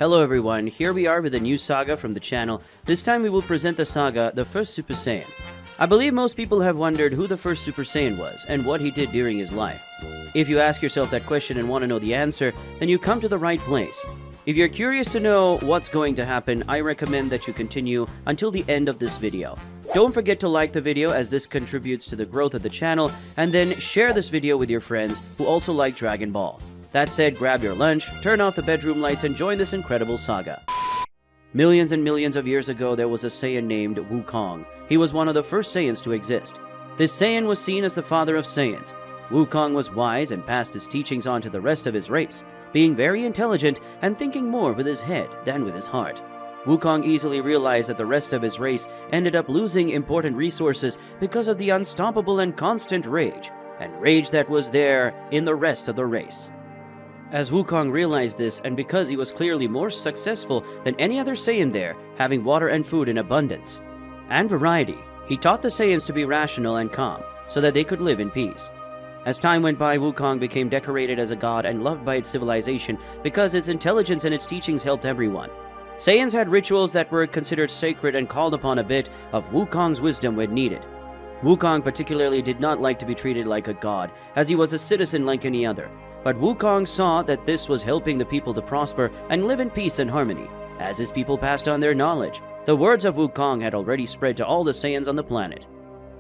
Hello everyone, here we are with a new saga from the channel. This time we will present the saga, The First Super Saiyan. I believe most people have wondered who the first Super Saiyan was and what he did during his life. If you ask yourself that question and want to know the answer, then you come to the right place. If you're curious to know what's going to happen, I recommend that you continue until the end of this video. Don't forget to like the video as this contributes to the growth of the channel, and then share this video with your friends who also like Dragon Ball. That said, grab your lunch, turn off the bedroom lights, and join this incredible saga. Millions and millions of years ago, there was a Saiyan named Wukong. He was one of the first Saiyans to exist. This Saiyan was seen as the father of Saiyans. Wukong was wise and passed his teachings on to the rest of his race, being very intelligent and thinking more with his head than with his heart. Wukong easily realized that the rest of his race ended up losing important resources because of the unstoppable and constant rage that was there in the rest of the race. As Wukong realized this, and because he was clearly more successful than any other Saiyan there, having water and food in abundance and variety, he taught the Saiyans to be rational and calm so that they could live in peace. As time went by, Wukong became decorated as a god and loved by its civilization because its intelligence and its teachings helped everyone. Saiyans had rituals that were considered sacred and called upon a bit of Wukong's wisdom when needed. Wukong particularly did not like to be treated like a god, as he was a citizen like any other. But Wukong saw that this was helping the people to prosper and live in peace and harmony. As his people passed on their knowledge, the words of Wukong had already spread to all the Saiyans on the planet.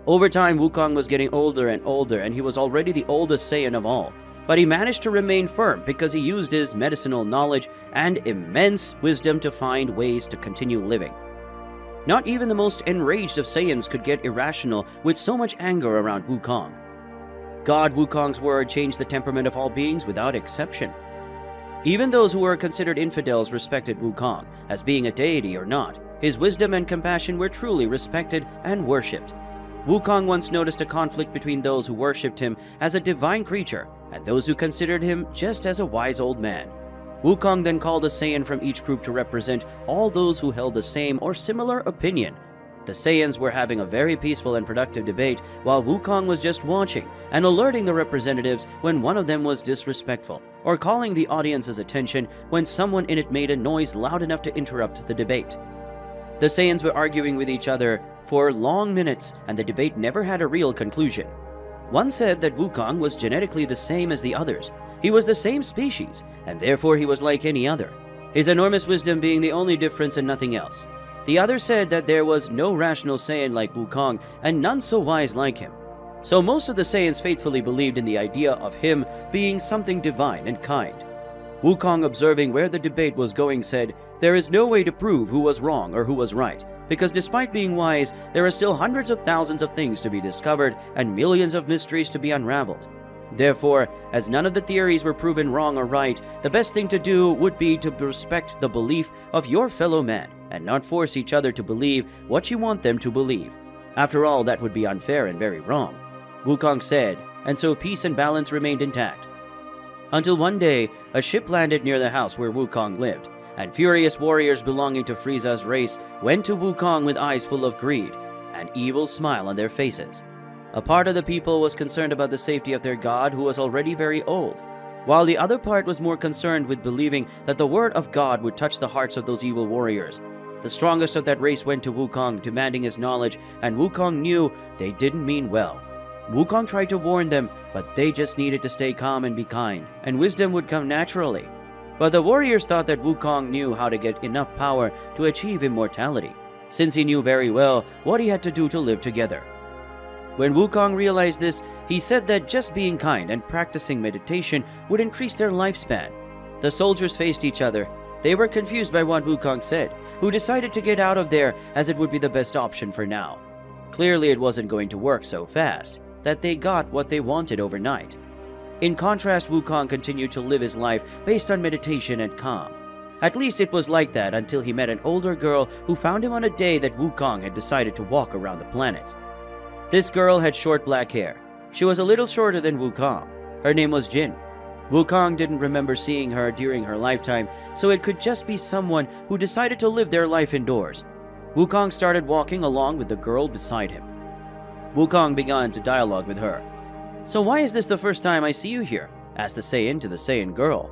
Over time, Wukong was getting older and older, and he was already the oldest Saiyan of all. But he managed to remain firm because he used his medicinal knowledge and immense wisdom to find ways to continue living. Not even the most enraged of Saiyans could get irrational with so much anger around Wukong. God Wukong's word changed the temperament of all beings without exception. Even those who were considered infidels respected Wukong, as being a deity or not. His wisdom and compassion were truly respected and worshipped. Wukong once noticed a conflict between those who worshipped him as a divine creature and those who considered him just as a wise old man. Wukong then called a Saiyan from each group to represent all those who held the same or similar opinion. The Saiyans were having a very peaceful and productive debate, while Wukong was just watching and alerting the representatives when one of them was disrespectful, or calling the audience's attention when someone in it made a noise loud enough to interrupt the debate. The Saiyans were arguing with each other for long minutes, and the debate never had a real conclusion. One said that Wukong was genetically the same as the others. He was the same species, and therefore he was like any other, his enormous wisdom being the only difference and nothing else. The other said that there was no rational Saiyan like Wukong, and none so wise like him. So most of the Saiyans faithfully believed in the idea of him being something divine and kind. Wukong, observing where the debate was going, said, "There is no way to prove who was wrong or who was right, because despite being wise, there are still hundreds of thousands of things to be discovered and millions of mysteries to be unraveled. Therefore, as none of the theories were proven wrong or right, the best thing to do would be to respect the belief of your fellow man and not force each other to believe what you want them to believe. After all, that would be unfair and very wrong," Wukong said, and so peace and balance remained intact. Until one day, a ship landed near the house where Wukong lived, and furious warriors belonging to Frieza's race went to Wukong with eyes full of greed, an evil smile on their faces. A part of the people was concerned about the safety of their god, who was already very old, while the other part was more concerned with believing that the word of God would touch the hearts of those evil warriors. The strongest of that race went to Wukong, demanding his knowledge, and Wukong knew they didn't mean well. Wukong tried to warn them, but they just needed to stay calm and be kind, and wisdom would come naturally. But the warriors thought that Wukong knew how to get enough power to achieve immortality, since he knew very well what he had to do to live together. When Wukong realized this, he said that just being kind and practicing meditation would increase their lifespan. The soldiers faced each other. They were confused by what Wukong said, who decided to get out of there as it would be the best option for now. Clearly it wasn't going to work so fast that they got what they wanted overnight. In contrast, Wukong continued to live his life based on meditation and calm. At least it was like that until he met an older girl who found him on a day that Wukong had decided to walk around the planet. This girl had short black hair. She was a little shorter than Wukong. Her name was Jin. Wukong didn't remember seeing her during her lifetime, so it could just be someone who decided to live their life indoors. Wukong started walking along with the girl beside him. Wukong began to dialogue with her. "So why is this the first time I see you here?" asked the Saiyan to the Saiyan girl.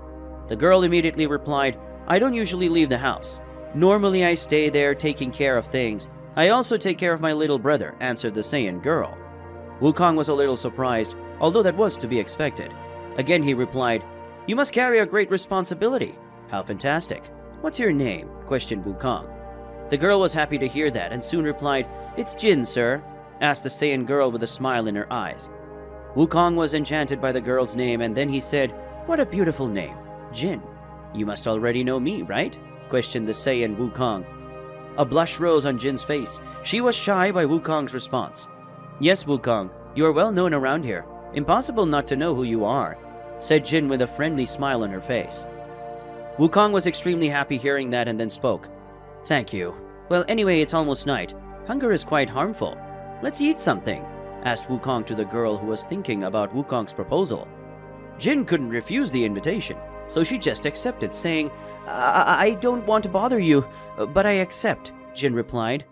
The girl immediately replied, I don't usually leave the house. Normally I stay there taking care of things. I also take care of my little brother," answered the Saiyan girl. Wukong was a little surprised, although that was to be expected. Again he replied, "You must carry a great responsibility." "How fantastic. What's your name?" questioned Wukong. The girl was happy to hear that and soon replied, "It's Jin, sir," asked the Saiyan girl with a smile in her eyes. Wukong was enchanted by the girl's name, and then he said, "What a beautiful name, Jin. You must already know me, right?" questioned the Saiyan Wukong. A blush rose on Jin's face. She was shy by Wukong's response. "Yes, Wukong, you are well known around here. Impossible not to know who you are," said Jin with a friendly smile on her face. Wukong was extremely happy hearing that and then spoke. "Thank you. Well, anyway, it's almost night. Hunger is quite harmful. Let's eat something," asked Wukong to the girl who was thinking about Wukong's proposal. Jin couldn't refuse the invitation, so she just accepted, saying, I don't want to bother you, but I accept," Jin replied.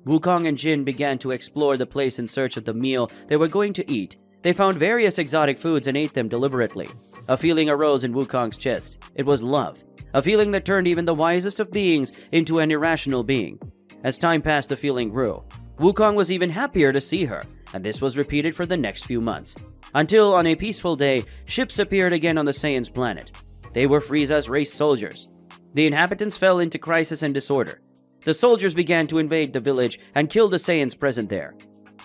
Wukong and Jin began to explore the place in search of the meal they were going to eat. They found various exotic foods and ate them deliberately. A feeling arose in Wukong's chest. It was love, a feeling that turned even the wisest of beings into an irrational being. As time passed, the feeling grew. Wukong was even happier to see her, and this was repeated for the next few months. Until, on a peaceful day, ships appeared again on the Saiyan's planet. They were Frieza's race soldiers. The inhabitants fell into crisis and disorder. The soldiers began to invade the village and kill the Saiyans present there.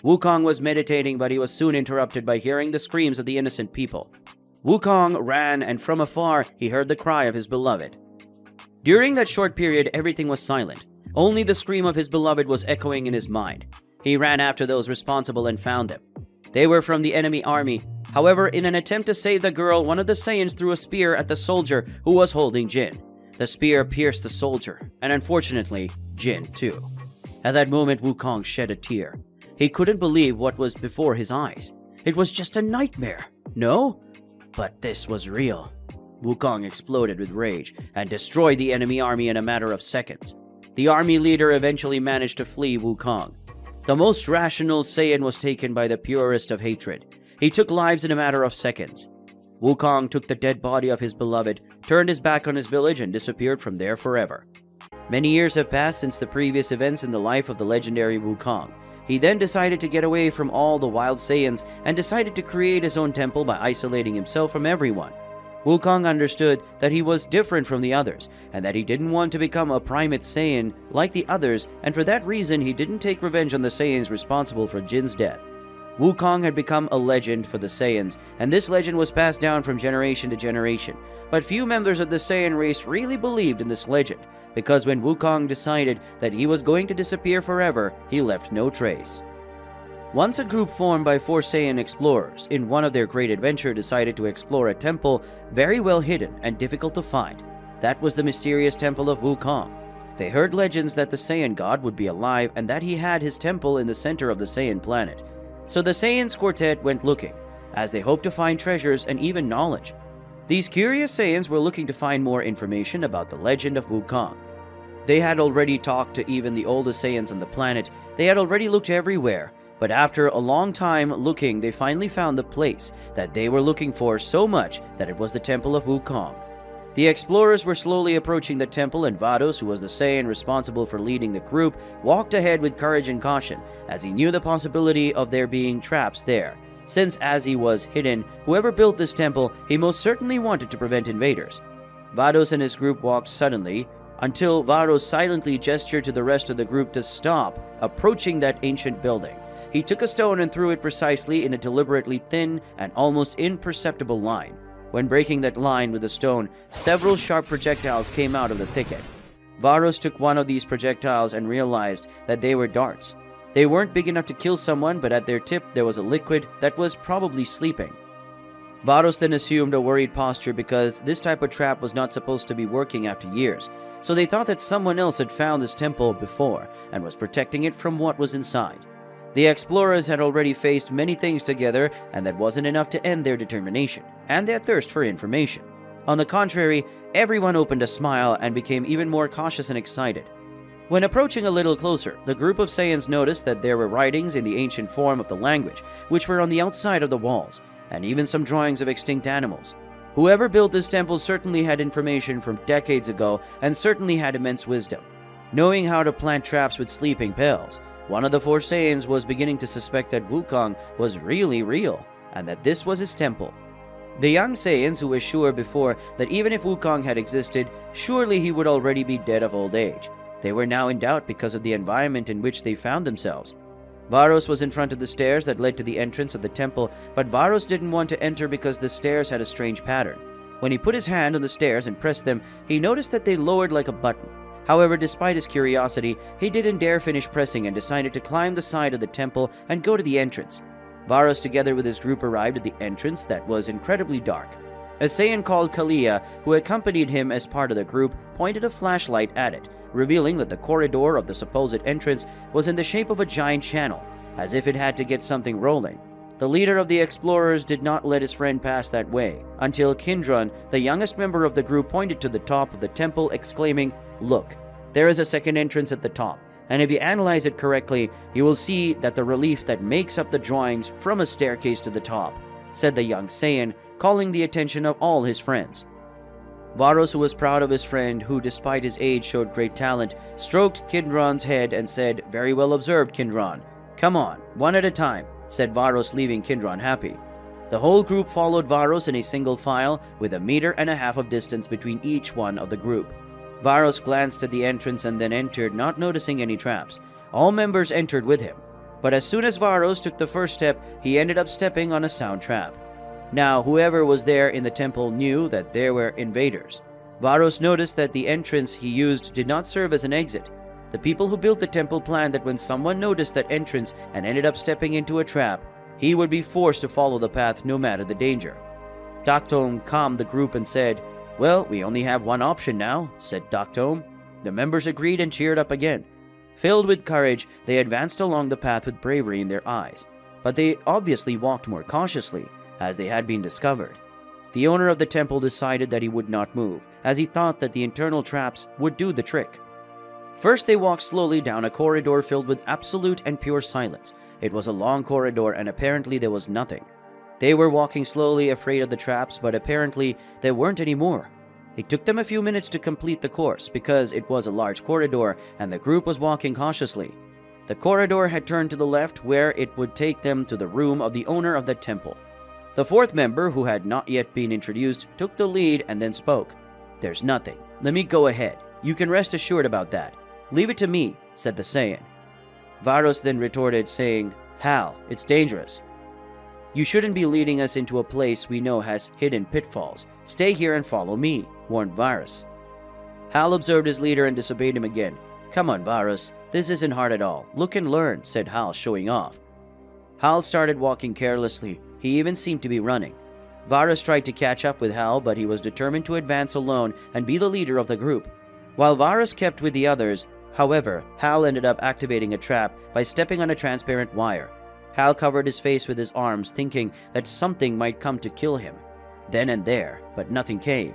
Wukong was meditating, but he was soon interrupted by hearing the screams of the innocent people. Wukong ran, and from afar he heard the cry of his beloved. During that short period, everything was silent. Only the scream of his beloved was echoing in his mind. He ran after those responsible and found them. They were from the enemy army. However, in an attempt to save the girl, one of the Saiyans threw a spear at the soldier who was holding Jin. The spear pierced the soldier, and unfortunately, Jin too. At that moment, Wukong shed a tear. He couldn't believe what was before his eyes. It was just a nightmare. No? But this was real. Wukong exploded with rage and destroyed the enemy army in a matter of seconds. The army leader eventually managed to flee Wukong. The most rational Saiyan was taken by the purest of hatred. He took lives in a matter of seconds. Wukong took the dead body of his beloved, turned his back on his village, and disappeared from there forever. Many years have passed since the previous events in the life of the legendary Wukong. He then decided to get away from all the wild Saiyans and decided to create his own temple by isolating himself from everyone. Wukong understood that he was different from the others, and that he didn't want to become a primate Saiyan like the others, and for that reason he didn't take revenge on the Saiyans responsible for Jin's death. Wukong had become a legend for the Saiyans, and this legend was passed down from generation to generation. But few members of the Saiyan race really believed in this legend, because when Wukong decided that he was going to disappear forever, he left no trace. Once a group formed by 4 Saiyan explorers in one of their great adventure decided to explore a temple very well hidden and difficult to find. That was the mysterious temple of Wukong. They heard legends that the Saiyan god would be alive and that he had his temple in the center of the Saiyan planet. So the Saiyans quartet went looking, as they hoped to find treasures and even knowledge. These curious Saiyans were looking to find more information about the legend of Wukong. They had already talked to even the oldest Saiyans on the planet. They had already looked everywhere, but after a long time looking, they finally found the place that they were looking for so much that it was the temple of Wukong. The explorers were slowly approaching the temple, and Vados, who was the Saiyan responsible for leading the group, walked ahead with courage and caution, as he knew the possibility of there being traps there. Since, as he was hidden, whoever built this temple, he most certainly wanted to prevent invaders. Vados and his group walked suddenly, until Vados silently gestured to the rest of the group to stop approaching that ancient building. He took a stone and threw it precisely in a deliberately thin and almost imperceptible line. When breaking that line with the stone, several sharp projectiles came out of the thicket. Vados took one of these projectiles and realized that they were darts. They weren't big enough to kill someone, but at their tip there was a liquid that was probably sleeping. Vados then assumed a worried posture because this type of trap was not supposed to be working after years, so they thought that someone else had found this temple before and was protecting it from what was inside. The explorers had already faced many things together, and that wasn't enough to end their determination and their thirst for information. On the contrary, everyone opened a smile and became even more cautious and excited. When approaching a little closer, the group of Saiyans noticed that there were writings in the ancient form of the language, which were on the outside of the walls, and even some drawings of extinct animals. Whoever built this temple certainly had information from decades ago and certainly had immense wisdom. Knowing how to plant traps with sleeping pills, one of the four Saiyans was beginning to suspect that Wukong was really real, and that this was his temple. The young Saiyans, who were sure before that even if Wukong had existed, surely he would already be dead of old age. They were now in doubt because of the environment in which they found themselves. Varos was in front of the stairs that led to the entrance of the temple, but Varos didn't want to enter because the stairs had a strange pattern. When he put his hand on the stairs and pressed them, he noticed that they lowered like a button. However, despite his curiosity, he didn't dare finish pressing and decided to climb the side of the temple and go to the entrance. Varos, together with his group, arrived at the entrance that was incredibly dark. A Saiyan called Kalia, who accompanied him as part of the group, pointed a flashlight at it, revealing that the corridor of the supposed entrance was in the shape of a giant channel, as if it had to get something rolling. The leader of the explorers did not let his friend pass that way, until Kindron, the youngest member of the group, pointed to the top of the temple, exclaiming, "Look, there is a second entrance at the top, and if you analyze it correctly, you will see that the relief that makes up the drawings from a staircase to the top," said the young Saiyan, calling the attention of all his friends. Varos, who was proud of his friend, who despite his age showed great talent, stroked Kindron's head and said, "Very well observed, Kindron. Come on, one at a time," said Varos, leaving Kindron happy. The whole group followed Varos in a single file, with 1.5 meters of distance between each one of the group. Varos glanced at the entrance and then entered, not noticing any traps. All members entered with him. But as soon as Varos took the first step, he ended up stepping on a sound trap. Now, whoever was there in the temple knew that there were invaders. Varos noticed that the entrance he used did not serve as an exit. The people who built the temple planned that when someone noticed that entrance and ended up stepping into a trap, he would be forced to follow the path no matter the danger. Doctome calmed the group and said, "Well, we only have one option now," said Doctome. The members agreed and cheered up again. Filled with courage, they advanced along the path with bravery in their eyes. But they obviously walked more cautiously, as they had been discovered. The owner of the temple decided that he would not move, as he thought that the internal traps would do the trick. First, they walked slowly down a corridor filled with absolute and pure silence. It was a long corridor, and apparently there was nothing. They were walking slowly, afraid of the traps, but apparently there weren't any more. It took them a few minutes to complete the course, because it was a large corridor, and the group was walking cautiously. The corridor had turned to the left, where it would take them to the room of the owner of the temple. The fourth member, who had not yet been introduced, took the lead and then spoke. "There's nothing. Let me go ahead. You can rest assured about that. Leave it to me," said the Saiyan. Varos then retorted, saying, "Hal, it's dangerous. You shouldn't be leading us into a place we know has hidden pitfalls. Stay here and follow me," warned Varos. Hal observed his leader and disobeyed him again. "Come on, Varos. This isn't hard at all. Look and learn," said Hal, showing off. Hal started walking carelessly. He even seemed to be running. Varos tried to catch up with Hal, but he was determined to advance alone and be the leader of the group. While Varos kept with the others, however, Hal ended up activating a trap by stepping on a transparent wire. Hal covered his face with his arms, thinking that something might come to kill him. Then and there, but nothing came.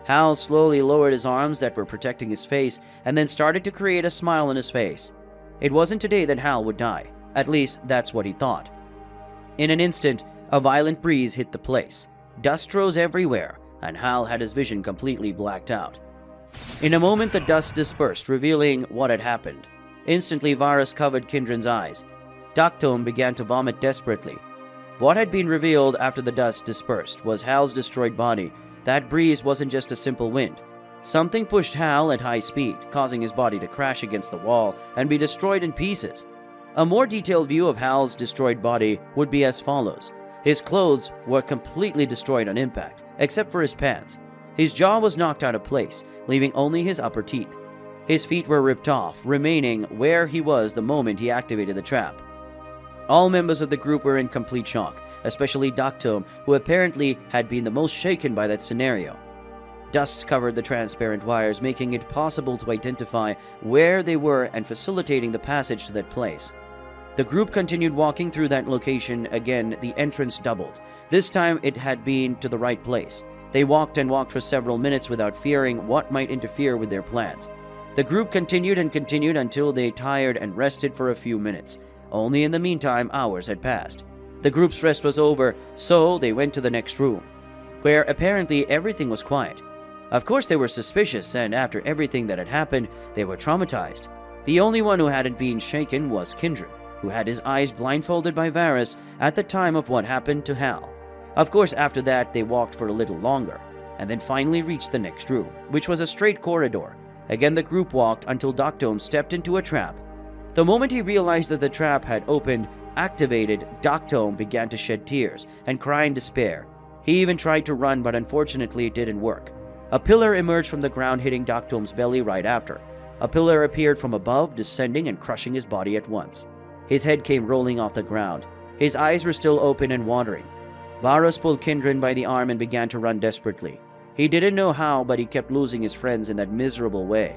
Hal slowly lowered his arms that were protecting his face and then started to create a smile on his face. It wasn't today that Hal would die. At least, that's what he thought. In an instant, a violent breeze hit the place. Dust rose everywhere, and Hal had his vision completely blacked out. In a moment, the dust dispersed, revealing what had happened. Instantly, Varos covered Kindron's eyes. Doctome began to vomit desperately. What had been revealed after the dust dispersed was Hal's destroyed body. That breeze wasn't just a simple wind. Something pushed Hal at high speed, causing his body to crash against the wall and be destroyed in pieces. A more detailed view of Hal's destroyed body would be as follows. His clothes were completely destroyed on impact, except for his pants. His jaw was knocked out of place, leaving only his upper teeth. His feet were ripped off, remaining where he was the moment he activated the trap. All members of the group were in complete shock, especially Doctome, who apparently had been the most shaken by that scenario. Dust covered the transparent wires, making it possible to identify where they were and facilitating the passage to that place. The group continued walking through that location. Again, the entrance doubled. This time, it had been to the right place. They walked and walked for several minutes without fearing what might interfere with their plans. The group continued and continued until they tired and rested for a few minutes. Only in the meantime, hours had passed. The group's rest was over, so they went to the next room. where apparently everything was quiet. Of course they were suspicious, and after everything that had happened, they were traumatized. The only one who hadn't been shaken was Kindred, who had his eyes blindfolded by Varys at the time of what happened to Hal. Of course, after that, they walked for a little longer, and then finally reached the next room, which was a straight corridor. Again, the group walked until Doctome stepped into a trap. The moment he realized that the trap had activated, Doctome began to shed tears and cry in despair. He even tried to run, but unfortunately it didn't work. A pillar emerged from the ground, hitting Doctome's belly right after. A pillar appeared from above, descending and crushing his body at once. His head came rolling off the ground. His eyes were still open and watering. Varys pulled Kindred by the arm and began to run desperately. He didn't know how, but he kept losing his friends in that miserable way.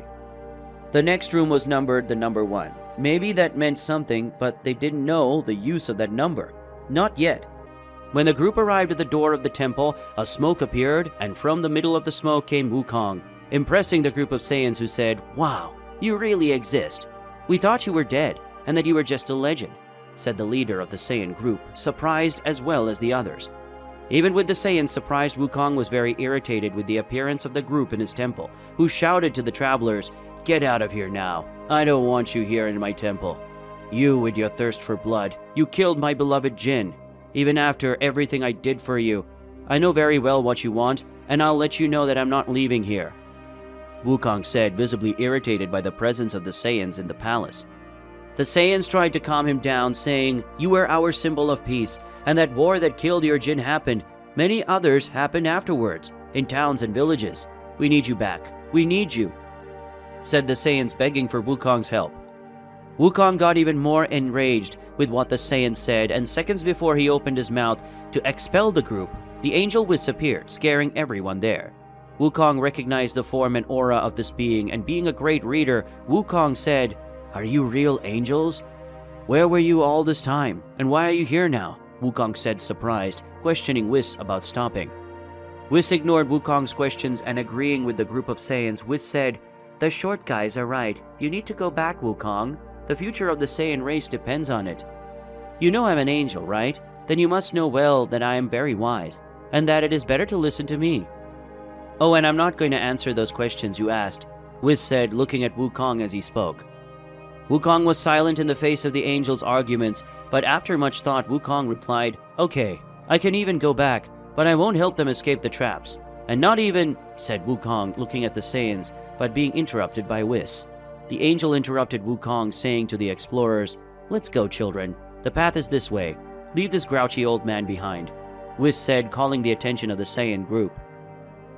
The next room was numbered the number 1. Maybe that meant something, but they didn't know the use of that number. Not yet. When the group arrived at the door of the temple, a smoke appeared, and from the middle of the smoke came Wukong, impressing the group of Saiyans, who said, "Wow, you really exist. We thought you were dead, and that you were just a legend," said the leader of the Saiyan group, surprised as well as the others. Even with the Saiyans surprised, Wukong was very irritated with the appearance of the group in his temple, who shouted to the travelers, "Get out of here now. I don't want you here in my temple. You with your thirst for blood, you killed my beloved Jin. Even after everything I did for you, I know very well what you want, and I'll let you know that I'm not leaving here," Wukong said, visibly irritated by the presence of the Saiyans in the palace. The Saiyans tried to calm him down, saying, "You were our symbol of peace, and that war that killed your Jin happened. Many others happened afterwards, in towns and villages. We need you back. We need you," said the Saiyans, begging for Wukong's help. Wukong got even more enraged with what the Saiyans said, and seconds before he opened his mouth to expel the group, the angel Whis appeared, scaring everyone there. Wukong recognized the form and aura of this being, and being a great reader, Wukong said, "Are you real angels? Where were you all this time, and why are you here now?" Wukong said, surprised, questioning Whis about stopping. Whis ignored Wukong's questions, and agreeing with the group of Saiyans, Whis said, "The short guys are right. You need to go back, Wukong. The future of the Saiyan race depends on it. You know I'm an angel, right? Then you must know well that I am very wise, and that it is better to listen to me." "Oh, and I'm not going to answer those questions you asked," Whis said, looking at Wukong as he spoke. Wukong was silent in the face of the angel's arguments, but after much thought, Wukong replied, "Okay, I can even go back, but I won't help them escape the traps. And not even," said Wukong, looking at the Saiyans, but being interrupted by Whis. The angel interrupted Wukong, saying to the explorers, "Let's go, children. The path is this way. Leave this grouchy old man behind," Whis said, calling the attention of the Saiyan group.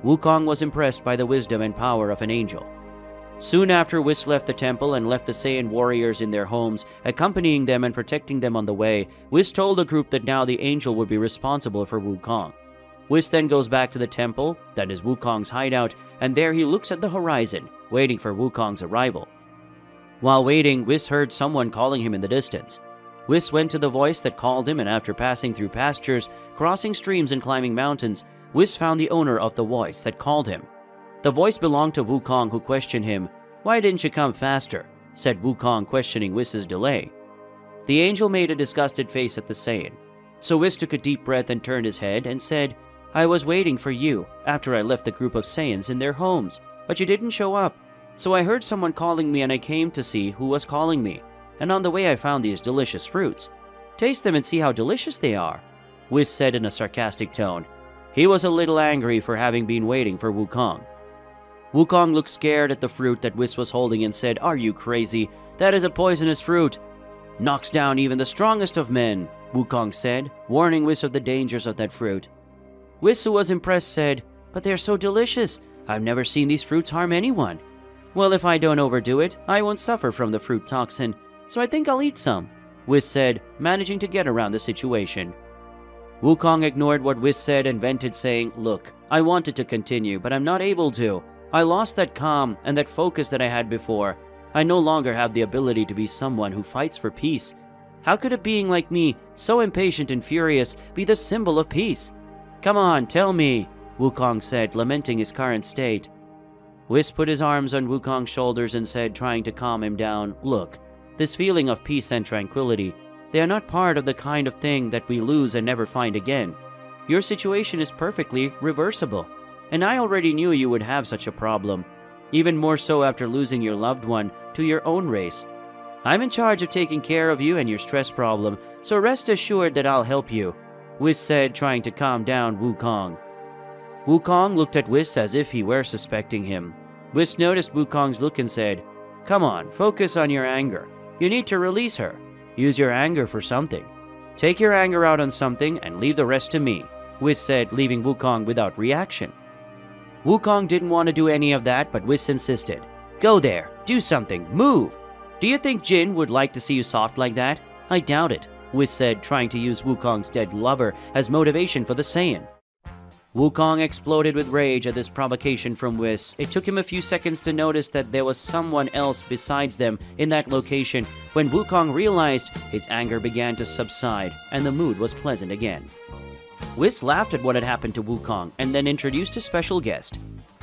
Wukong was impressed by the wisdom and power of an angel. Soon after, Whis left the temple and left the Saiyan warriors in their homes, accompanying them and protecting them on the way. Whis told the group that now the angel would be responsible for Wukong. Whis then goes back to the temple, that is Wukong's hideout, and there he looks at the horizon, waiting for Wukong's arrival. While waiting, Whis heard someone calling him in the distance. Whis went to the voice that called him, and after passing through pastures, crossing streams and climbing mountains, Whis found the owner of the voice that called him. The voice belonged to Wukong, who questioned him. "Why didn't you come faster?" said Wukong, questioning Whis' delay. The angel made a disgusted face at the Saiyan. So Whis took a deep breath and turned his head and said, "I was waiting for you after I left the group of Saiyans in their homes, but you didn't show up. So I heard someone calling me and I came to see who was calling me. And on the way I found these delicious fruits. Taste them and see how delicious they are," Whis said in a sarcastic tone. He was a little angry for having been waiting for Wukong. Wukong looked scared at the fruit that Whis was holding and said, "Are you crazy? That is a poisonous fruit. Knocks down even the strongest of men," Wukong said, warning Whis of the dangers of that fruit. Whis, who was impressed, said, "But they're so delicious. I've never seen these fruits harm anyone." "Well, if I don't overdo it, I won't suffer from the fruit toxin, so I think I'll eat some," Whis said, managing to get around the situation. Wukong ignored what Whis said and vented, saying, "Look, I wanted to continue, but I'm not able to. I lost that calm and that focus that I had before. I no longer have the ability to be someone who fights for peace. How could a being like me, so impatient and furious, be the symbol of peace? Come on, tell me," Wukong said, lamenting his current state. Whis put his arms on Wukong's shoulders and said, trying to calm him down, "Look, this feeling of peace and tranquility, they are not part of the kind of thing that we lose and never find again. Your situation is perfectly reversible. And I already knew you would have such a problem. Even more so after losing your loved one to your own race. I'm in charge of taking care of you and your stress problem, so rest assured that I'll help you, Whis said, trying to calm down Wukong. Wukong looked at Whis as if he were suspecting him. Whis noticed Wukong's look and said, "Come on, focus on your anger. You need to release her. Use your anger for something. Take your anger out on something and leave the rest to me," Whis said, leaving Wukong without reaction. Wukong didn't want to do any of that, but Whis insisted. "Go there, do something, move. Do you think Jin would like to see you soft like that? I doubt it," Whis said, trying to use Wukong's dead lover as motivation for the Saiyan. Wukong exploded with rage at this provocation from Whis. It took him a few seconds to notice that there was someone else besides them in that location. When Wukong realized, his anger began to subside, and the mood was pleasant again. Whis laughed at what had happened to Wukong, and then introduced a special guest.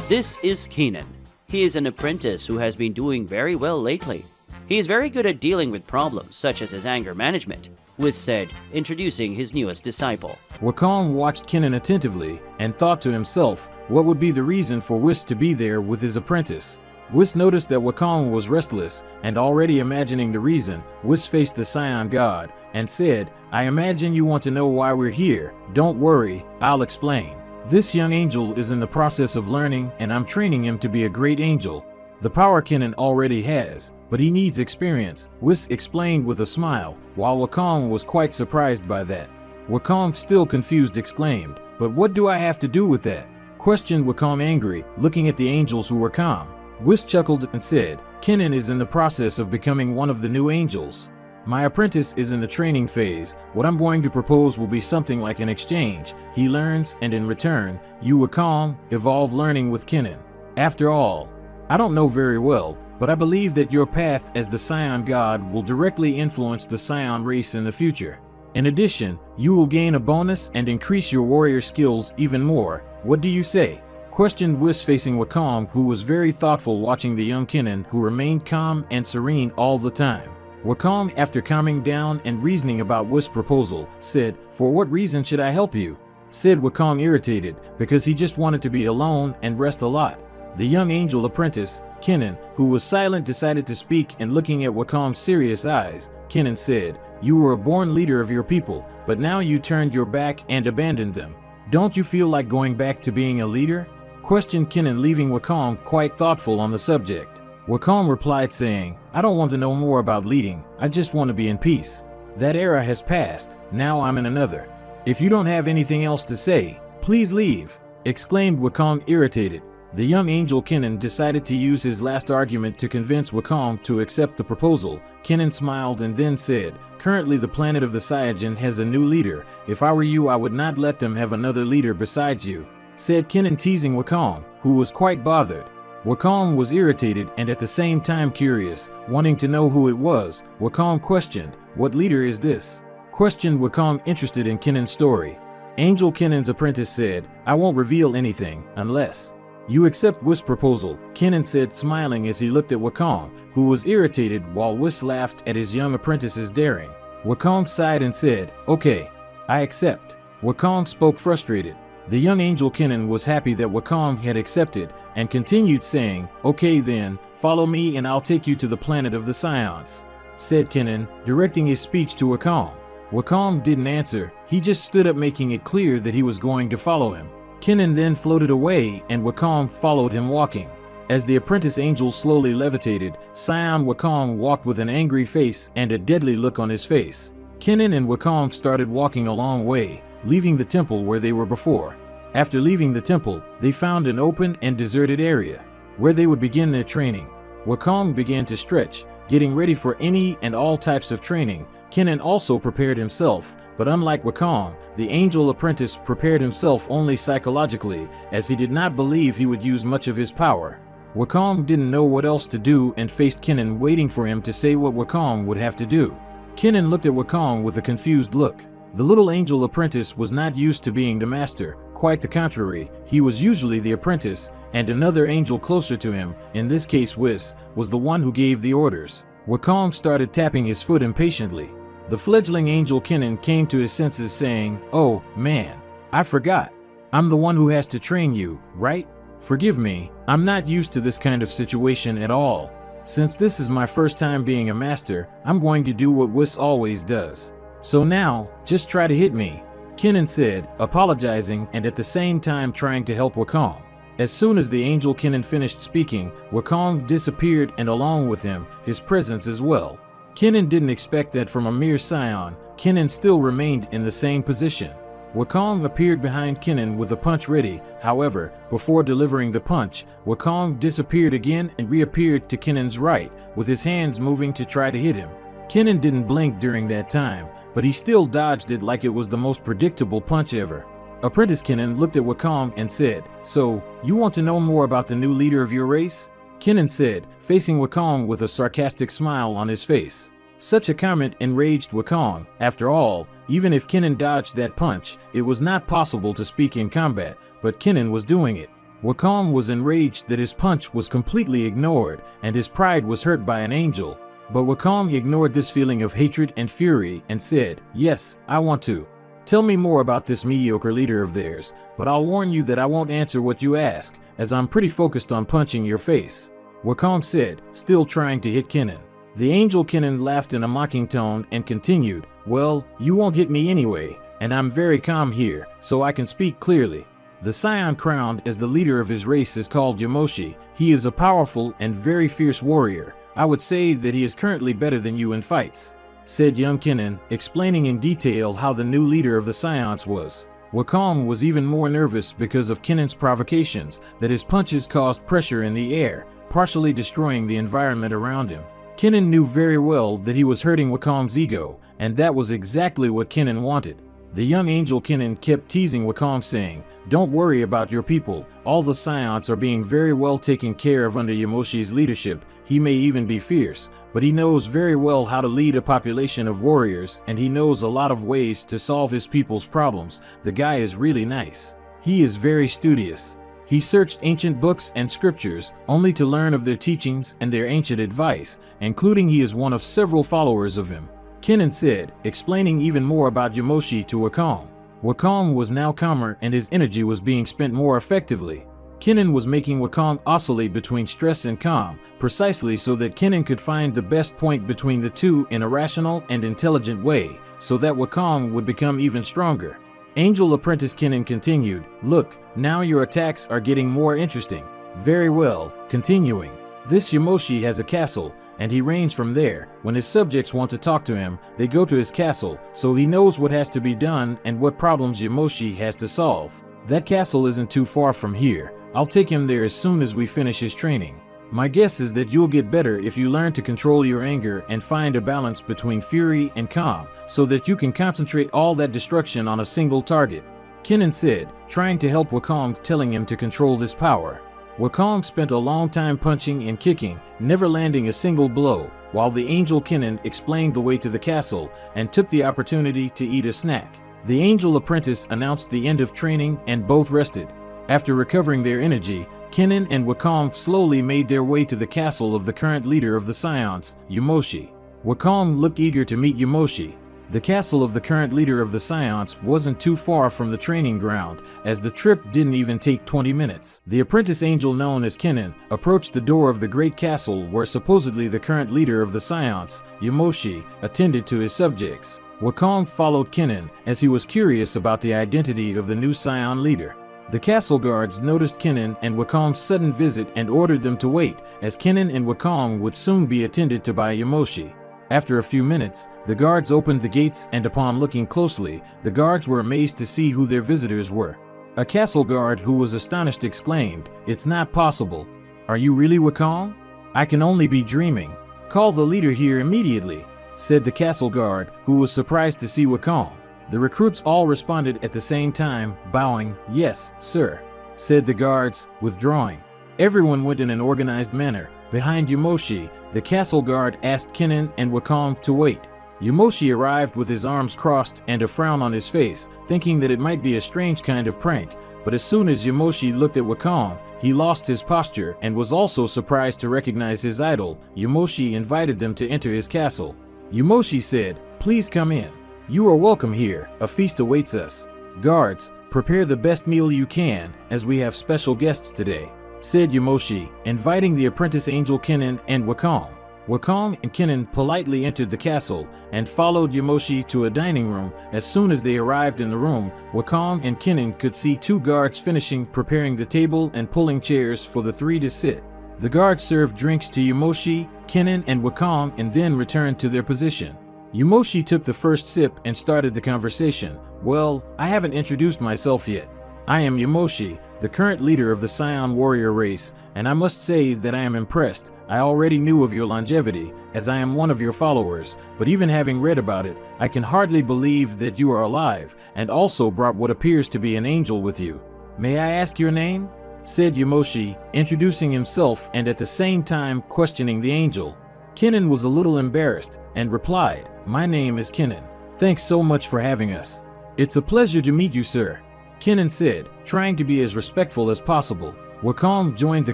This is Kennen. He is an apprentice who has been doing very well lately. He is very good at dealing with problems, such as his anger management, Whis said, introducing his newest disciple. Wukong watched Kennen attentively and thought to himself what would be the reason for Whis to be there with his apprentice. Whis noticed that Wukong was restless, and already imagining the reason, Whis faced the Scion god and said, "I imagine you want to know why we're here. Don't worry, I'll explain. This young angel is in the process of learning, and I'm training him to be a great angel. The power Kennen already has, but he needs experience," Whis explained with a smile, while Wukong was quite surprised by that. Wukong, still confused, exclaimed, "But what do I have to do with that?" questioned Wukong, angry, looking at the angels who were calm. Whis chuckled and said, "Kennen is in the process of becoming one of the new angels. My apprentice is in the training phase. What I'm going to propose will be something like an exchange. He learns, and in return, you, Wukong, evolve learning with Kennen. After all, I don't know very well, but I believe that your path as the Scion god will directly influence the Scion race in the future. In addition, you will gain a bonus and increase your warrior skills even more. What do you say?" questioned Whis, facing Wukong, who was very thoughtful, watching the young Kennen, who remained calm and serene all the time. Wukong, after calming down and reasoning about Whis' proposal, said, "For what reason should I help you?" said Wukong, irritated, because he just wanted to be alone and rest a lot. The young angel apprentice, Kennen, who was silent, decided to speak, and looking at Wukong's serious eyes, Kennen said, "You were a born leader of your people, but now you turned your back and abandoned them. Don't you feel like going back to being a leader?" questioned Kennen, leaving Wukong quite thoughtful on the subject. Wukong replied saying, "I don't want to know more about leading, I just want to be in peace. That era has passed, now I'm in another. If you don't have anything else to say, please leave," exclaimed Wukong, irritated. The young angel Kennen decided to use his last argument to convince Wukong to accept the proposal. Kennen smiled and then said, "Currently the planet of the Saiyajin has a new leader. If I were you, I would not let them have another leader besides you," said Kennen, teasing Wukong, who was quite bothered. Wukong was irritated and at the same time curious, wanting to know who it was. Wukong questioned, "What leader is this?" questioned Wukong, interested in Kennen's story. Angel Kennen's apprentice said, "I won't reveal anything unless you accept Whis' proposal," Kennen said, smiling as he looked at Wukong, who was irritated, while Whis laughed at his young apprentice's daring. Wukong sighed and said, "Okay, I accept." Wukong spoke frustrated. The young angel Kennen was happy that Wukong had accepted and continued saying, "Okay then, follow me and I'll take you to the planet of the Scions," said Kennen, directing his speech to Wukong. Wukong didn't answer, he just stood up, making it clear that he was going to follow him. Kennen then floated away and Wukong followed him, walking. As the apprentice angel slowly levitated, Scion Wukong walked with an angry face and a deadly look on his face. Kennen and Wukong started walking a long way, leaving the temple where they were before. After leaving the temple, they found an open and deserted area, where they would begin their training. Wukong began to stretch, getting ready for any and all types of training. Kennen also prepared himself, but unlike Wukong, the angel apprentice prepared himself only psychologically, as he did not believe he would use much of his power. Wukong didn't know what else to do and faced Kennen, waiting for him to say what Wukong would have to do. Kennen looked at Wukong with a confused look. The little angel apprentice was not used to being the master, quite the contrary, he was usually the apprentice, and another angel closer to him, in this case Whis, was the one who gave the orders. Wukong started tapping his foot impatiently. The fledgling angel Kennen came to his senses, saying, "Oh, man, I forgot. I'm the one who has to train you, right? Forgive me, I'm not used to this kind of situation at all. Since this is my first time being a master, I'm going to do what Whis always does. So now, just try to hit me, Kennen said, apologizing and at the same time trying to help Wukong. As soon as the angel Kennen finished speaking, Wukong disappeared and along with him, his presence as well. Kennen didn't expect that from a mere scion. Kennen still remained in the same position. Wukong appeared behind Kennen with a punch ready. However, before delivering the punch, Wukong disappeared again and reappeared to Kennen's right, with his hands moving to try to hit him. Kennen didn't blink during that time, but he still dodged it like it was the most predictable punch ever. Apprentice Kennen looked at Wukong and said, "So, you want to know more about the new leader of your race?" Kennen said, facing Wukong with a sarcastic smile on his face. Such a comment enraged Wukong. After all, even if Kennen dodged that punch, it was not possible to speak in combat, but Kennen was doing it. Wukong was enraged that his punch was completely ignored, and his pride was hurt by an angel. But Wukong ignored this feeling of hatred and fury and said, "Yes, I want to. Tell me more about this mediocre leader of theirs, but I'll warn you that I won't answer what you ask, as I'm pretty focused on punching your face," Wukong said, still trying to hit Kennen. The angel Kennen laughed in a mocking tone and continued, "Well, you won't hit me anyway, and I'm very calm here, so I can speak clearly. The scion crowned as the leader of his race is called Yamoshi. He is a powerful and very fierce warrior. I would say that he is currently better than you in fights," said young Kennen, explaining in detail how the new leader of the scions was. Wukong was even more nervous because of Kennen's provocations, that his punches caused pressure in the air, partially destroying the environment around him. Kennen knew very well that he was hurting Wukong's ego, and that was exactly what Kennen wanted. The young angel Kennen kept teasing Wukong, saying, "Don't worry about your people. All the scions are being very well taken care of under Yamoshi's leadership. He may even be fierce, but he knows very well how to lead a population of warriors, and he knows a lot of ways to solve his people's problems. The guy is really nice. He is very studious. He searched ancient books and scriptures, only to learn of their teachings and their ancient advice, including he is one of several followers of him," Kennen said, explaining even more about Yamoshi to Wukong. Wukong was now calmer and his energy was being spent more effectively. Kennen was making Wukong oscillate between stress and calm, precisely so that Kennen could find the best point between the two in a rational and intelligent way, so that Wukong would become even stronger. Angel Apprentice Kennen continued, "Look, now your attacks are getting more interesting. Very well, continuing. This Yamoshi has a castle, and he reigns from there. When his subjects want to talk to him, they go to his castle, so he knows what has to be done and what problems Yamoshi has to solve. That castle isn't too far from here. I'll take him there as soon as we finish his training. My guess is that you'll get better if you learn to control your anger and find a balance between fury and calm, so that you can concentrate all that destruction on a single target," Kennen said, trying to help Wukong, telling him to control this power. Wukong spent a long time punching and kicking, never landing a single blow, while the angel Kennen explained the way to the castle and took the opportunity to eat a snack. The angel apprentice announced the end of training and both rested. After recovering their energy, Kennen and Wukong slowly made their way to the castle of the current leader of the scions, Yamoshi. Wukong looked eager to meet Yamoshi. The castle of the current leader of the scions wasn't too far from the training ground, as the trip didn't even take 20 minutes. The apprentice angel known as Kennen approached the door of the great castle where supposedly the current leader of the scions, Yamoshi, attended to his subjects. Wukong followed Kennen as he was curious about the identity of the new scion leader. The castle guards noticed Kennen and Wukong's sudden visit and ordered them to wait, as Kennen and Wukong would soon be attended to by Yamoshi. After a few minutes, the guards opened the gates and upon looking closely, the guards were amazed to see who their visitors were. A castle guard who was astonished exclaimed, "It's not possible. Are you really Wukong? I can only be dreaming. Call the leader here immediately," said the castle guard, who was surprised to see Wukong. The recruits all responded at the same time, bowing. "Yes, sir," said the guards, withdrawing. Everyone went in an organized manner. Behind Yamoshi, the castle guard asked Kennen and Wukong to wait. Yamoshi arrived with his arms crossed and a frown on his face, thinking that it might be a strange kind of prank, but as soon as Yamoshi looked at Wukong, he lost his posture and was also surprised to recognize his idol. Yamoshi invited them to enter his castle. Yamoshi said, "Please come in. You are welcome here. A feast awaits us." "Guards, prepare the best meal you can, as we have special guests today," said Yamoshi, inviting the apprentice angel Kennen and Wukong. Wukong and Kennen politely entered the castle and followed Yamoshi to a dining room. As soon as they arrived in the room, Wukong and Kennen could see two guards finishing preparing the table and pulling chairs for the three to sit. The guards served drinks to Yamoshi, Kennen, and Wukong and then returned to their position. Yamoshi took the first sip and started the conversation. "Well, I haven't introduced myself yet. I am Yamoshi, the current leader of the Scion warrior race, and I must say that I am impressed. I already knew of your longevity, as I am one of your followers, but even having read about it, I can hardly believe that you are alive, and also brought what appears to be an angel with you. May I ask your name?" said Yamoshi, introducing himself and at the same time questioning the angel. Kennen was a little embarrassed and replied, "My name is Kennen. Thanks so much for having us." "It's a pleasure to meet you, sir," Kennen said, trying to be as respectful as possible. Wukong joined the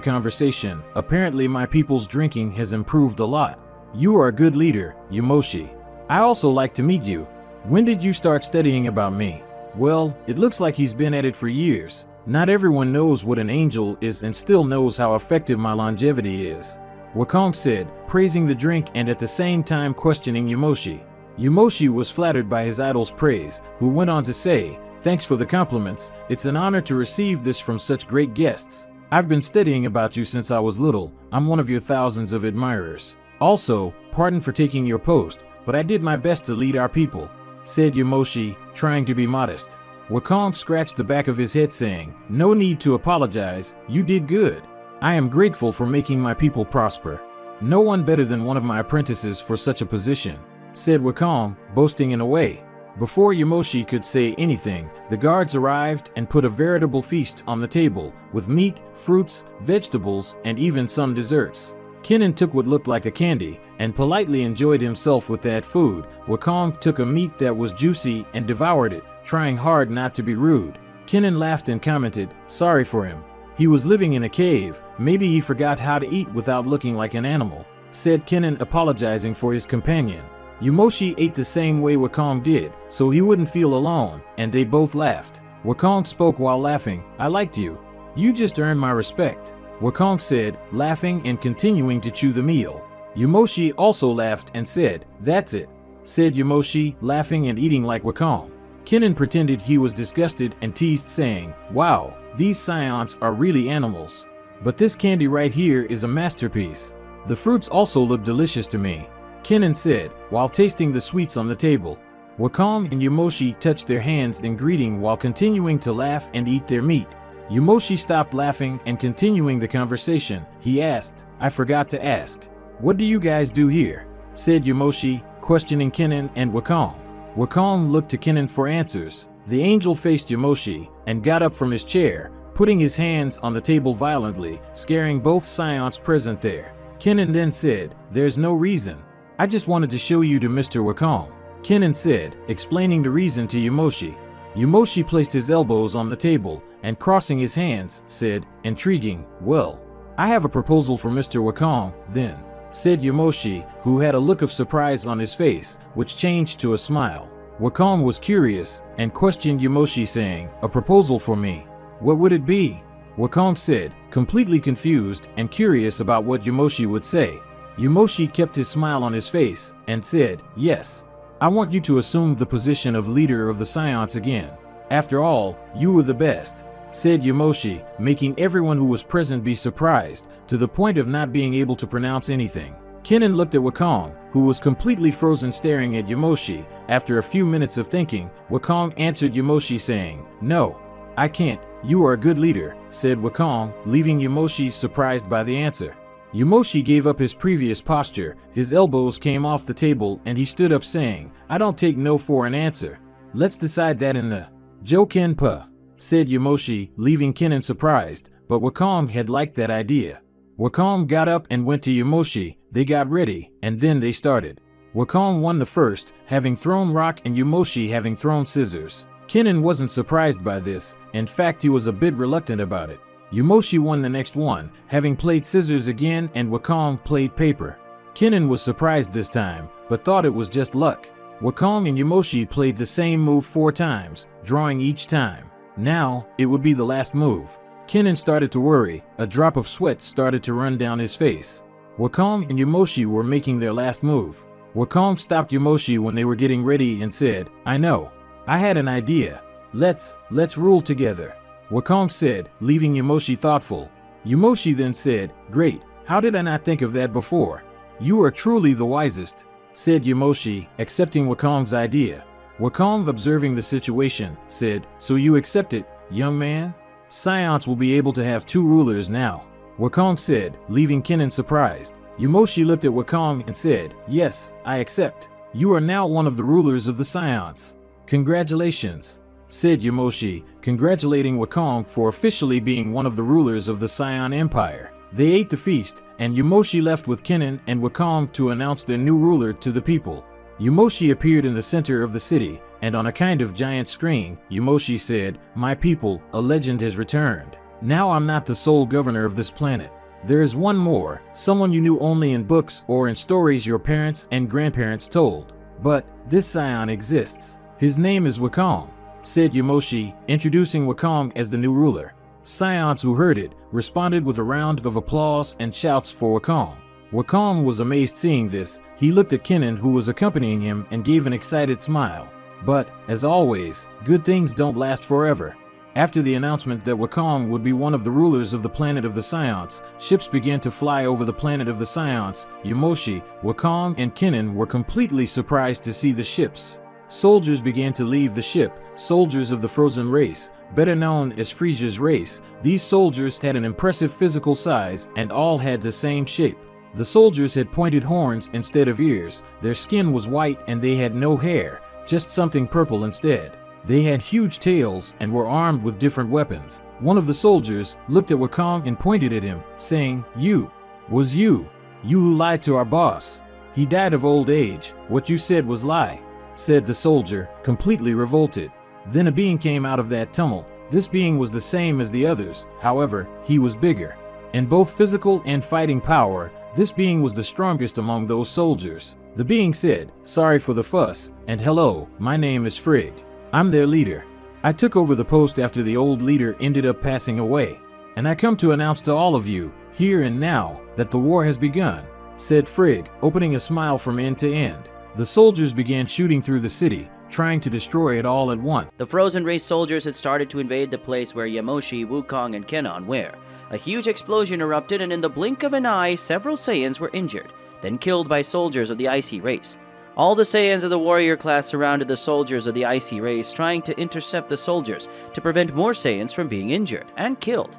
conversation. "Apparently my people's drinking has improved a lot. You are a good leader, Yamoshi. I also like to meet you. When did you start studying about me?" "Well, it looks like he's been at it for years. Not everyone knows what an angel is and still knows how effective my longevity is," Wukong said, praising the drink and at the same time questioning Yamoshi. Yamoshi was flattered by his idol's praise, who went on to say, "Thanks for the compliments. It's an honor to receive this from such great guests. I've been studying about you since I was little. I'm one of your thousands of admirers. Also, pardon for taking your post, but I did my best to lead our people," said Yamoshi, trying to be modest. Wukong scratched the back of his head saying, "No need to apologize. You did good. I am grateful for making my people prosper. No one better than one of my apprentices for such a position," said Wukong, boasting in a way. Before Yamoshi could say anything, the guards arrived and put a veritable feast on the table, with meat, fruits, vegetables, and even some desserts. Kennen took what looked like a candy and politely enjoyed himself with that food. Wukong took a meat that was juicy and devoured it, trying hard not to be rude. Kennen laughed and commented, "Sorry for him. He was living in a cave. Maybe he forgot how to eat without looking like an animal," said Kennen, apologizing for his companion. Yamoshi ate the same way Wukong did, so he wouldn't feel alone, and they both laughed. Wukong spoke while laughing, "I liked you. You just earned my respect," Wukong said, laughing and continuing to chew the meal. Yamoshi also laughed and said, "That's it," said Yamoshi, laughing and eating like Wukong. Kennen pretended he was disgusted and teased, saying, "Wow, these scions are really animals. But this candy right here is a masterpiece. The fruits also look delicious to me," Kennen said, while tasting the sweets on the table. Wukong and Yamoshi touched their hands in greeting while continuing to laugh and eat their meat. Yamoshi stopped laughing and continuing the conversation. He asked, "I forgot to ask. What do you guys do here?" said Yamoshi, questioning Kennen and Wukong. Wukong looked to Kennen for answers. The angel faced Yamoshi and got up from his chair, putting his hands on the table violently, scaring both scions present there. Kennen then said, "There's no reason. I just wanted to show you to Mr. Wukong," Kennen said, explaining the reason to Yamoshi. Yamoshi placed his elbows on the table and crossing his hands, said, "Intriguing. Well, I have a proposal for Mr. Wukong, then," said Yamoshi, who had a look of surprise on his face, which changed to a smile. Wukong was curious and questioned Yamoshi, saying, "A proposal for me? What would it be?" Wukong said, completely confused and curious about what Yamoshi would say. Yamoshi kept his smile on his face and said, "Yes. I want you to assume the position of leader of the Scions again. After all, you were the best," said Yamoshi, making everyone who was present be surprised, to the point of not being able to pronounce anything. Kennen looked at Wukong, who was completely frozen, staring at Yamoshi. After a few minutes of thinking, Wukong answered Yamoshi, saying, "No, I can't. You are a good leader," said Wukong, leaving Yamoshi surprised by the answer. Yamoshi gave up his previous posture, his elbows came off the table, and he stood up saying, "I don't take no for an answer. Let's decide that in the Jokenpa," said Yamoshi, leaving Kennen surprised, but Wukong had liked that idea. Wukong got up and went to Yamoshi, they got ready, and then they started. Wukong won the first, having thrown rock, and Yamoshi having thrown scissors. Kennen wasn't surprised by this, in fact he was a bit reluctant about it. Yamoshi won the next one, having played scissors again, and Wukong played paper. Kennen was surprised this time, but thought it was just luck. Wukong and Yamoshi played the same move 4 times, drawing each time. Now, it would be the last move. Kennen started to worry. A drop of sweat started to run down his face. Wukong and Yamoshi were making their last move. Wukong stopped Yamoshi when they were getting ready and said, "I know. I had an idea. Let's rule together," Wukong said, leaving Yamoshi thoughtful. Yamoshi then said, "Great, how did I not think of that before? You are truly the wisest," said Yamoshi, accepting Wukong's idea. Wukong, observing the situation, said, "So you accept it, young man? Scions will be able to have 2 rulers now," Wukong said, leaving Kennen surprised. Yamoshi looked at Wukong and said, "Yes, I accept. You are now one of the rulers of the Scions." "Congratulations," said Yamoshi, congratulating Wukong for officially being one of the rulers of the Scion Empire. They ate the feast, and Yamoshi left with Kennen and Wukong to announce their new ruler to the people. Yamoshi appeared in the center of the city, and on a kind of giant screen, Yamoshi said, "My people, a legend has returned. Now I'm not the sole governor of this planet. There is one more, someone you knew only in books or in stories your parents and grandparents told. But this scion exists. His name is Wukong," said Yamoshi, introducing Wukong as the new ruler. Scions who heard it responded with a round of applause and shouts for Wukong. Wukong was amazed seeing this. He looked at Kennen, who was accompanying him, and gave an excited smile. But, as always, good things don't last forever. After the announcement that Wukong would be one of the rulers of the planet of the Scions, ships began to fly over the planet of the Scions. Yamoshi, Wukong, and Kennen were completely surprised to see the ships. Soldiers began to leave the ship, soldiers of the frozen race, better known as Frisia's race. These soldiers had an impressive physical size and all had the same shape. The soldiers had pointed horns instead of ears, their skin was white and they had no hair, just something purple instead. They had huge tails and were armed with different weapons. One of the soldiers looked at Wukong and pointed at him, saying, "You who lied to our boss. He died of old age. What you said was lie," said the soldier, completely revolted. Then a being came out of that tumult. This being was the same as the others, however, he was bigger. In both physical and fighting power, this being was the strongest among those soldiers. The being said, "Sorry for the fuss, and hello, my name is Frigg. I'm their leader. I took over the post after the old leader ended up passing away. And I come to announce to all of you, here and now, that the war has begun," said Frigg, opening a smile from end to end. The soldiers began shooting through the city, trying to destroy it all at once. The frozen race soldiers had started to invade the place where Yamoshi, Wukong, and Kennen were. A huge explosion erupted, and in the blink of an eye, several Saiyans were injured, then killed by soldiers of the icy race. All the Saiyans of the warrior class surrounded the soldiers of the icy race, trying to intercept the soldiers to prevent more Saiyans from being injured and killed.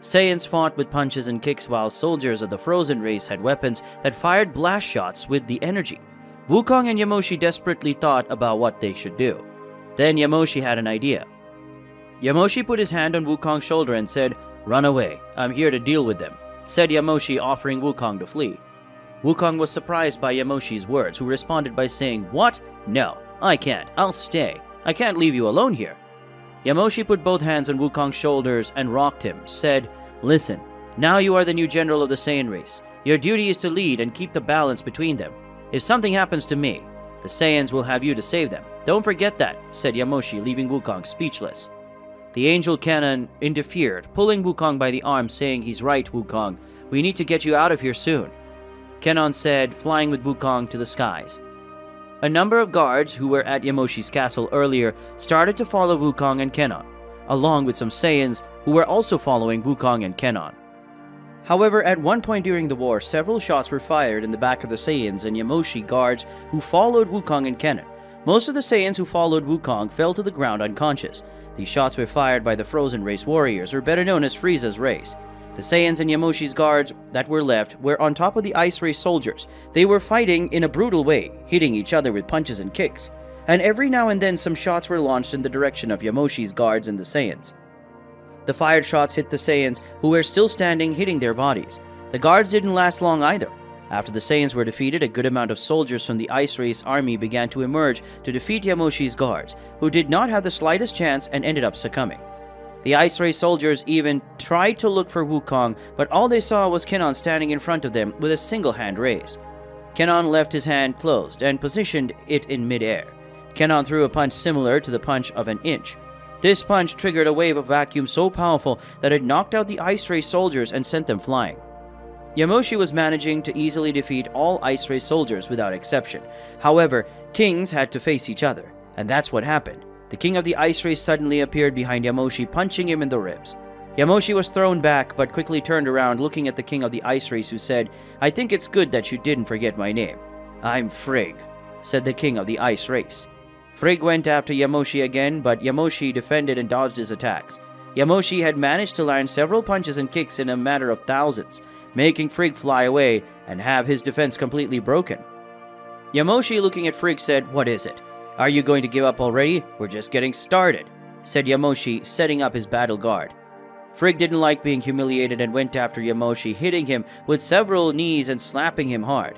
Saiyans fought with punches and kicks, while soldiers of the frozen race had weapons that fired blast shots with the energy. Wukong and Yamoshi desperately thought about what they should do. Then Yamoshi had an idea. Yamoshi put his hand on Wukong's shoulder and said, "Run away. I'm here to deal with them," said Yamoshi, offering Wukong to flee. Wukong was surprised by Yamoshi's words, who responded by saying, "What? No, I can't. I'll stay. I can't leave you alone here." Yamoshi put both hands on Wukong's shoulders and rocked him, said, "Listen, now you are the new general of the Saiyan race. Your duty is to lead and keep the balance between them. If something happens to me, the Saiyans will have you to save them. Don't forget that," said Yamoshi, leaving Wukong speechless. The angel Kennen interfered, pulling Wukong by the arm, saying, "He's right, Wukong. We need to get you out of here soon." Kennen said, flying with Wukong to the skies. A number of guards who were at Yamoshi's castle earlier started to follow Wukong and Kennen, along with some Saiyans who were also following Wukong and Kennen. However, at one point during the war, several shots were fired in the back of the Saiyans and Yamoshi guards who followed Wukong and Kennen. Most of the Saiyans who followed Wukong fell to the ground unconscious. These shots were fired by the Frozen Race warriors, or better known as Frieza's race. The Saiyans and Yamoshi's guards that were left were on top of the Ice Race soldiers. They were fighting in a brutal way, hitting each other with punches and kicks. And every now and then some shots were launched in the direction of Yamoshi's guards and the Saiyans. The fired shots hit the Saiyans, who were still standing, hitting their bodies. The guards didn't last long either. After the Saiyans were defeated, a good amount of soldiers from the Ice Race army began to emerge to defeat Yamoshi's guards, who did not have the slightest chance and ended up succumbing. The Ice Race soldiers even tried to look for Wukong, but all they saw was Kennen standing in front of them with a single hand raised. Kennen left his hand closed and positioned it in midair. Kennen threw a punch similar to the punch of an inch. This punch triggered a wave of vacuum so powerful that it knocked out the Ice Race soldiers and sent them flying. Yamoshi was managing to easily defeat all Ice Race soldiers without exception. However, kings had to face each other, and that's what happened. The king of the Ice Race suddenly appeared behind Yamoshi, punching him in the ribs. Yamoshi was thrown back, but quickly turned around, looking at the king of the Ice Race, who said, "I think it's good that you didn't forget my name." "I'm Frigg," said the king of the Ice Race. Frigg went after Yamoshi again, but Yamoshi defended and dodged his attacks. Yamoshi had managed to land several punches and kicks in a matter of thousands, making Frigg fly away and have his defense completely broken. Yamoshi, looking at Frigg, said, "What is it? Are you going to give up already? We're just getting started," said Yamoshi, setting up his battle guard. Frigg didn't like being humiliated and went after Yamoshi, hitting him with several knees and slapping him hard.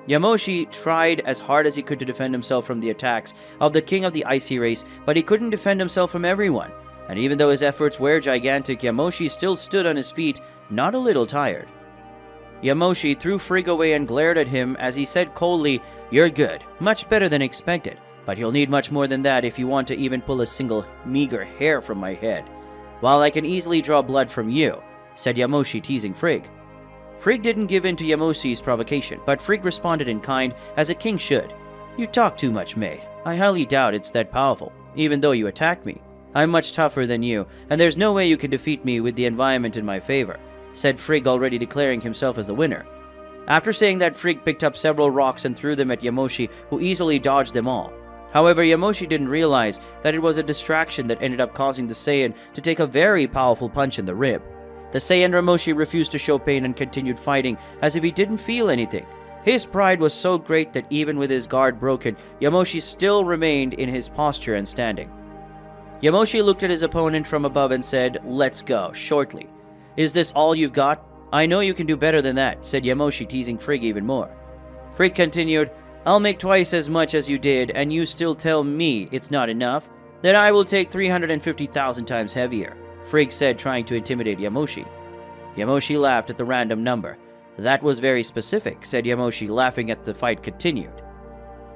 Yamoshi tried as hard as he could to defend himself from the attacks of the king of the Icy Race, but he couldn't defend himself from everyone, and even though his efforts were gigantic, Yamoshi still stood on his feet, not a little tired. Yamoshi threw Frigg away and glared at him as he said coldly, "You're good, much better than expected, but you'll need much more than that if you want to even pull a single meager hair from my head. While I can easily draw blood from you," said Yamoshi, teasing Frigg. Frigg didn't give in to Yamoshi's provocation, but Frigg responded in kind, as a king should. "You talk too much, mate. I highly doubt it's that powerful, even though you attacked me. I'm much tougher than you, and there's no way you can defeat me with the environment in my favor," said Frigg, already declaring himself as the winner. After saying that, Frigg picked up several rocks and threw them at Yamoshi, who easily dodged them all. However, Yamoshi didn't realize that it was a distraction that ended up causing the Saiyan to take a very powerful punch in the rib. The Saiyan Yamoshi refused to show pain and continued fighting as if he didn't feel anything. His pride was so great that even with his guard broken, Yamoshi still remained in his posture and standing. Yamoshi looked at his opponent from above and said, "Let's go, shortly." "Is this all you've got? I know you can do better than that," said Yamoshi, teasing Frigg even more. Frigg continued, "I'll make twice as much as you did, and you still tell me it's not enough? Then I will take 350,000 times heavier," Frigg said, trying to intimidate Yamoshi. Yamoshi laughed at the random number. "That was very specific," said Yamoshi, laughing at the fight continued.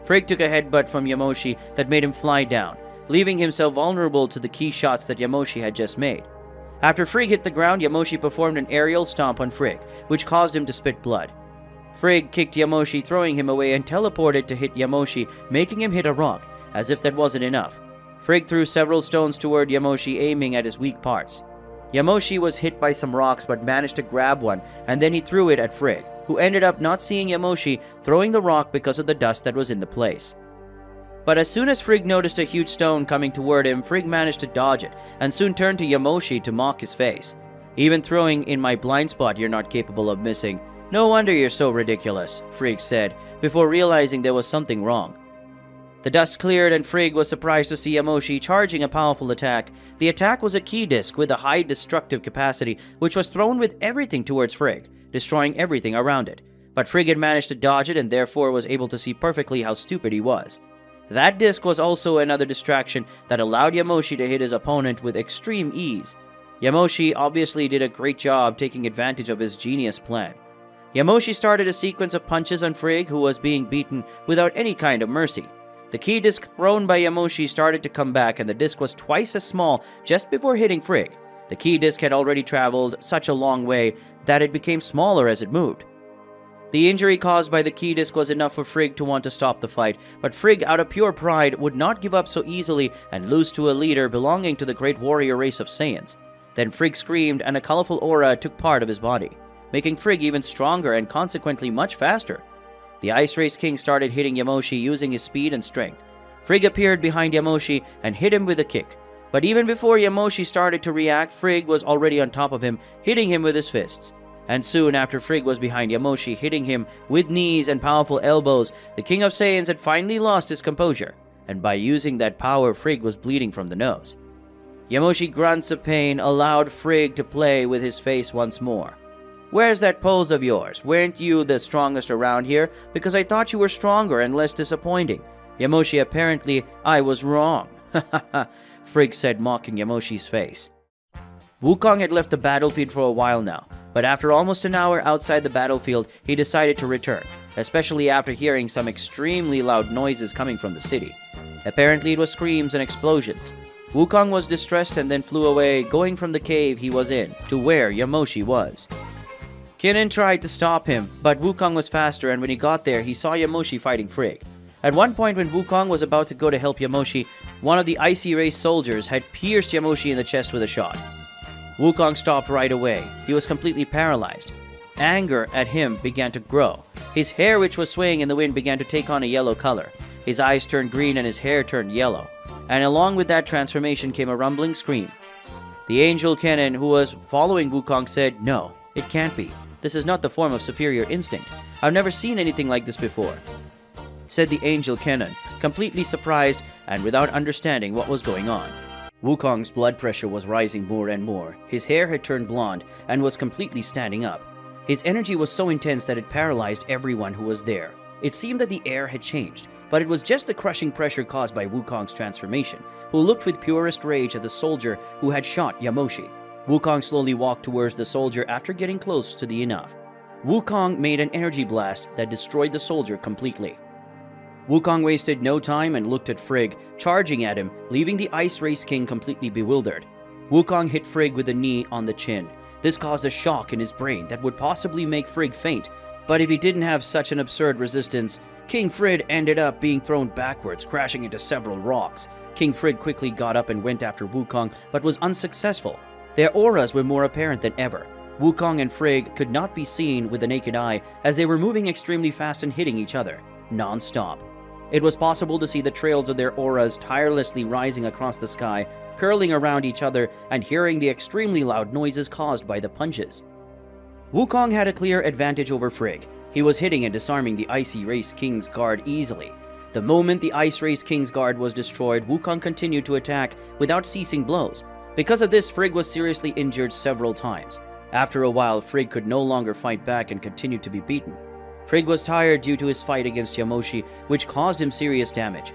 Frigg took a headbutt from Yamoshi that made him fly down, leaving himself vulnerable to the key shots that Yamoshi had just made. After Frigg hit the ground, Yamoshi performed an aerial stomp on Frigg, which caused him to spit blood. Frigg kicked Yamoshi, throwing him away, and teleported to hit Yamoshi, making him hit a rock, as if that wasn't enough. Frigg threw several stones toward Yamoshi, aiming at his weak parts. Yamoshi was hit by some rocks but managed to grab one, and then he threw it at Frigg, who ended up not seeing Yamoshi throwing the rock because of the dust that was in the place. But as soon as Frigg noticed a huge stone coming toward him, Frigg managed to dodge it, and soon turned to Yamoshi to mock his face. "Even throwing in my blind spot you're not capable of missing. No wonder you're so ridiculous," Frigg said, before realizing there was something wrong. The dust cleared and Frigg was surprised to see Yamoshi charging a powerful attack. The attack was a key disc with a high destructive capacity, which was thrown with everything towards Frigg, destroying everything around it. But Frigg had managed to dodge it and therefore was able to see perfectly how stupid he was. That disc was also another distraction that allowed Yamoshi to hit his opponent with extreme ease. Yamoshi obviously did a great job taking advantage of his genius plan. Yamoshi started a sequence of punches on Frigg, who was being beaten without any kind of mercy. The key disc thrown by Yamoshi started to come back, and the disc was twice as small just before hitting Frigg. The key disc had already traveled such a long way that it became smaller as it moved. The injury caused by the key disc was enough for Frigg to want to stop the fight, but Frigg, out of pure pride, would not give up so easily and lose to a leader belonging to the great warrior race of Saiyans. Then Frigg screamed, and a colorful aura took part of his body, making Frigg even stronger and consequently much faster. The Ice Race King started hitting Yamoshi using his speed and strength. Frigg appeared behind Yamoshi and hit him with a kick. But even before Yamoshi started to react, Frigg was already on top of him, hitting him with his fists. And soon after Frigg was behind Yamoshi, hitting him with knees and powerful elbows, the King of Saiyans had finally lost his composure, and by using that power, Frigg was bleeding from the nose. Yamoshi grunts of pain allowed Frigg to play with his face once more. "Where's that pose of yours? Weren't you the strongest around here? Because I thought you were stronger and less disappointing." Yamoshi, apparently, I was wrong. "Ha ha ha," Frigg said, mocking Yamoshi's face. Wukong had left the battlefield for a while now, but after almost an hour outside the battlefield, he decided to return, especially after hearing some extremely loud noises coming from the city. Apparently it was screams and explosions. Wukong was distressed and then flew away, going from the cave he was in to where Yamoshi was. Kennen tried to stop him, but Wukong was faster, and when he got there, he saw Yamoshi fighting Frigg. At one point when Wukong was about to go to help Yamoshi, one of the icy race soldiers had pierced Yamoshi in the chest with a shot. Wukong stopped right away. He was completely paralyzed. Anger at him began to grow. His hair, which was swaying in the wind, began to take on a yellow color. His eyes turned green and his hair turned yellow. And along with that transformation came a rumbling scream. The angel Kennen, who was following Wukong, said, "No, it can't be. This is not the form of superior instinct. I've never seen anything like this before," said the angel Kennen, completely surprised and without understanding what was going on. Wukong's blood pressure was rising more and more. His hair had turned blonde and was completely standing up. His energy was so intense that it paralyzed everyone who was there. It seemed that the air had changed, but it was just the crushing pressure caused by Wukong's transformation, who looked with purest rage at the soldier who had shot Yamoshi. Wukong slowly walked towards the soldier after getting close to the enough. Wukong made an energy blast that destroyed the soldier completely. Wukong wasted no time and looked at Frigg, charging at him, leaving the Ice Race King completely bewildered. Wukong hit Frigg with a knee on the chin. This caused a shock in his brain that would possibly make Frigg faint, but if he didn't have such an absurd resistance, King Frigg ended up being thrown backwards, crashing into several rocks. King Frigg quickly got up and went after Wukong, but was unsuccessful. Their auras were more apparent than ever. Wukong and Frigg could not be seen with the naked eye as they were moving extremely fast and hitting each other, non-stop. It was possible to see the trails of their auras tirelessly rising across the sky, curling around each other, and hearing the extremely loud noises caused by the punches. Wukong had a clear advantage over Frigg. He was hitting and disarming the Icy Race King's guard easily. The moment the Ice Race King's guard was destroyed, Wukong continued to attack without ceasing blows. Because of this, Frigg was seriously injured several times. After a while, Frigg could no longer fight back and continued to be beaten. Frigg was tired due to his fight against Yamoshi, which caused him serious damage.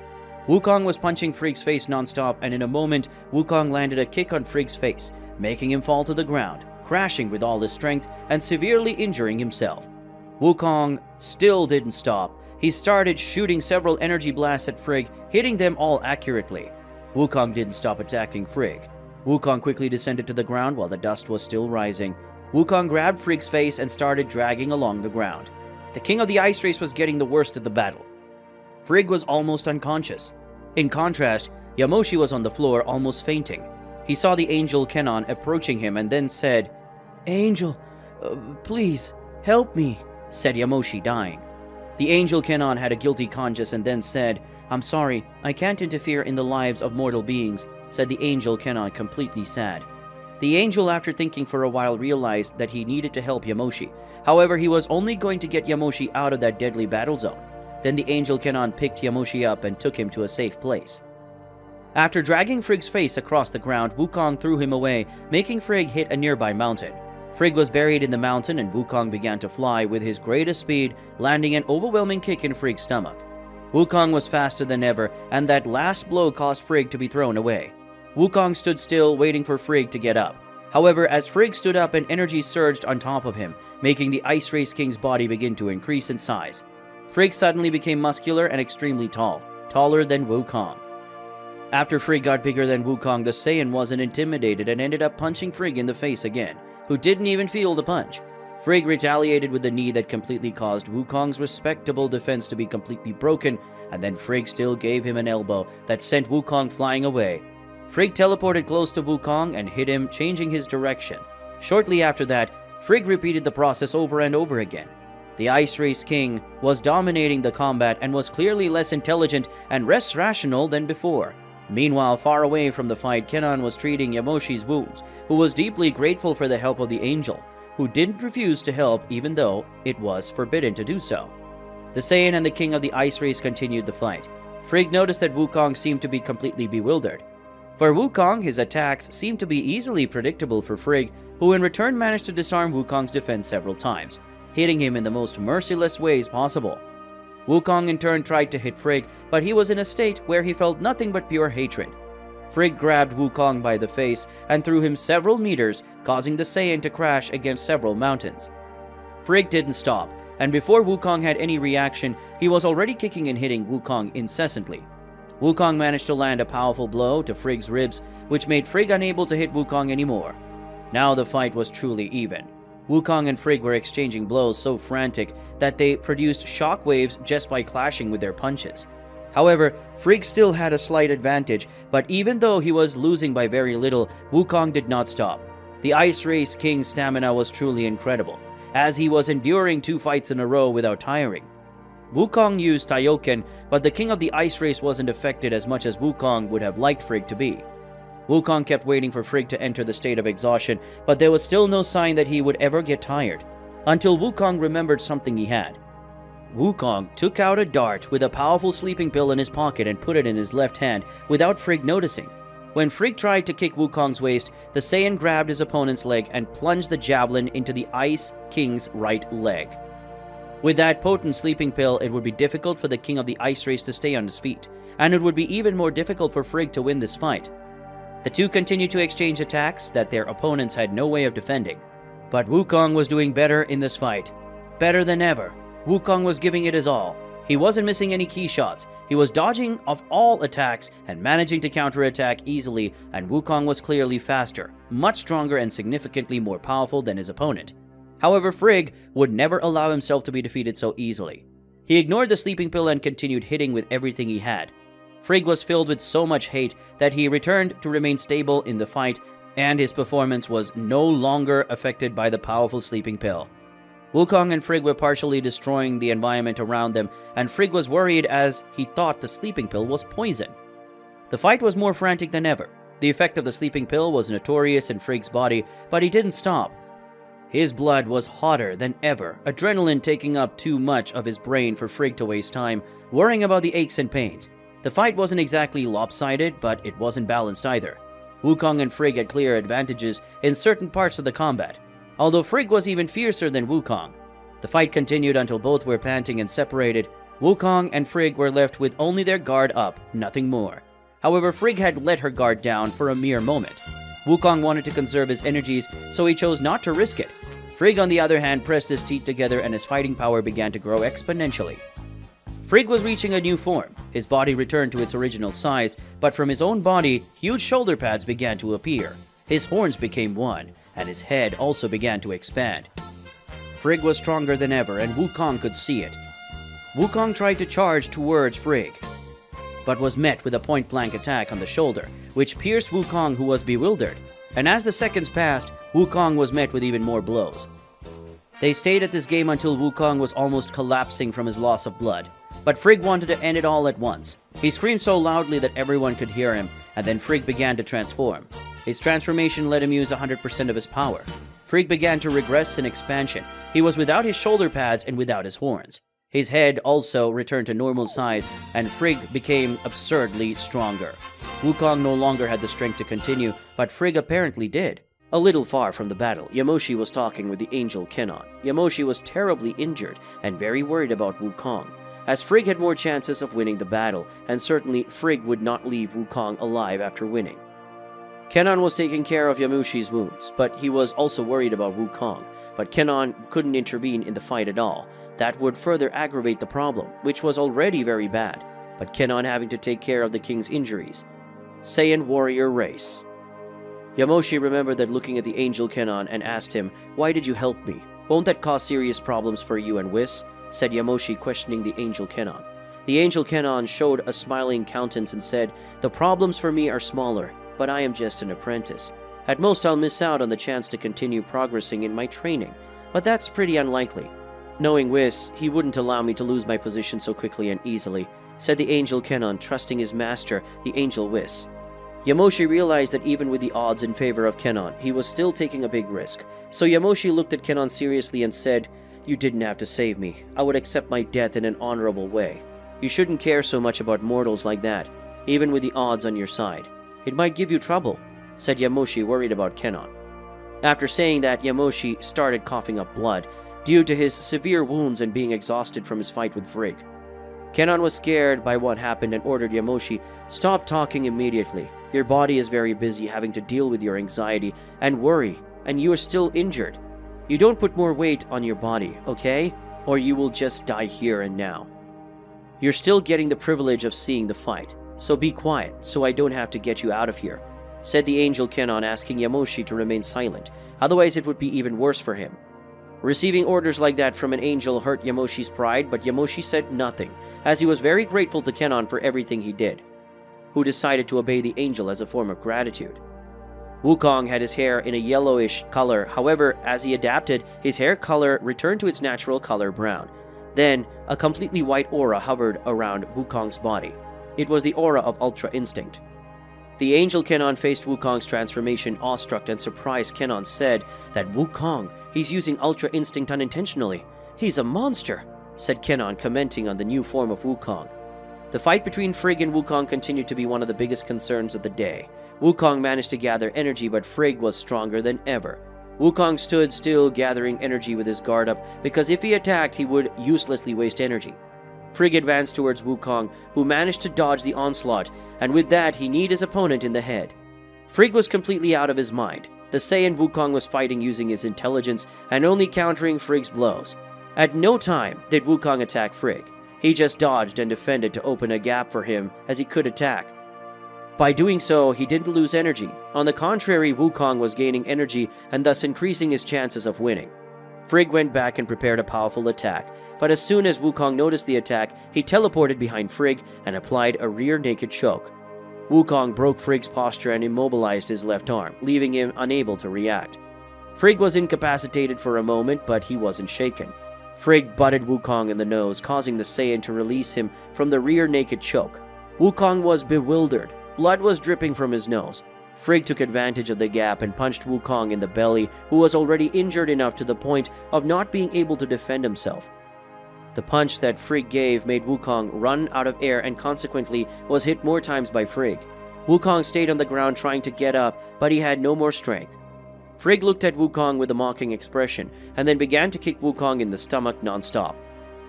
Wukong was punching Frigg's face non-stop, and in a moment, Wukong landed a kick on Frigg's face, making him fall to the ground, crashing with all his strength and severely injuring himself. Wukong still didn't stop. He started shooting several energy blasts at Frigg, hitting them all accurately. Wukong didn't stop attacking Frigg. Wukong quickly descended to the ground while the dust was still rising. Wukong grabbed Frigg's face and started dragging along the ground. The king of the ice race was getting the worst of the battle. Frigg was almost unconscious. In contrast, Yamoshi was on the floor, almost fainting. He saw the angel Kennen approaching him and then said, "Angel, please, help me," said Yamoshi, dying. The angel Kennen had a guilty conscience and then said, "I'm sorry, I can't interfere in the lives of mortal beings," said the angel Kennen, completely sad. The angel, after thinking for a while, realized that he needed to help Yamoshi. However, he was only going to get Yamoshi out of that deadly battle zone. Then the angel Kennen picked Yamoshi up and took him to a safe place. After dragging Frigg's face across the ground, Wukong threw him away, making Frigg hit a nearby mountain. Frigg was buried in the mountain and Wukong began to fly with his greatest speed, landing an overwhelming kick in Frigg's stomach. Wukong was faster than ever, and that last blow caused Frigg to be thrown away. Wukong stood still, waiting for Frigg to get up. However, as Frigg stood up, an energy surged on top of him, making the Ice Race King's body begin to increase in size. Frigg suddenly became muscular and extremely tall, taller than Wukong. After Frigg got bigger than Wukong, the Saiyan wasn't intimidated and ended up punching Frigg in the face again, who didn't even feel the punch. Frigg retaliated with a knee that completely caused Wukong's respectable defense to be completely broken, and then Frigg still gave him an elbow that sent Wukong flying away. Frigg teleported close to Wukong and hit him, changing his direction. Shortly after that, Frigg repeated the process over and over again. The Ice Race King was dominating the combat and was clearly less intelligent and less rational than before. Meanwhile, far away from the fight, Kennen was treating Yamoshi's wounds, who was deeply grateful for the help of the angel, who didn't refuse to help even though it was forbidden to do so. The Saiyan and the king of the Ice Race continued the fight. Frigg noticed that Wukong seemed to be completely bewildered. For Wukong, his attacks seemed to be easily predictable for Frigg, who in return managed to disarm Wukong's defense several times, hitting him in the most merciless ways possible. Wukong in turn tried to hit Frigg, but he was in a state where he felt nothing but pure hatred. Frigg grabbed Wukong by the face and threw him several meters, causing the Saiyan to crash against several mountains. Frigg didn't stop, and before Wukong had any reaction, he was already kicking and hitting Wukong incessantly. Wukong managed to land a powerful blow to Frigg's ribs, which made Frigg unable to hit Wukong anymore. Now the fight was truly even. Wukong and Frigg were exchanging blows so frantic that they produced shockwaves just by clashing with their punches. However, Frigg still had a slight advantage, but even though he was losing by very little, Wukong did not stop. The Ice Race King's stamina was truly incredible, as he was enduring 2 fights in a row without tiring. Wukong used Taioken, but the King of the Ice Race wasn't affected as much as Wukong would have liked Frigg to be. Wukong kept waiting for Frigg to enter the state of exhaustion, but there was still no sign that he would ever get tired, until Wukong remembered something he had. Wukong took out a dart with a powerful sleeping pill in his pocket and put it in his left hand without Frigg noticing. When Frigg tried to kick Wukong's waist, the Saiyan grabbed his opponent's leg and plunged the javelin into the Ice King's right leg. With that potent sleeping pill, it would be difficult for the King of the Ice Race to stay on his feet, and it would be even more difficult for Frigg to win this fight. The two continued to exchange attacks that their opponents had no way of defending. But Wukong was doing better in this fight. Better than ever. Wukong was giving it his all. He wasn't missing any key shots. He was dodging off all attacks and managing to counterattack easily, and Wukong was clearly faster, much stronger and significantly more powerful than his opponent. However, Frigg would never allow himself to be defeated so easily. He ignored the sleeping pill and continued hitting with everything he had. Frigg was filled with so much hate that he returned to remain stable in the fight, and his performance was no longer affected by the powerful sleeping pill. Wukong and Frigg were partially destroying the environment around them, and Frigg was worried as he thought the sleeping pill was poison. The fight was more frantic than ever. The effect of the sleeping pill was notorious in Frigg's body, but he didn't stop. His blood was hotter than ever, adrenaline taking up too much of his brain for Frigg to waste time, worrying about the aches and pains. The fight wasn't exactly lopsided, but it wasn't balanced either. Wukong and Frigg had clear advantages in certain parts of the combat, although Frigg was even fiercer than Wukong. The fight continued until both were panting and separated. Wukong and Frigg were left with only their guard up, nothing more. However, Frigg had let her guard down for a mere moment. Wukong wanted to conserve his energies, so he chose not to risk it. Frigg, on the other hand, pressed his teeth together and his fighting power began to grow exponentially. Frigg was reaching a new form. His body returned to its original size, but from his own body, huge shoulder pads began to appear. His horns became one, and his head also began to expand. Frigg was stronger than ever, and Wukong could see it. Wukong tried to charge towards Frigg, but was met with a point-blank attack on the shoulder, which pierced Wukong, who was bewildered. And as the seconds passed, Wukong was met with even more blows. They stayed at this game until Wukong was almost collapsing from his loss of blood. But Frigg wanted to end it all at once. He screamed so loudly that everyone could hear him, and then Frigg began to transform. His transformation let him use 100% of his power. Frigg began to regress in expansion. He was without his shoulder pads and without his horns. His head also returned to normal size, and Frigg became absurdly stronger. Wukong no longer had the strength to continue, but Frigg apparently did. A little far from the battle, Yamoshi was talking with the angel Kennen. Yamoshi was terribly injured and very worried about Wukong, as Frigg had more chances of winning the battle, and certainly Frigg would not leave Wukong alive after winning. Kennen was taking care of Yamoshi's wounds, but he was also worried about Wukong. But Kennen couldn't intervene in the fight at all. That would further aggravate the problem, which was already very bad. But Kennen having to take care of the king's injuries. Saiyan warrior race. Yamoshi remembered that looking at the angel Kennen and asked him, "Why did you help me? Won't that cause serious problems for you and Whis?" said Yamoshi, questioning the angel Kennen. The angel Kennen showed a smiling countenance and said, "The problems for me are smaller, but I am just an apprentice. At most I'll miss out on the chance to continue progressing in my training, but that's pretty unlikely. Knowing Whis, he wouldn't allow me to lose my position so quickly and easily," said the angel Kennen, trusting his master, the angel Whis. Yamoshi realized that even with the odds in favor of Kennen, he was still taking a big risk. So Yamoshi looked at Kennen seriously and said, "You didn't have to save me. I would accept my death in an honorable way. You shouldn't care so much about mortals like that, even with the odds on your side. It might give you trouble," said Yamoshi, worried about Kennen. After saying that, Yamoshi started coughing up blood, due to his severe wounds and being exhausted from his fight with Frigg. Kennen was scared by what happened and ordered Yamoshi, "Stop talking immediately. Your body is very busy having to deal with your anxiety and worry, and you are still injured. You don't put more weight on your body, okay? Or you will just die here and now. You're still getting the privilege of seeing the fight. so be quiet so I don't have to get you out of here," said the angel Kennen, asking Yamoshi to remain silent, otherwise it would be even worse for him. Receiving orders like that from an angel hurt Yamoshi's pride, but Yamoshi said nothing, as he was very grateful to Kennen for everything he did, who decided to obey the angel as a form of gratitude. Wukong had his hair in a yellowish color, however, as he adapted, his hair color returned to its natural color brown. Then, a completely white aura hovered around Wukong's body. It was the aura of Ultra Instinct. The angel Kennen faced Wukong's transformation awestruck and surprised. Kennen said that Wukong, he's using Ultra Instinct unintentionally. "He's a monster," said Kennen, commenting on the new form of Wukong. The fight between Frigg and Wukong continued to be one of the biggest concerns of the day. Wukong managed to gather energy, but Frigg was stronger than ever. Wukong stood still, gathering energy with his guard up, because if he attacked, he would uselessly waste energy. Frigg advanced towards Wukong, who managed to dodge the onslaught, and with that, he kneed his opponent in the head. Frigg was completely out of his mind. The Saiyan Wukong was fighting using his intelligence and only countering Frigg's blows. At no time did Wukong attack Frigg. He just dodged and defended to open a gap for him as he could attack. By doing so, he didn't lose energy. On the contrary, Wukong was gaining energy and thus increasing his chances of winning. Frigg went back and prepared a powerful attack, but as soon as Wukong noticed the attack, he teleported behind Frigg and applied a rear naked choke. Wukong broke Frigg's posture and immobilized his left arm, leaving him unable to react. Frigg was incapacitated for a moment, but he wasn't shaken. Frigg butted Wukong in the nose, causing the Saiyan to release him from the rear naked choke. Wukong was bewildered. Blood was dripping from his nose. Frigg took advantage of the gap and punched Wukong in the belly, who was already injured enough to the point of not being able to defend himself. The punch that Frigg gave made Wukong run out of air and consequently was hit more times by Frigg. Wukong stayed on the ground trying to get up, but he had no more strength. Frigg looked at Wukong with a mocking expression and then began to kick Wukong in the stomach non-stop.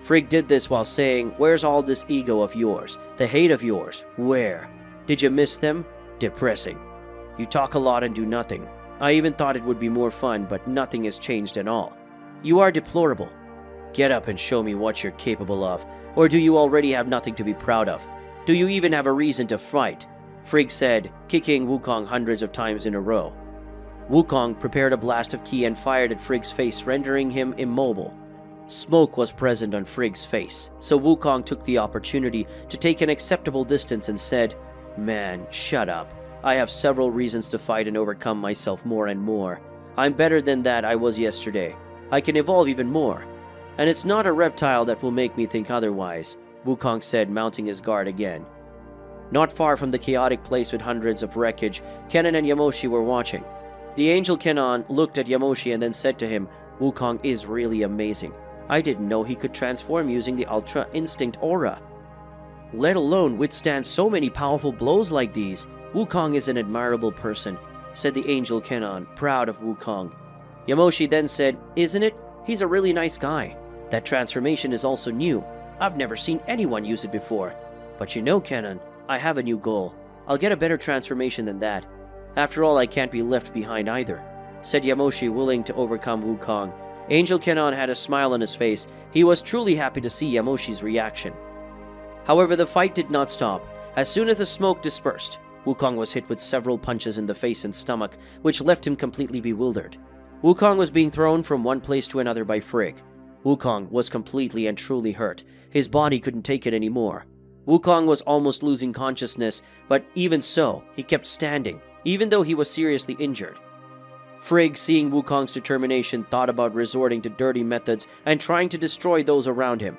Frigg did this while saying, "Where's all this ego of yours? The hate of yours? Where? Did you miss them? Depressing. You talk a lot and do nothing. I even thought it would be more fun, but nothing has changed at all. You are deplorable. Get up and show me what you're capable of. Or do you already have nothing to be proud of? Do you even have a reason to fight?" Frigg said, kicking Wukong hundreds of times in a row. Wukong prepared a blast of ki and fired at Frigg's face, rendering him immobile. Smoke was present on Frigg's face, so Wukong took the opportunity to take an acceptable distance and said, "Man, shut up. I have several reasons to fight and overcome myself more and more. I'm better than that I was yesterday. I can evolve even more. And it's not a reptile that will make me think otherwise," Wukong said, mounting his guard again. Not far from the chaotic place with hundreds of wreckage, Kennen and Yamoshi were watching. The angel Kennen looked at Yamoshi and then said to him, "Wukong is really amazing. I didn't know he could transform using the Ultra Instinct aura. Let alone withstand so many powerful blows like these. Wukong is an admirable person," said the angel Kennen, proud of Wukong. Yamoshi then said, "Isn't it? He's a really nice guy. That transformation is also new. I've never seen anyone use it before. But you know, Kennen, I have a new goal. I'll get a better transformation than that. After all, I can't be left behind either," said Yamoshi, willing to overcome Wukong. Angel Kennen had a smile on his face. He was truly happy to see Yamoshi's reaction. However, the fight did not stop. As soon as the smoke dispersed, Wukong was hit with several punches in the face and stomach, which left him completely bewildered. Wukong was being thrown from one place to another by Frigg. Wukong was completely and truly hurt. His body couldn't take it anymore. Wukong was almost losing consciousness, but even so, he kept standing, even though he was seriously injured. Frigg, seeing Wukong's determination, thought about resorting to dirty methods and trying to destroy those around him.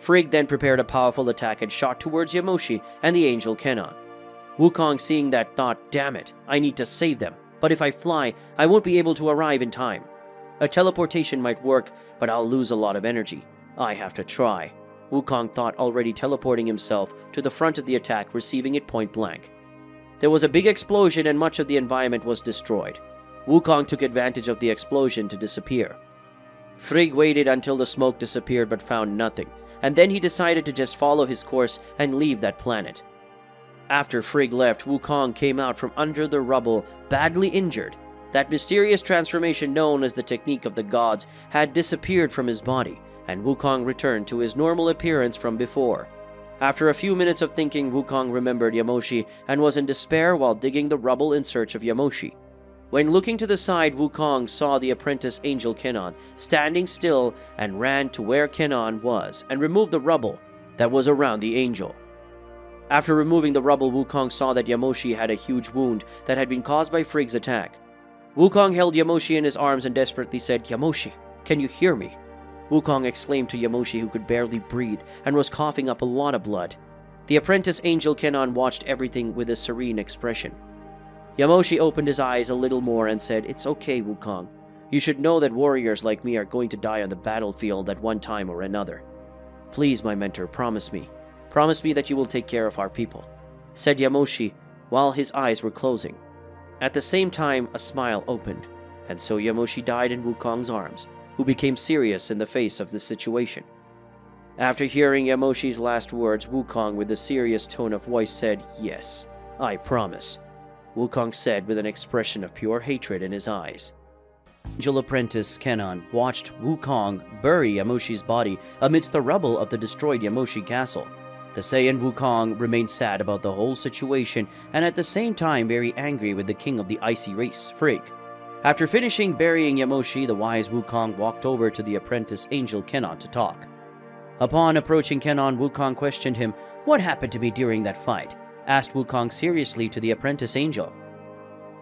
Frigg then prepared a powerful attack and shot towards Yamoshi and the angel Kennen. Wukong, seeing that, thought, "Damn it, I need to save them. But if I fly, I won't be able to arrive in time. A teleportation might work, but I'll lose a lot of energy. I have to try." Wukong thought, already teleporting himself to the front of the attack, receiving it point blank. There was a big explosion and much of the environment was destroyed. Wukong took advantage of the explosion to disappear. Frigg waited until the smoke disappeared but found nothing, and then he decided to just follow his course and leave that planet. After Frigg left, Wukong came out from under the rubble, badly injured. That mysterious transformation known as the technique of the gods had disappeared from his body, and Wukong returned to his normal appearance from before. After a few minutes of thinking, Wukong remembered Yamoshi and was in despair while digging the rubble in search of Yamoshi. When looking to the side, Wukong saw the apprentice angel Kennen standing still and ran to where Kennen was and removed the rubble that was around the angel. After removing the rubble, Wukong saw that Yamoshi had a huge wound that had been caused by Frigg's attack. Wukong held Yamoshi in his arms and desperately said, "Yamoshi, can you hear me?" Wukong exclaimed to Yamoshi, who could barely breathe and was coughing up a lot of blood. The apprentice angel Kennen watched everything with a serene expression. Yamoshi opened his eyes a little more and said, "It's okay, Wukong. You should know that warriors like me are going to die on the battlefield at one time or another. Please, my mentor, promise me. Promise me that you will take care of our people," said Yamoshi while his eyes were closing. At the same time, a smile opened, and so Yamoshi died in Wukong's arms, who became serious in the face of the situation. After hearing Yamoshi's last words, Wukong, with a serious tone of voice, said, "Yes, I promise," Wukong said with an expression of pure hatred in his eyes. Angel apprentice Kennen watched Wukong bury Yamoshi's body amidst the rubble of the destroyed Yamoshi castle. The Saiyan Wukong remained sad about the whole situation and at the same time very angry with the king of the icy race, Frigg. After finishing burying Yamoshi, the wise Wukong walked over to the apprentice angel Kennen to talk. Upon approaching Kennen, Wukong questioned him, "What happened to me during that fight?" asked Wukong seriously to the apprentice angel.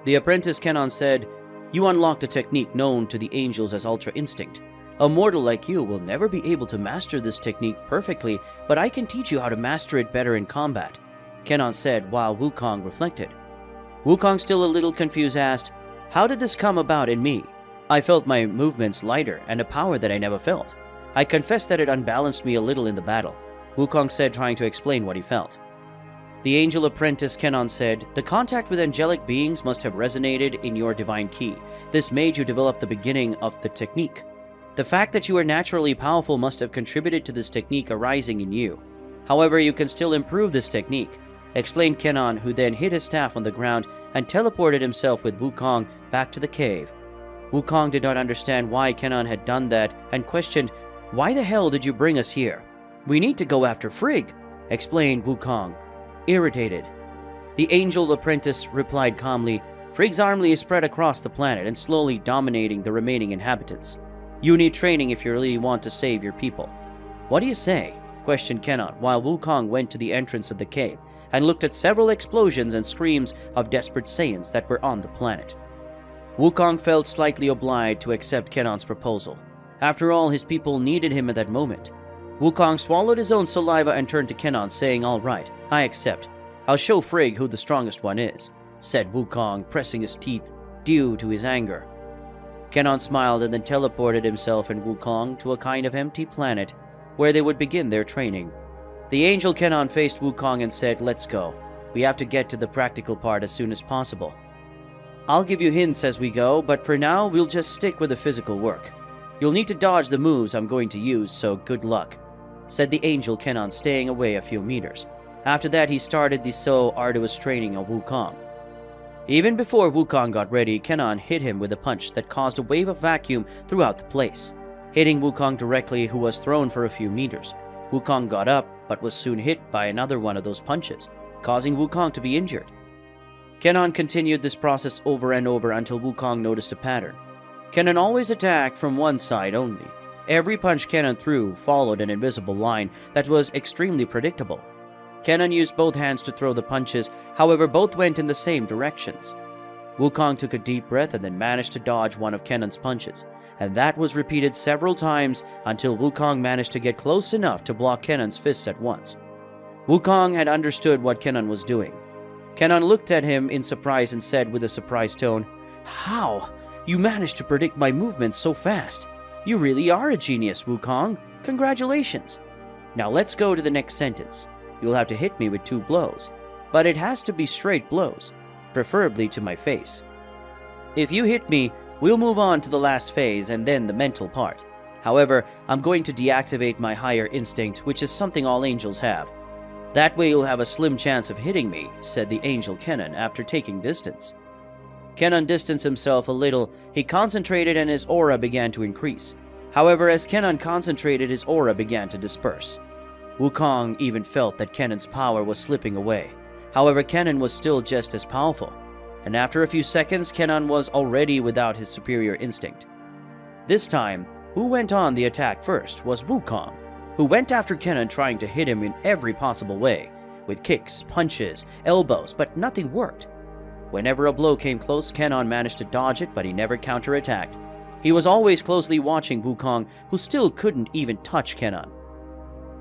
The apprentice Kennen said, "You unlocked a technique known to the angels as Ultra Instinct. A mortal like you will never be able to master this technique perfectly, but I can teach you how to master it better in combat," Kennen said while Wukong reflected. Wukong, still a little confused, asked, "How did this come about in me? I felt my movements lighter and a power that I never felt. I confess that it unbalanced me a little in the battle," Wukong said, trying to explain what he felt. The angel apprentice Kennen said, "The contact with angelic beings must have resonated in your divine ki. This made you develop the beginning of the technique. The fact that you are naturally powerful must have contributed to this technique arising in you. However, you can still improve this technique," explained Kennen, who then hit his staff on the ground and teleported himself with Wukong back to the cave. Wukong did not understand why Kennen had done that and questioned, "Why the hell did you bring us here?" "We need to go after Frigg," explained Wukong, irritated. The angel apprentice replied calmly, "Frigg's army is spread across the planet and slowly dominating the remaining inhabitants. You need training if you really want to save your people." "What do you say?" questioned Kennen, while Wukong went to the entrance of the cave and looked at several explosions and screams of desperate Saiyans that were on the planet. Wukong felt slightly obliged to accept Kennen's proposal. After all, his people needed him at that moment. Wukong swallowed his own saliva and turned to Kennen, saying, "All right, I accept. I'll show Frigg who the strongest one is," said Wukong, pressing his teeth due to his anger. Kennen smiled and then teleported himself and Wukong to a kind of empty planet where they would begin their training. The angel Kennen faced Wukong and said, "Let's go. We have to get to the practical part as soon as possible. I'll give you hints as we go, but for now we'll just stick with the physical work. You'll need to dodge the moves I'm going to use, so good luck," said the angel Kennen, staying away a few meters. After that, he started the so arduous training of Wukong. Even before Wukong got ready, Kennen hit him with a punch that caused a wave of vacuum throughout the place, hitting Wukong directly, who was thrown for a few meters. Wukong got up, but was soon hit by another one of those punches, causing Wukong to be injured. Kennen continued this process over and over until Wukong noticed a pattern. Kennen always attacked from one side only. Every punch Kennen threw followed an invisible line that was extremely predictable. Kennen used both hands to throw the punches, however both went in the same directions. Wukong took a deep breath and then managed to dodge one of Kennen's punches, and that was repeated several times until Wukong managed to get close enough to block Kennen's fists at once. Wukong had understood what Kennen was doing. Kennen looked at him in surprise and said with a surprised tone, "How? You managed to predict my movements so fast. You really are a genius, Wukong. Congratulations. Now let's go to the next sentence. You'll have to hit me with 2 blows, but it has to be straight blows, preferably to my face. If you hit me, we'll move on to the last phase and then the mental part. However, I'm going to deactivate my higher instinct, which is something all angels have. That way you'll have a slim chance of hitting me," said the angel Kennen after taking distance. Kennen distanced himself a little. He concentrated and his aura began to increase. However, as Kennen concentrated, his aura began to disperse. Wukong even felt that Kennen's power was slipping away. However, Kennen was still just as powerful, and after a few seconds, Kennen was already without his superior instinct. This time, who went on the attack first was Wukong, who went after Kennen trying to hit him in every possible way, with kicks, punches, elbows, but nothing worked. Whenever a blow came close, Kennen managed to dodge it, but he never counterattacked. He was always closely watching Wukong, who still couldn't even touch Kennen.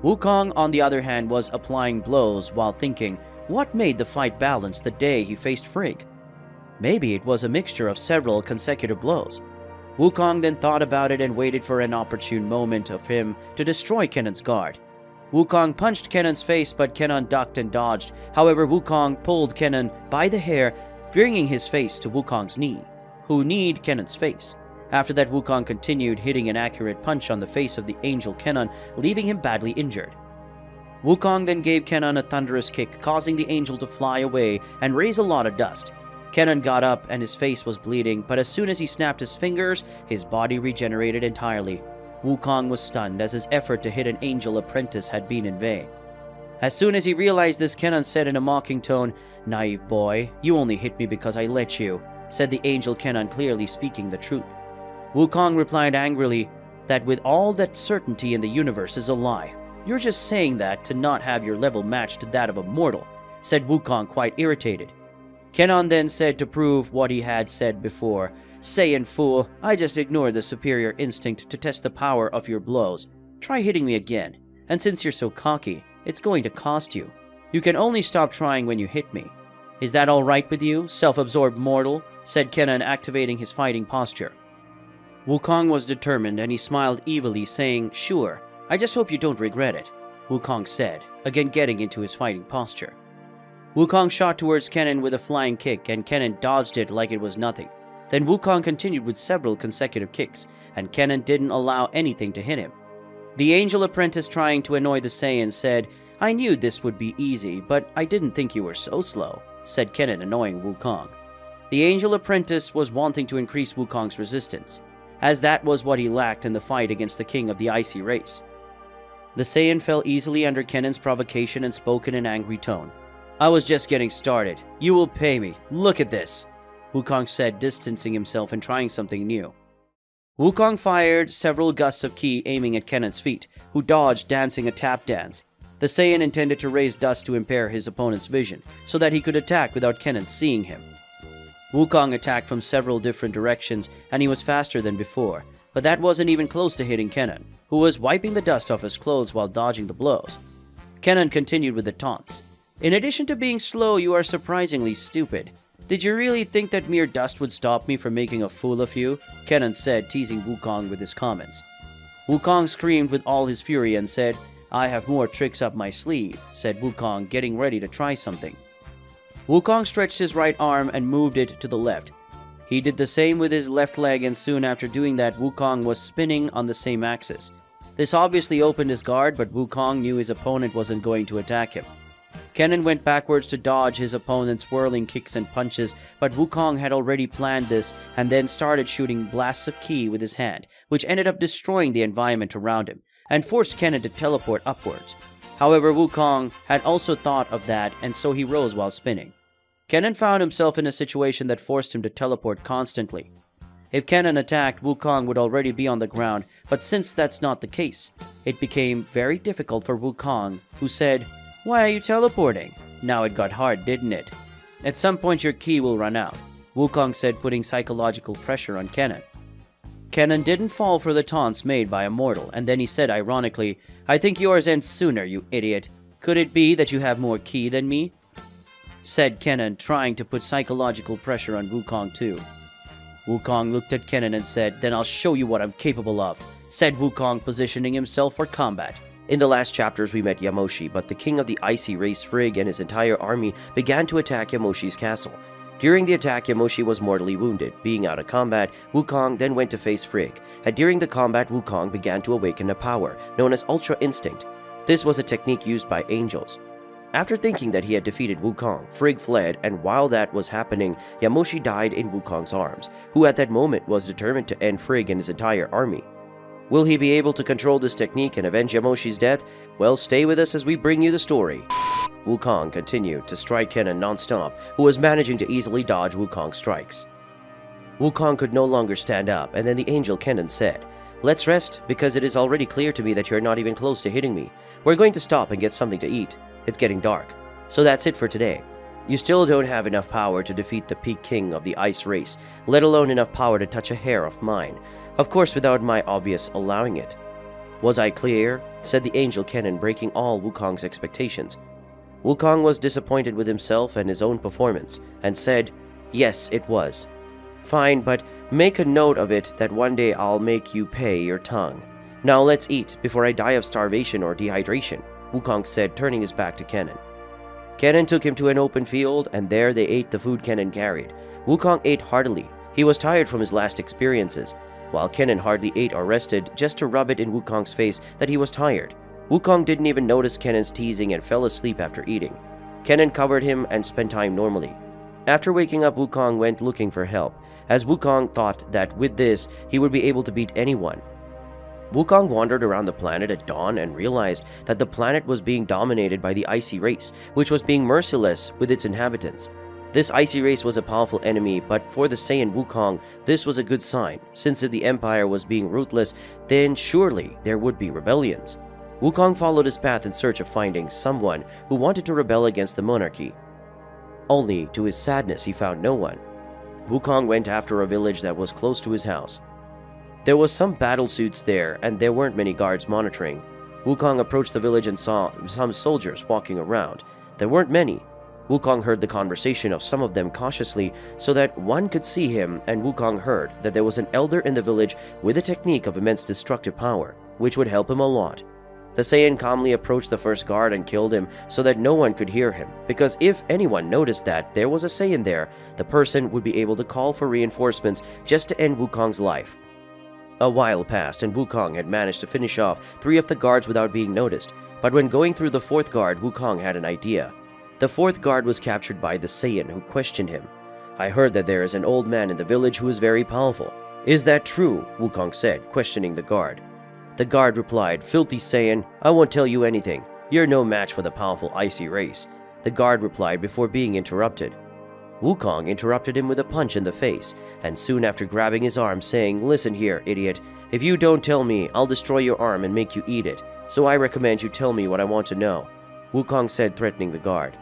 Wukong, on the other hand, was applying blows while thinking what made the fight balanced the day he faced Frigg. Maybe it was a mixture of several consecutive blows. Wukong then thought about it and waited for an opportune moment of him to destroy Kennen's guard. Wukong punched Kennen's face, but Kennen ducked and dodged. However, Wukong pulled Kennen by the hair, bringing his face to Wukong's knee, who kneed Kennen's face. After that, Wukong continued hitting an accurate punch on the face of the angel Kennen, leaving him badly injured. Wukong then gave Kennen a thunderous kick, causing the angel to fly away and raise a lot of dust. Kennen got up and his face was bleeding, but as soon as he snapped his fingers, his body regenerated entirely. Wukong was stunned, as his effort to hit an angel apprentice had been in vain. As soon as he realized this, Kennen said in a mocking tone, "Naive boy, you only hit me because I let you," said the angel Kennen, clearly speaking the truth. Wukong replied angrily that with all that certainty in the universe is a lie. "You're just saying that to not have your level matched to that of a mortal," said Wukong, quite irritated. Kennen then said to prove what he had said before, "Saiyan fool, I just ignored the superior instinct to test the power of your blows. Try hitting me again, and since you're so cocky, it's going to cost you. You can only stop trying when you hit me. Is that all right with you, self-absorbed mortal?" said Kennen, activating his fighting posture. Wukong was determined, and he smiled evilly, saying, "Sure, I just hope you don't regret it," Wukong said, again getting into his fighting posture. Wukong shot towards Kennen with a flying kick, and Kennen dodged it like it was nothing. Then Wukong continued with several consecutive kicks, and Kennen didn't allow anything to hit him. The angel apprentice, trying to annoy the Saiyan, said, "I knew this would be easy, but I didn't think you were so slow," said Kennen, annoying Wukong. The angel apprentice was wanting to increase Wukong's resistance, as that was what he lacked in the fight against the king of the icy race. The Saiyan fell easily under Kennen's provocation and spoke in an angry tone. "I was just getting started. You will pay me. Look at this," Wukong said, distancing himself and trying something new. Wukong fired several gusts of ki aiming at Kennen's feet, who dodged, dancing a tap dance. The Saiyan intended to raise dust to impair his opponent's vision, so that he could attack without Kennen seeing him. Wukong attacked from several different directions, and he was faster than before, but that wasn't even close to hitting Kennen, who was wiping the dust off his clothes while dodging the blows. Kennen continued with the taunts. "In addition to being slow, you are surprisingly stupid. Did you really think that mere dust would stop me from making a fool of you?" Kennen said, teasing Wukong with his comments. Wukong screamed with all his fury and said, "I have more tricks up my sleeve," said Wukong, getting ready to try something. Wukong stretched his right arm and moved it to the left. He did the same with his left leg, and soon after doing that, Wukong was spinning on the same axis. This obviously opened his guard, but Wukong knew his opponent wasn't going to attack him. Kennen went backwards to dodge his opponent's whirling kicks and punches, but Wukong had already planned this and then started shooting blasts of ki with his hand, which ended up destroying the environment around him and forced Kennen to teleport upwards. However, Wukong had also thought of that, and so he rose while spinning. Kennen found himself in a situation that forced him to teleport constantly. If Kennen attacked, Wukong would already be on the ground, but since that's not the case, it became very difficult for Wukong, who said, "Why are you teleporting?" Now it got hard, didn't it? "At some point your ki will run out," Wukong said, putting psychological pressure on Kennen. Kennen didn't fall for the taunts made by a mortal, and then he said ironically, "I think yours ends sooner, you idiot. Could it be that you have more ki than me?" said Kennen, trying to put psychological pressure on Wukong too. Wukong looked at Kennen and said, "Then I'll show you what I'm capable of," said Wukong, positioning himself for combat. In the last chapters we met Yamoshi, but the king of the icy race Frigg and his entire army began to attack Yamoshi's castle. During the attack, Yamoshi was mortally wounded. Being out of combat, Wukong then went to face Frigg, and during the combat, Wukong began to awaken a power known as Ultra Instinct. This was a technique used by angels. After thinking that he had defeated Wukong, Frigg fled, and while that was happening, Yamoshi died in Wukong's arms, who at that moment was determined to end Frigg and his entire army. Will he be able to control this technique and avenge Yamoshi's death? Well, stay with us as we bring you the story. Wukong continued to strike Kennen non-stop, who was managing to easily dodge Wukong's strikes. Wukong could no longer stand up, and then the angel Kennen said, "Let's rest, because it is already clear to me that you're not even close to hitting me. We're going to stop and get something to eat. It's getting dark. So that's it for today. You still don't have enough power to defeat the peak king of the ice race, let alone enough power to touch a hair of mine. Of course, without my obvious allowing it." "Was I clear?" said the angel Kennen, breaking all Wukong's expectations. Wukong was disappointed with himself and his own performance, and said, "Yes, it was." "Fine, but make a note of it that one day I'll make you pay your tongue. Now let's eat before I die of starvation or dehydration," Wukong said, turning his back to Kennen. Kennen took him to an open field, and there they ate the food Kennen carried. Wukong ate heartily. He was tired from his last experiences, while Kennen hardly ate or rested just to rub it in Wukong's face that he was tired. Wukong didn't even notice Kennen's teasing and fell asleep after eating. Kennen covered him and spent time normally. After waking up, Wukong went looking for help, as Wukong thought that with this, he would be able to beat anyone. Wukong wandered around the planet at dawn and realized that the planet was being dominated by the icy race, which was being merciless with its inhabitants. This icy race was a powerful enemy, but for the Saiyan Wukong, this was a good sign, since if the Empire was being ruthless, then surely there would be rebellions. Wukong followed his path in search of finding someone who wanted to rebel against the monarchy. Only, to his sadness, he found no one. Wukong went after a village that was close to his house. There was some battle suits there, and there weren't many guards monitoring. Wukong approached the village and saw some soldiers walking around. There weren't many. Wukong heard the conversation of some of them cautiously so that one could see him, and Wukong heard that there was an elder in the village with a technique of immense destructive power, which would help him a lot. The Saiyan calmly approached the first guard and killed him so that no one could hear him, because if anyone noticed that there was a Saiyan there, the person would be able to call for reinforcements just to end Wukong's life. A while passed, and Wukong had managed to finish off 3 of the guards without being noticed, but when going through the 4th guard, Wukong had an idea. The 4th guard was captured by the Saiyan, who questioned him. "I heard that there is an old man in the village who is very powerful. Is that true?" Wukong said, questioning the guard. The guard replied, "Filthy Saiyan, I won't tell you anything. You're no match for the powerful icy race." The guard replied before being interrupted. Wukong interrupted him with a punch in the face, and soon after grabbing his arm, saying, "Listen here, idiot. If you don't tell me, I'll destroy your arm and make you eat it. So I recommend you tell me what I want to know," Wukong said, threatening the guard.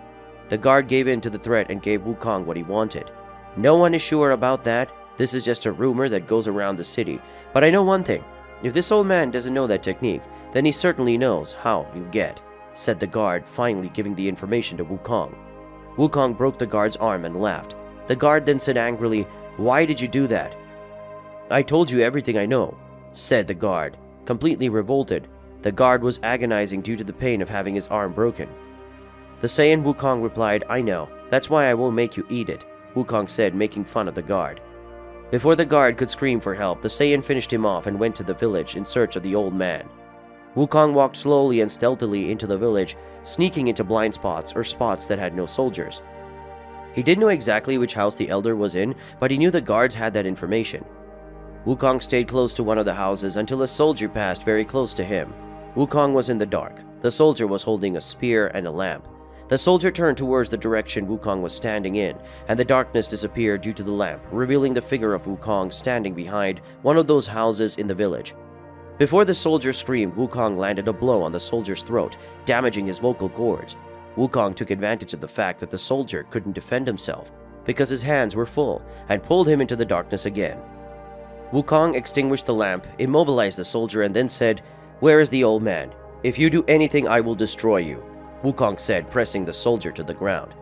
The guard gave in to the threat and gave Wukong what he wanted. "No one is sure about that. This is just a rumor that goes around the city. But I know one thing. If this old man doesn't know that technique, then he certainly knows how he'll get," said the guard, finally giving the information to Wukong. Wukong broke the guard's arm and laughed. The guard then said angrily, "Why did you do that?" "I told you everything I know," said the guard. Completely revolted, the guard was agonizing due to the pain of having his arm broken. The Saiyan Wukong replied, "I know. That's why I won't make you eat it," Wukong said, making fun of the guard. Before the guard could scream for help, the Saiyan finished him off and went to the village in search of the old man. Wukong walked slowly and stealthily into the village, sneaking into blind spots or spots that had no soldiers. He didn't know exactly which house the elder was in, but he knew the guards had that information. Wukong stayed close to one of the houses until a soldier passed very close to him. Wukong was in the dark. The soldier was holding a spear and a lamp. The soldier turned towards the direction Wukong was standing in, and the darkness disappeared due to the lamp, revealing the figure of Wukong standing behind one of those houses in the village. Before the soldier screamed, Wukong landed a blow on the soldier's throat, damaging his vocal cords. Wukong took advantage of the fact that the soldier couldn't defend himself, because his hands were full, and pulled him into the darkness again. Wukong extinguished the lamp, immobilized the soldier, and then said, "Where is the old man? If you do anything, I will destroy you," Wukong said, pressing the soldier to the ground.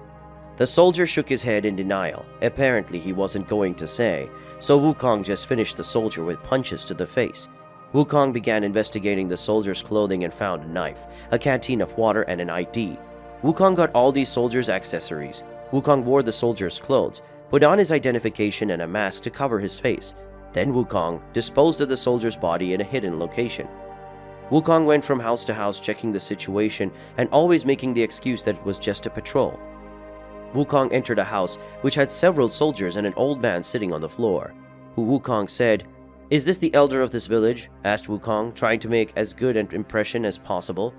The soldier shook his head in denial. Apparently he wasn't going to say, so Wukong just finished the soldier with punches to the face. Wukong began investigating the soldier's clothing and found a knife, a canteen of water, and an ID. Wukong got all these soldiers' accessories. Wukong wore the soldier's clothes, put on his identification and a mask to cover his face. Then Wukong disposed of the soldier's body in a hidden location. Wukong went from house to house checking the situation and always making the excuse that it was just a patrol. Wukong entered a house which had several soldiers and an old man sitting on the floor, who Wukong said, "Is this the elder of this village?" asked Wukong, trying to make as good an impression as possible.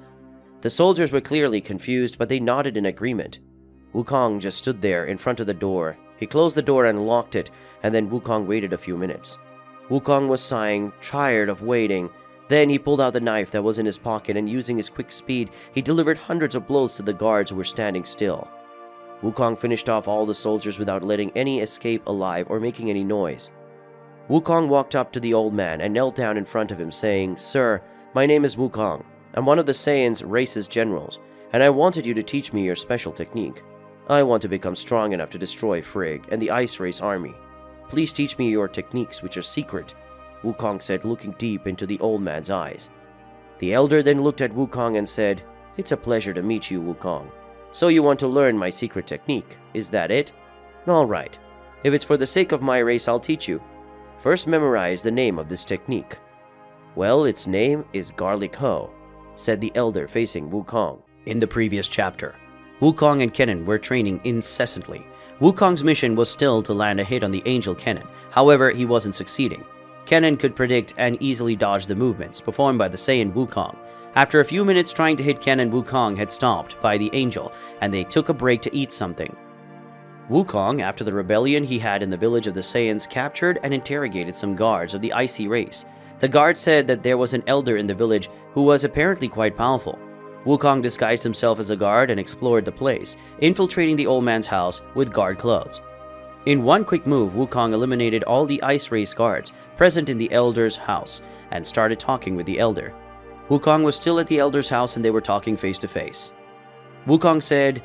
The soldiers were clearly confused, but they nodded in agreement. Wukong just stood there in front of the door. He closed the door and locked it, and then Wukong waited a few minutes. Wukong was sighing, tired of waiting. Then he pulled out the knife that was in his pocket, and using his quick speed, he delivered hundreds of blows to the guards who were standing still. Wukong finished off all the soldiers without letting any escape alive or making any noise. Wukong walked up to the old man and knelt down in front of him, saying, "Sir, my name is Wukong. I'm one of the Saiyan's race's generals, and I wanted you to teach me your special technique. I want to become strong enough to destroy Frigg and the Ice Race army. Please teach me your techniques, which are secret," Wukong said, looking deep into the old man's eyes. The elder then looked at Wukong and said, "It's a pleasure to meet you, Wukong. So you want to learn my secret technique, is that it? All right. If it's for the sake of my race, I'll teach you. First, memorize the name of this technique." "Well, its name is Garlic Hoe," said the elder, facing Wukong. In the previous chapter, Wukong and Kennen were training incessantly. Wukong's mission was still to land a hit on the angel Kennen. However, he wasn't succeeding. Kennen could predict and easily dodge the movements performed by the Saiyan Wukong. After a few minutes trying to hit Kennen, Wukong had stopped by the angel, and they took a break to eat something. Wukong, after the rebellion he had in the village of the Saiyans, captured and interrogated some guards of the icy race. The guards said that there was an elder in the village who was apparently quite powerful. Wukong disguised himself as a guard and explored the place, infiltrating the old man's house with guard clothes. In one quick move, Wukong eliminated all the ice race guards present in the elder's house and started talking with the elder. Wukong was still at the elder's house and they were talking face to face. Wukong said,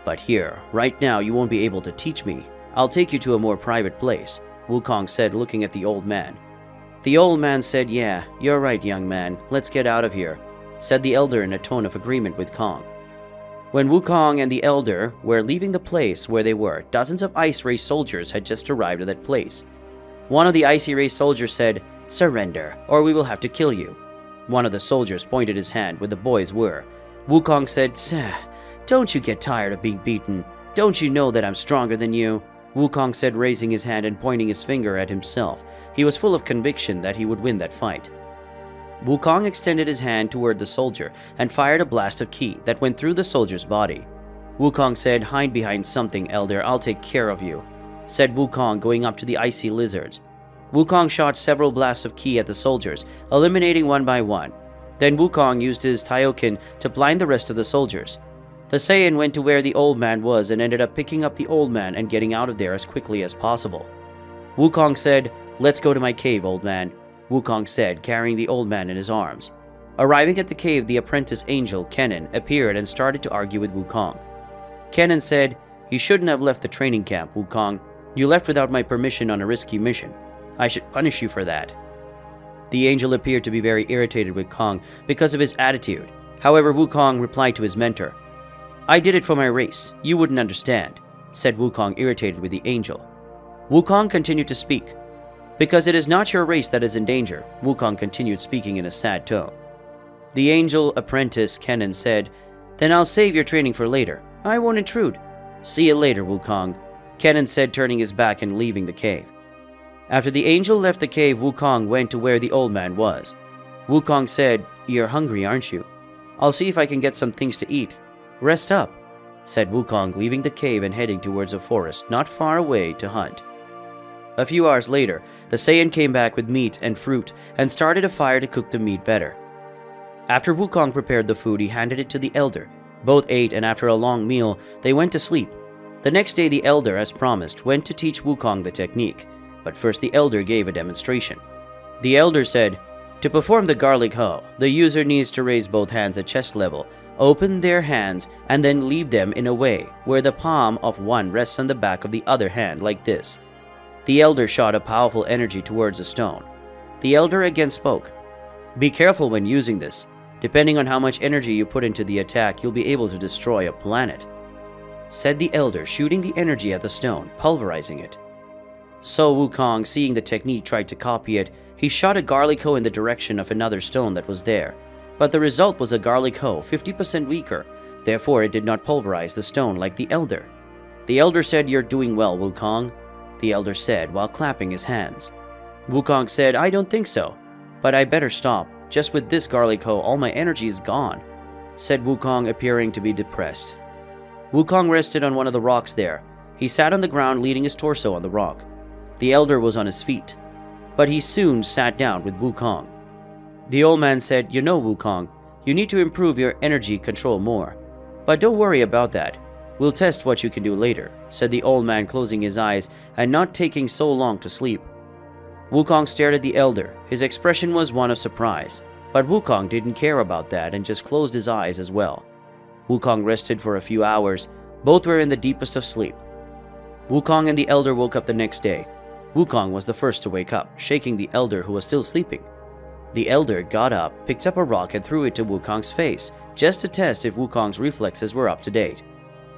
"But here, right now, you won't be able to teach me. I'll take you to a more private place," Wukong said, looking at the old man. The old man said, "Yeah, you're right, young man. Let's get out of here," said the elder in a tone of agreement with Kong. When Wukong and the elder were leaving the place where they were, dozens of ice race soldiers had just arrived at that place. One of the icy race soldiers said, "Surrender, or we will have to kill you." One of the soldiers pointed his hand where the boys were. Wukong said, "Don't you get tired of being beaten? Don't you know that I'm stronger than you?" Wukong said, raising his hand and pointing his finger at himself. He was full of conviction that he would win that fight. Wukong extended his hand toward the soldier and fired a blast of ki that went through the soldier's body. Wukong said, "Hide behind something, elder. I'll take care of you," said Wukong, going up to the icy lizards. Wukong shot several blasts of ki at the soldiers, eliminating one by one. Then Wukong used his Taioken to blind the rest of the soldiers. The Saiyan went to where the old man was and ended up picking up the old man and getting out of there as quickly as possible. Wukong said, "Let's go to my cave, old man," Wukong said, carrying the old man in his arms. Arriving at the cave, the apprentice angel, Kennen, appeared and started to argue with Wukong. Kennen said, "You shouldn't have left the training camp, Wukong. You left without my permission on a risky mission. I should punish you for that." The angel appeared to be very irritated with Kong because of his attitude. However, Wukong replied to his mentor, "I did it for my race. You wouldn't understand," said Wukong, irritated with the angel. Wukong continued to speak. "Because it is not your race that is in danger," Wukong continued, speaking in a sad tone. The angel apprentice Kennen said, "Then I'll save your training for later. I won't intrude. See you later, Wukong," Kennen said, turning his back and leaving the cave. After the angel left the cave, Wukong went to where the old man was. Wukong said, "You're hungry, aren't you? I'll see if I can get some things to eat. Rest up," said Wukong, leaving the cave and heading towards a forest not far away to hunt. A few hours later, the Saiyan came back with meat and fruit and started a fire to cook the meat better. After Wukong prepared the food, he handed it to the elder. Both ate, and after a long meal, they went to sleep. The next day, the elder, as promised, went to teach Wukong the technique. But first, the elder gave a demonstration. The elder said, "To perform the garlic hoe, the user needs to raise both hands at chest level, open their hands, and then leave them in a way where the palm of one rests on the back of the other hand like this." The elder shot a powerful energy towards the stone. The elder again spoke, "Be careful when using this. Depending on how much energy you put into the attack, you'll be able to destroy a planet," said the elder, shooting the energy at the stone, pulverizing it. So Wukong, seeing the technique, tried to copy it. He shot a garlic hoe in the direction of another stone that was there. But the result was a garlic hoe 50% weaker. Therefore, it did not pulverize the stone like the elder. The elder said, "You're doing well, Wukong," the elder said while clapping his hands. Wukong said, I don't think so, but I better stop. Just with this garlic hoe, all my energy is gone, said Wukong, appearing to be depressed. Wukong rested on one of the rocks there. He sat on the ground, leaning his torso on the rock. The elder was on his feet, but he soon sat down with Wukong. The old man said, You know, Wukong, you need to improve your energy control more. But don't worry about that. We'll test what you can do later, said the old man, closing his eyes and not taking so long to sleep. Wukong stared at the elder. His expression was one of surprise, but Wukong didn't care about that and just closed his eyes as well. Wukong rested for a few hours. Both were in the deepest of sleep. Wukong and the elder woke up the next day. Wukong was the first to wake up, shaking the elder who was still sleeping. The elder got up, picked up a rock and threw it to Wukong's face, just to test if Wukong's reflexes were up to date.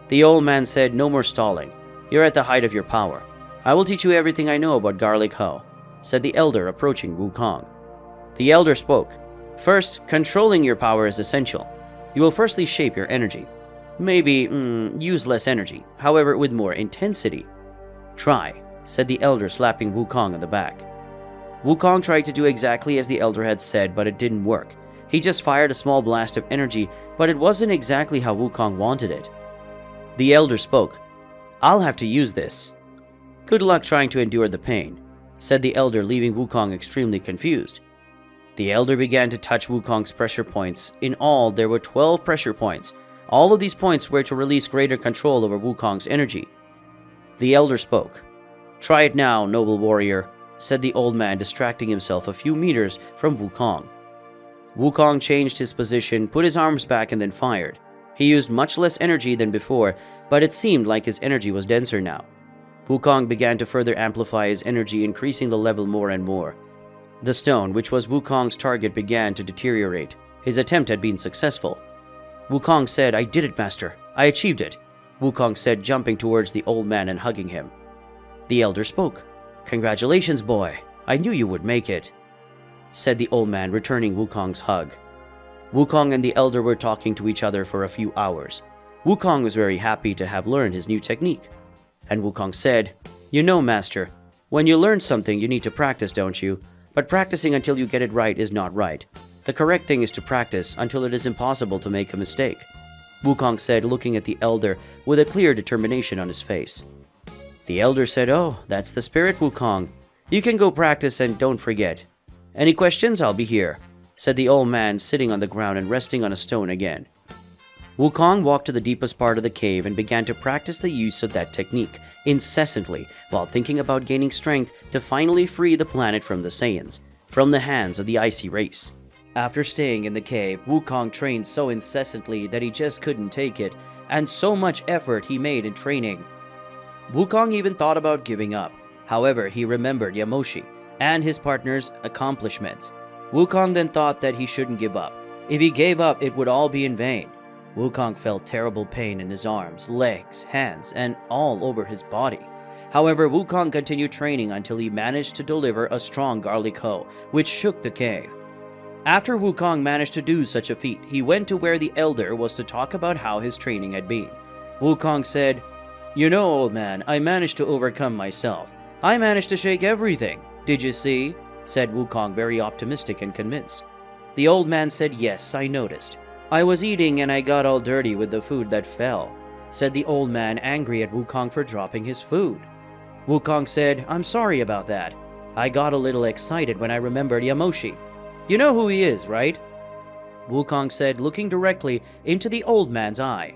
The old man said, No more stalling. You're at the height of your power. I will teach you everything I know about garlic hoe, said the elder, approaching Wukong. The elder spoke. First, controlling your power is essential. You will firstly shape your energy. Maybe use less energy, however with more intensity. Try, said the elder, slapping Wukong on the back. Wukong tried to do exactly as the elder had said, but it didn't work. He just fired a small blast of energy, but it wasn't exactly how Wukong wanted it. The elder spoke. I'll have to use this. Good luck trying to endure the pain, said the elder, leaving Wukong extremely confused. The elder began to touch Wukong's pressure points. In all, there were 12 pressure points. All of these points were to release greater control over Wukong's energy. The elder spoke. Try it now, noble warrior, said the old man, distracting himself a few meters from Wukong. Wukong changed his position, put his arms back, and then fired. He used much less energy than before, but it seemed like his energy was denser now. Wukong began to further amplify his energy, increasing the level more and more. The stone, which was Wukong's target, began to deteriorate. His attempt had been successful. Wukong said, I did it, master. I achieved it, Wukong said, jumping towards the old man and hugging him. The elder spoke. Congratulations, boy. I knew you would make it, said the old man, returning Wukong's hug. Wukong and the elder were talking to each other for a few hours. Wukong was very happy to have learned his new technique. And Wukong said, You know, master, when you learn something, you need to practice, don't you? But practicing until you get it right is not right. The correct thing is to practice until it is impossible to make a mistake, Wukong said, looking at the elder with a clear determination on his face. The elder said, Oh, that's the spirit, Wukong. You can go practice and don't forget. Any questions? I'll be here, said the old man, sitting on the ground and resting on a stone again. Wukong walked to the deepest part of the cave and began to practice the use of that technique incessantly while thinking about gaining strength to finally free the planet from the Saiyans, from the hands of the icy race. After staying in the cave, Wukong trained so incessantly that he just couldn't take it, and so much effort he made in training. Wukong even thought about giving up. However, he remembered Yamoshi and his partner's accomplishments. Wukong then thought that he shouldn't give up. If he gave up, it would all be in vain. Wukong felt terrible pain in his arms, legs, hands, and all over his body. However, Wukong continued training until he managed to deliver a strong garlic hoe, which shook the cave. After Wukong managed to do such a feat, he went to where the elder was to talk about how his training had been. Wukong said, You know, old man, I managed to overcome myself. I managed to shake everything. Did you see? Said Wukong, very optimistic and convinced. The old man said, Yes, I noticed. I was eating and I got all dirty with the food that fell, said the old man, angry at Wukong for dropping his food. Wukong said, I'm sorry about that. I got a little excited when I remembered Yamoshi. You know who he is, right? Wukong said, looking directly into the old man's eye.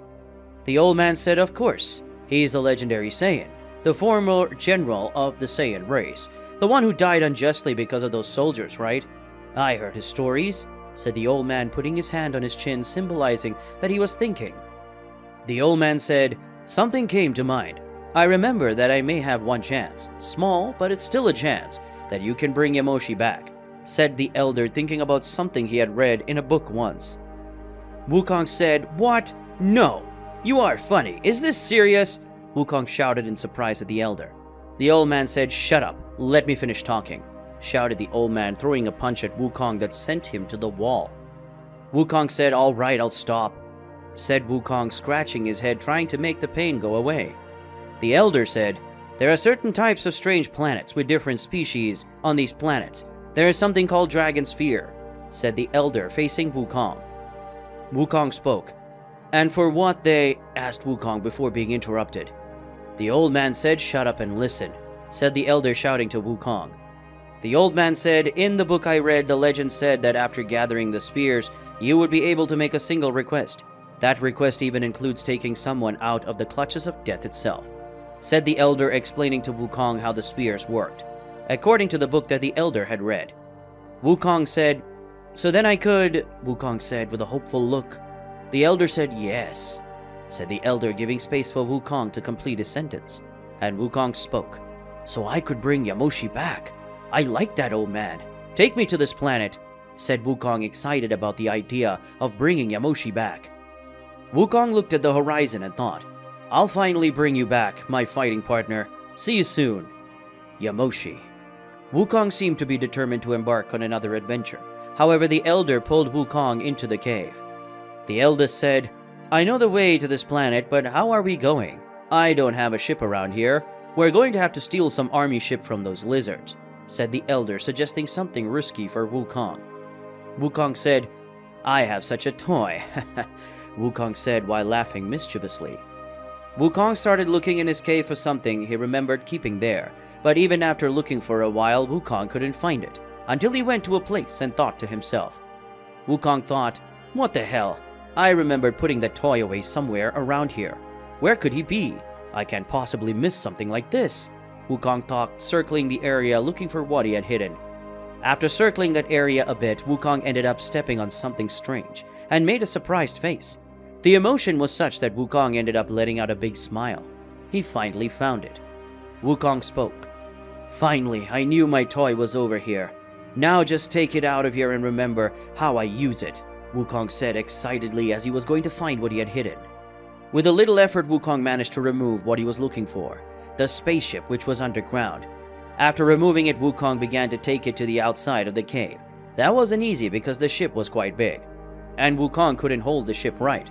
The old man said, Of course. He is a legendary Saiyan, the former general of the Saiyan race, the one who died unjustly because of those soldiers, right? I heard his stories, said the old man, putting his hand on his chin, symbolizing that he was thinking. The old man said, Something came to mind. I remember that I may have one chance, small, but it's still a chance, that you can bring Yamoshi back, said the elder, thinking about something he had read in a book once. Wukong said, What? No! You are funny. Is this serious? Wukong shouted in surprise at the elder. The old man said, Shut up. Let me finish talking, shouted the old man, throwing a punch at Wukong that sent him to the wall. Wukong said, All right, I'll stop, said Wukong, scratching his head, trying to make the pain go away. The elder said, There are certain types of strange planets with different species on these planets. There is something called Dragon Sphere, said the elder facing Wukong. Wukong spoke. And for what they, asked Wukong before being interrupted. The old man said, shut up and listen, said the elder shouting to Wukong. The old man said, in the book I read, the legend said that after gathering the spheres, you would be able to make a single request. That request even includes taking someone out of the clutches of death itself, said the elder, explaining to Wukong how the spheres worked, according to the book that the elder had read. Wukong said, so then I could, Wukong said with a hopeful look. The elder said, yes, said the elder, giving space for Wukong to complete his sentence. And Wukong spoke, so I could bring Yamoshi back. I like that, old man. Take me to this planet, said Wukong, excited about the idea of bringing Yamoshi back. Wukong looked at the horizon and thought, I'll finally bring you back, my fighting partner. See you soon. Yamoshi. Wukong seemed to be determined to embark on another adventure. However, the elder pulled Wukong into the cave. The eldest said, I know the way to this planet, but how are we going? I don't have a ship around here. We're going to have to steal some army ship from those lizards, said the elder, suggesting something risky for Wukong. Wukong said, I have such a toy, Wukong said while laughing mischievously. Wukong started looking in his cave for something he remembered keeping there, but even after looking for a while, Wukong couldn't find it, until he went to a place and thought to himself. Wukong thought, what the hell? I remembered putting that toy away somewhere around here. Where could he be? I can't possibly miss something like this, Wukong thought, circling the area looking for what he had hidden. After circling that area a bit, Wukong ended up stepping on something strange and made a surprised face. The emotion was such that Wukong ended up letting out a big smile. He finally found it. Wukong spoke. Finally, I knew my toy was over here. Now just take it out of here and remember how I use it, Wukong said excitedly as he was going to find what he had hidden. With a little effort, Wukong managed to remove what he was looking for, the spaceship which was underground. After removing it, Wukong began to take it to the outside of the cave. That wasn't easy because the ship was quite big, and Wukong couldn't hold the ship right.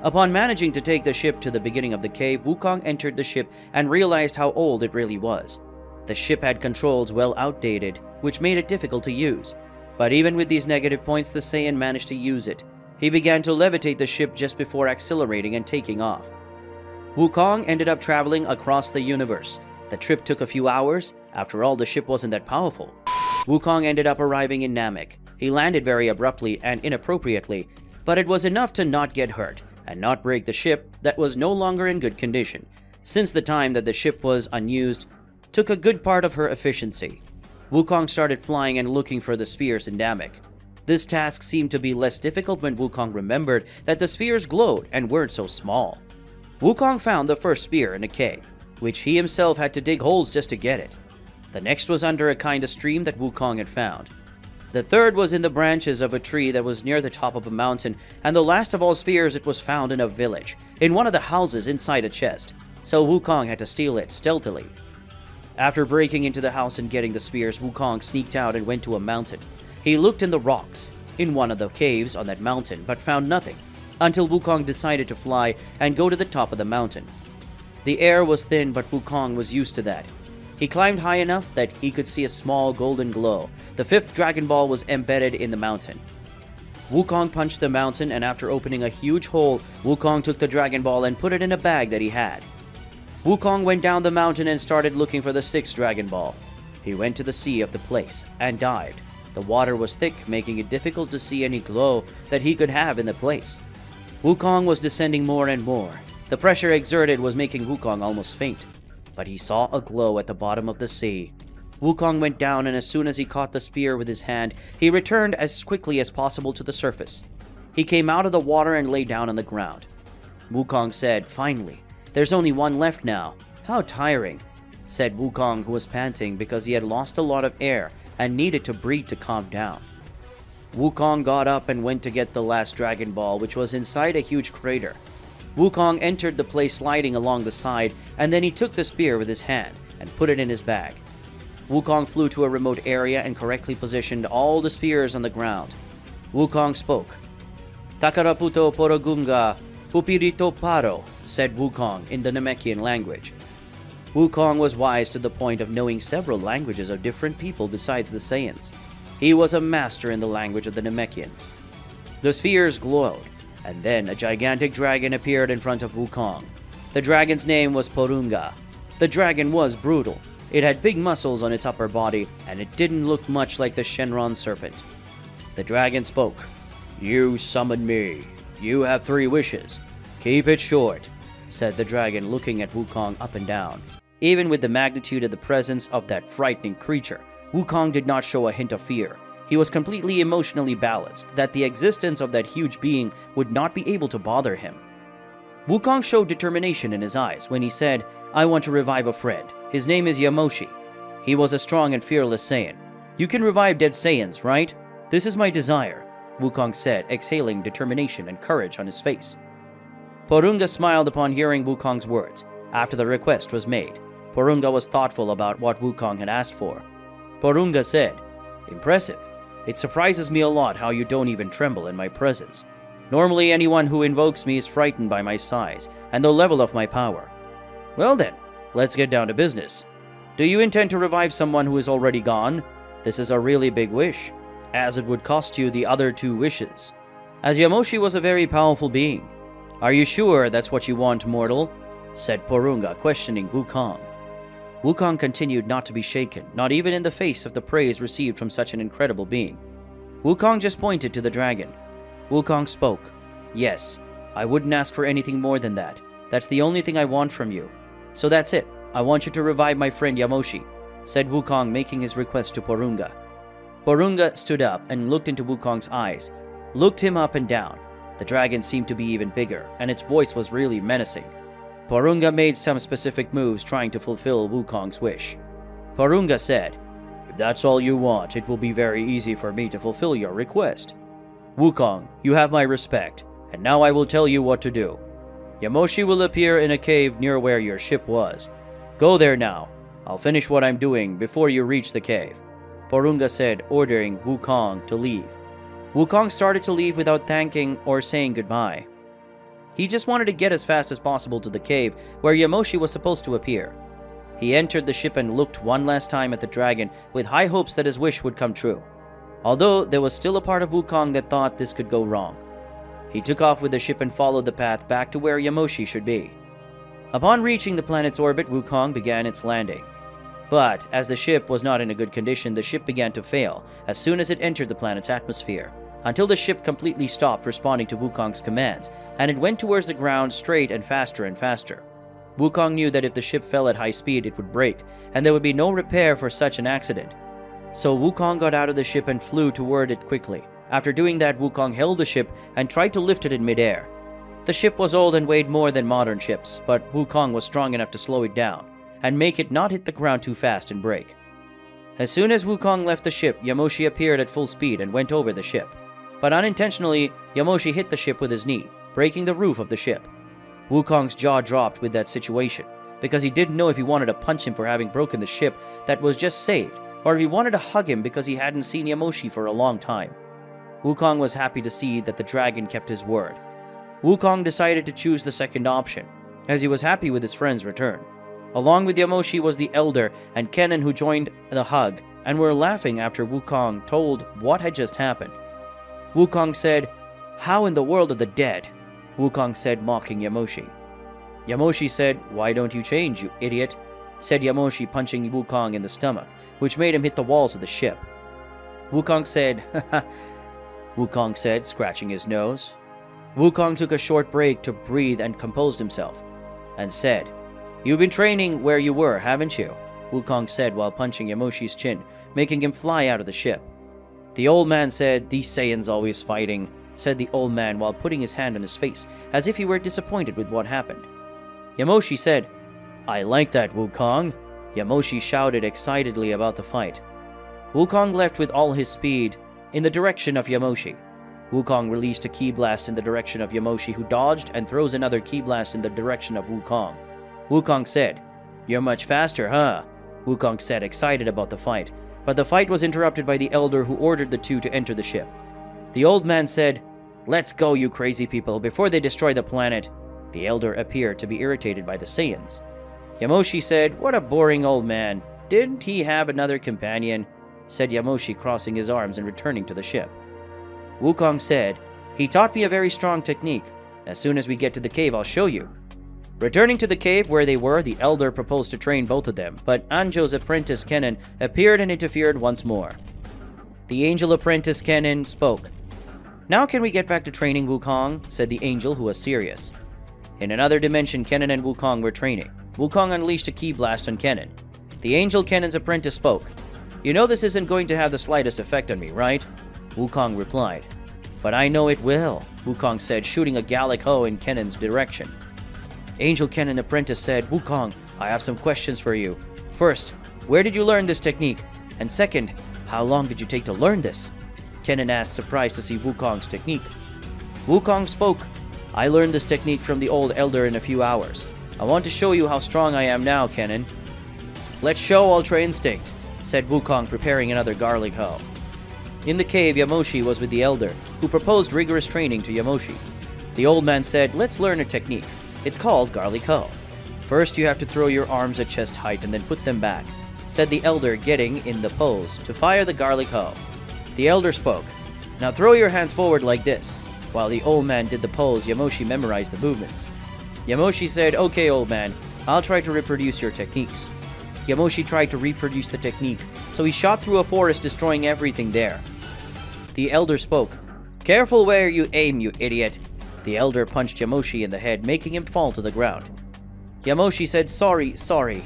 Upon managing to take the ship to the beginning of the cave, Wukong entered the ship and realized how old it really was. The ship had controls well outdated, which made it difficult to use. But even with these negative points, the Saiyan managed to use it. He began to levitate the ship just before accelerating and taking off. Wukong ended up traveling across the universe. The trip took a few hours. After all, the ship wasn't that powerful. Wukong ended up arriving in Namek. He landed very abruptly and inappropriately, but it was enough to not get hurt and not break the ship that was no longer in good condition, since the time that the ship was unused took a good part of her efficiency. Wukong started flying and looking for the spheres in Namek. This task seemed to be less difficult when Wukong remembered that the spheres glowed and weren't so small. Wukong found the first spear in a cave, which he himself had to dig holes just to get it. The next was under a kind of stream that Wukong had found. The third was in the branches of a tree that was near the top of a mountain, and the last of all spheres, it was found in a village, in one of the houses inside a chest, so Wukong had to steal it stealthily. After breaking into the house and getting the spheres, Wukong sneaked out and went to a mountain. He looked in the rocks, in one of the caves on that mountain, but found nothing, until Wukong decided to fly and go to the top of the mountain. The air was thin, but Wukong was used to that. He climbed high enough that he could see a small golden glow. The fifth Dragon Ball was embedded in the mountain. Wukong punched the mountain, and after opening a huge hole, Wukong took the Dragon Ball and put it in a bag that he had. Wukong went down the mountain and started looking for the sixth Dragon Ball. He went to the sea of the place and dived. The water was thick, making it difficult to see any glow that he could have in the place. Wukong was descending more and more. The pressure exerted was making Wukong almost faint, but he saw a glow at the bottom of the sea. Wukong went down, and as soon as he caught the spear with his hand, he returned as quickly as possible to the surface. He came out of the water and lay down on the ground. Wukong said, "Finally, there's only one left now. How tiring," said Wukong, who was panting because he had lost a lot of air and needed to breathe to calm down. Wukong got up and went to get the last Dragon Ball, which was inside a huge crater. Wukong entered the place sliding along the side, and then he took the spear with his hand and put it in his bag. Wukong flew to a remote area and correctly positioned all the spears on the ground. Wukong spoke. "Takaraputo porogunga, pupirito paro," said Wukong in the Namekian language. Wukong was wise to the point of knowing several languages of different people besides the Saiyans. He was a master in the language of the Namekians. The spheres glowed, and then a gigantic dragon appeared in front of Wukong. The dragon's name was Porunga. The dragon was brutal. It had big muscles on its upper body, and it didn't look much like the Shenron serpent. The dragon spoke. "You summoned me. You have 3 wishes. Keep it short," said the dragon, looking at Wukong up and down. Even with the magnitude of the presence of that frightening creature, Wukong did not show a hint of fear. He was completely emotionally balanced, that the existence of that huge being would not be able to bother him. Wukong showed determination in his eyes when he said, "I want to revive a friend. His name is Yamoshi. He was a strong and fearless Saiyan. You can revive dead Saiyans, right? This is my desire," Wukong said, exhaling determination and courage on his face. Porunga smiled upon hearing Wukong's words. After the request was made, Porunga was thoughtful about what Wukong had asked for. Porunga said, "Impressive. It surprises me a lot how you don't even tremble in my presence. Normally anyone who invokes me is frightened by my size and the level of my power. Well then, let's get down to business. Do you intend to revive someone who is already gone? This is a really big wish, as it would cost you the other 2 wishes." As Yamoshi was a very powerful being. "Are you sure that's what you want, mortal?" said Porunga, questioning Wukong. Wukong continued not to be shaken, not even in the face of the praise received from such an incredible being. Wukong just pointed to the dragon. Wukong spoke. "Yes, I wouldn't ask for anything more than that. That's the only thing I want from you. So that's it. I want you to revive my friend Yamoshi," said Wukong, making his request to Porunga. Porunga stood up and looked into Wukong's eyes, looked him up and down. The dragon seemed to be even bigger, and its voice was really menacing. Porunga made some specific moves trying to fulfill Wukong's wish. Porunga said, "If that's all you want, it will be very easy for me to fulfill your request. Wukong, you have my respect, and now I will tell you what to do. Yamoshi will appear in a cave near where your ship was. Go there now. I'll finish what I'm doing before you reach the cave," Porunga said, ordering Wukong to leave. Wukong started to leave without thanking or saying goodbye. He just wanted to get as fast as possible to the cave where Yamoshi was supposed to appear. He entered the ship and looked one last time at the dragon with high hopes that his wish would come true. Although there was still a part of Wukong that thought this could go wrong. He took off with the ship and followed the path back to where Yamoshi should be. Upon reaching the planet's orbit, Wukong began its landing. But as the ship was not in a good condition, the ship began to fail as soon as it entered the planet's atmosphere, until the ship completely stopped responding to Wukong's commands, and it went towards the ground straight and faster. Wukong knew that if the ship fell at high speed, it would break, and there would be no repair for such an accident. So Wukong got out of the ship and flew toward it quickly. After doing that, Wukong held the ship and tried to lift it in midair. The ship was old and weighed more than modern ships, but Wukong was strong enough to slow it down and make it not hit the ground too fast and break. As soon as Wukong left the ship, Yamoshi appeared at full speed and went over the ship. But unintentionally, Yamoshi hit the ship with his knee, breaking the roof of the ship. Wukong's jaw dropped with that situation, because he didn't know if he wanted to punch him for having broken the ship that was just saved, or if he wanted to hug him because he hadn't seen Yamoshi for a long time. Wukong was happy to see that the dragon kept his word. Wukong decided to choose the second option, as he was happy with his friend's return. Along with Yamoshi was the Elder and Kennen, who joined the hug and were laughing after Wukong told what had just happened. Wukong said, "How in the world are the dead?" Wukong said, mocking Yamoshi. Yamoshi said, "Why don't you change, you idiot?" said Yamoshi, punching Wukong in the stomach, which made him hit the walls of the ship. Wukong said, "Haha," Wukong said, scratching his nose. Wukong took a short break to breathe and composed himself, and said, "You've been training where you were, haven't you?" Wukong said while punching Yamoshi's chin, making him fly out of the ship. The old man said, "These Saiyans always fighting," said the old man while putting his hand on his face, as if he were disappointed with what happened. Yamoshi said, "I like that, Wukong." Yamoshi shouted excitedly about the fight. Wukong left with all his speed in the direction of Yamoshi. Wukong released a ki blast in the direction of Yamoshi, who dodged and throws another ki blast in the direction of Wukong. Wukong said, "You're much faster, huh?" Wukong said, excited about the fight, but the fight was interrupted by the Elder, who ordered the two to enter the ship. The old man said, "Let's go, you crazy people, before they destroy the planet." The Elder appeared to be irritated by the Saiyans. Yamoshi said, "What a boring old man. Didn't he have another companion?" said Yamoshi, crossing his arms and returning to the ship. Wukong said, "He taught me a very strong technique. As soon as we get to the cave, I'll show you." Returning to the cave where they were, the elder proposed to train both of them, but Anjo's apprentice Kennen appeared and interfered once more. The angel apprentice Kennen spoke. "Now can we get back to training, Wukong?" said the angel, who was serious. In another dimension, Kennen and Wukong were training. Wukong unleashed a ki blast on Kennen. The angel Kennen's apprentice spoke. "You know this isn't going to have the slightest effect on me, right?" Wukong replied. "But I know it will," Wukong said, shooting a Galick Gun in Kennen's direction. Angel Kennen apprentice said, "Wukong, I have some questions for you. First, where did you learn this technique? And second, how long did you take to learn this?" Kennen asked, surprised to see Wukong's technique. Wukong spoke. "I learned this technique from the old elder in a few hours. I want to show you how strong I am now, Kennen." "Let's show Ultra Instinct," said Wukong, preparing another Galick Gun. In the cave, Yamoshi was with the elder, who proposed rigorous training to Yamoshi. The old man said, "Let's learn a technique. It's called Galick Gun. First, you have to throw your arms at chest height and then put them back," said the elder, getting in the pose to fire the Galick Gun. The elder spoke. "Now throw your hands forward like this." While the old man did the pose, Yamoshi memorized the movements. Yamoshi said, "Okay, old man, I'll try to reproduce your techniques." Yamoshi tried to reproduce the technique, so he shot through a forest, destroying everything there. The elder spoke. "Careful where you aim, you idiot." The elder punched Yamoshi in the head, making him fall to the ground. Yamoshi said, "Sorry, sorry,"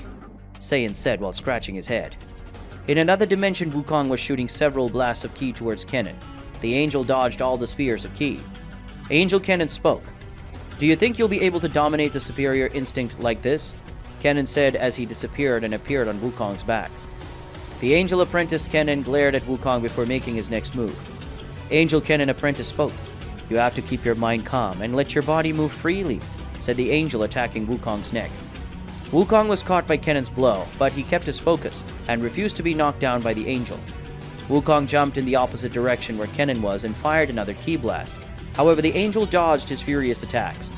Saiyan said while scratching his head. In another dimension, Wukong was shooting several blasts of ki towards Kennen. The angel dodged all the spears of ki. Angel Kennen spoke. "Do you think you'll be able to dominate the superior instinct like this?" Kennen said as he disappeared and appeared on Wukong's back. The angel apprentice Kennen glared at Wukong before making his next move. Angel Kennen apprentice spoke. "You have to keep your mind calm and let your body move freely," said the angel, attacking Wukong's neck. Wukong was caught by Kennen's blow, but he kept his focus and refused to be knocked down by the angel. Wukong jumped in the opposite direction where Kennen was and fired another ki blast. However, the angel dodged his furious attacks.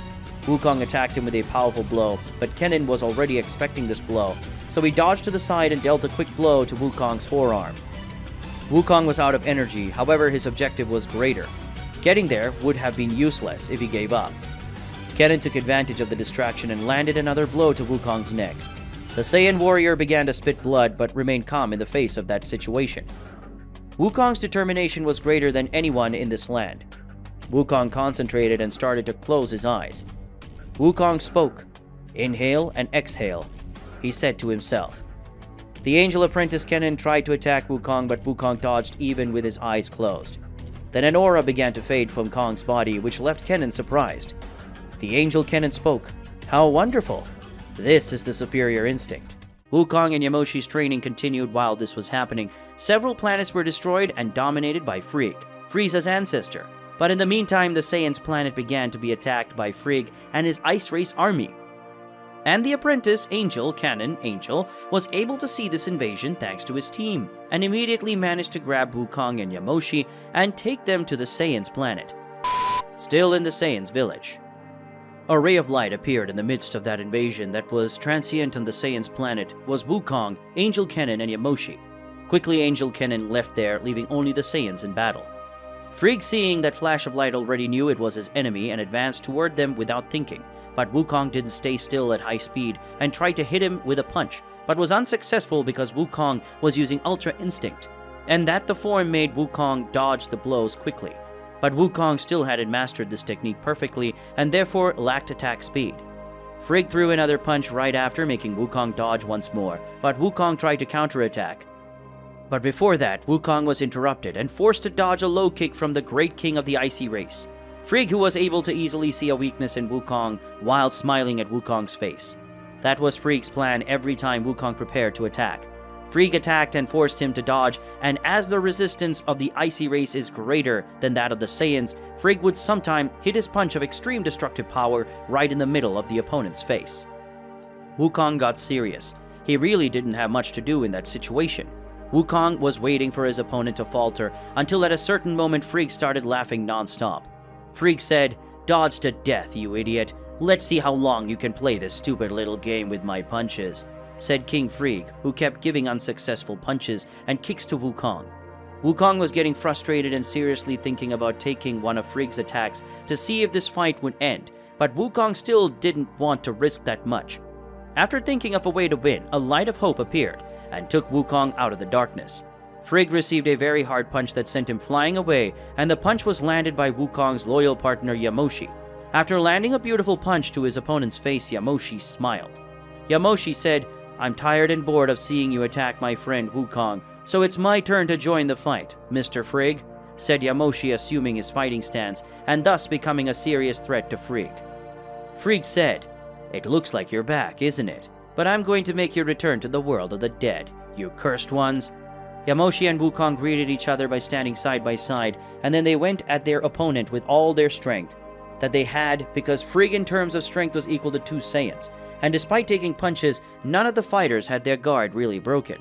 Wukong attacked him with a powerful blow, but Kennen was already expecting this blow, so he dodged to the side and dealt a quick blow to Wukong's forearm. Wukong was out of energy, however his objective was greater. Getting there would have been useless if he gave up. Kennen took advantage of the distraction and landed another blow to Wukong's neck. The Saiyan warrior began to spit blood but remained calm in the face of that situation. Wukong's determination was greater than anyone in this land. Wukong concentrated and started to close his eyes. Wukong spoke. "Inhale and exhale," he said to himself. The angel apprentice Kennen tried to attack Wukong, but Wukong dodged even with his eyes closed. Then an aura began to fade from Kong's body, which left Kennen surprised. The angel Kennen spoke. "How wonderful! This is the superior instinct." Wukong and Yamoshi's training continued while this was happening. Several planets were destroyed and dominated by Frigg, Frieza's ancestor. But in the meantime, the Saiyan's planet began to be attacked by Frigg and his Ice Race army. And the apprentice, Angel Kennen, was able to see this invasion thanks to his team, and immediately managed to grab Wukong and Yamoshi and take them to the Saiyan's planet. Still in the Saiyan's village. A ray of light appeared in the midst of that invasion that was transient on the Saiyan's planet was Wukong, Angel Kennen, and Yamoshi. Quickly, Angel Kennen left there, leaving only the Saiyans in battle. Frigg, seeing that flash of light, already knew it was his enemy and advanced toward them without thinking, but Wukong didn't stay still at high speed and tried to hit him with a punch, but was unsuccessful because Wukong was using Ultra Instinct, and that the form made Wukong dodge the blows quickly. But Wukong still hadn't mastered this technique perfectly and therefore lacked attack speed. Frigg threw another punch right after, making Wukong dodge once more, but Wukong tried to counterattack. But before that, Wukong was interrupted and forced to dodge a low kick from the great king of the icy race. Frigg, who was able to easily see a weakness in Wukong while smiling at Wukong's face. That was Frigg's plan every time Wukong prepared to attack. Frigg attacked and forced him to dodge, and as the resistance of the icy race is greater than that of the Saiyans, Frigg would sometime hit his punch of extreme destructive power right in the middle of the opponent's face. Wukong got serious. He really didn't have much to do in that situation. Wukong was waiting for his opponent to falter until at a certain moment Frigg started laughing non-stop. Frigg said, "Dodge to death, you idiot. "Let's see how long you can play this stupid little game with my punches," said King Frigg, who kept giving unsuccessful punches and kicks to Wukong. Wukong was getting frustrated and seriously thinking about taking one of Frigg's attacks to see if this fight would end, but Wukong still didn't want to risk that much. After thinking of a way to win, a light of hope appeared and took Wukong out of the darkness. Frigg received a very hard punch that sent him flying away, and the punch was landed by Wukong's loyal partner Yamoshi. After landing a beautiful punch to his opponent's face, Yamoshi smiled. Yamoshi said, "I'm tired and bored of seeing you attack my friend Wukong, so it's my turn to join the fight, Mr. Frigg," said Yamoshi, assuming his fighting stance and thus becoming a serious threat to Frigg. Frigg said, "It looks like you're back, isn't it? But I'm going to make you return to the world of the dead, you cursed ones." Yamoshi and Wukong greeted each other by standing side by side, and then they went at their opponent with all their strength that they had, because Frigg in terms of strength was equal to 2 Saiyans, and despite taking punches, none of the fighters had their guard really broken.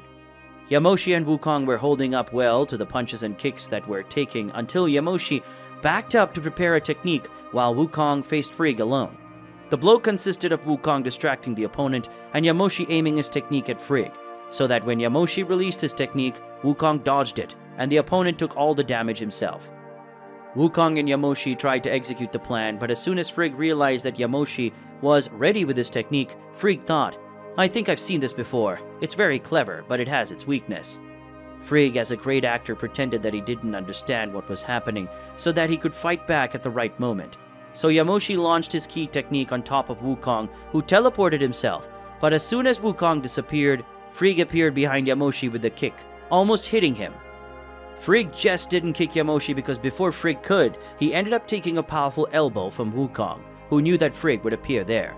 Yamoshi and Wukong were holding up well to the punches and kicks that were taking until Yamoshi backed up to prepare a technique while Wukong faced Frigg alone. The blow consisted of Wukong distracting the opponent and Yamoshi aiming his technique at Frigg, so that when Yamoshi released his technique, Wukong dodged it, and the opponent took all the damage himself. Wukong and Yamoshi tried to execute the plan, but as soon as Frigg realized that Yamoshi was ready with his technique, Frigg thought, "I think I've seen this before. It's very clever, but it has its weakness." Frigg, as a great actor, pretended that he didn't understand what was happening so that he could fight back at the right moment. So Yamoshi launched his key technique on top of Wukong, who teleported himself, but as soon as Wukong disappeared, Frigg appeared behind Yamoshi with a kick, almost hitting him. Frigg just didn't kick Yamoshi because before Frigg could, he ended up taking a powerful elbow from Wukong, who knew that Frigg would appear there.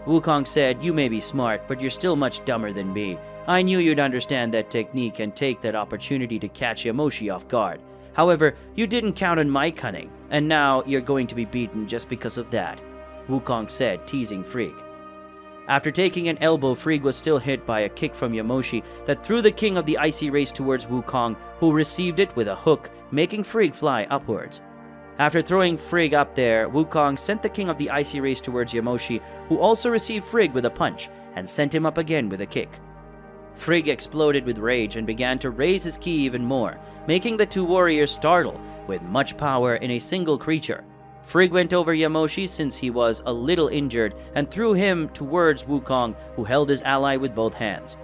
Wukong said, "You may be smart, but you're still much dumber than me. I knew you'd understand that technique and take that opportunity to catch Yamoshi off guard. However, you didn't count on my cunning, and now you're going to be beaten just because of that," Wukong said, teasing Frigg. After taking an elbow, Frigg was still hit by a kick from Yamoshi that threw the king of the icy race towards Wukong, who received it with a hook, making Frigg fly upwards. After throwing Frigg up there, Wukong sent the king of the icy race towards Yamoshi, who also received Frigg with a punch and sent him up again with a kick. Frigg exploded with rage and began to raise his ki even more, making the 2 warriors startle with much power in a single creature. Frigg went over Yamoshi since he was a little injured and threw him towards Wukong, who held his ally with both hands.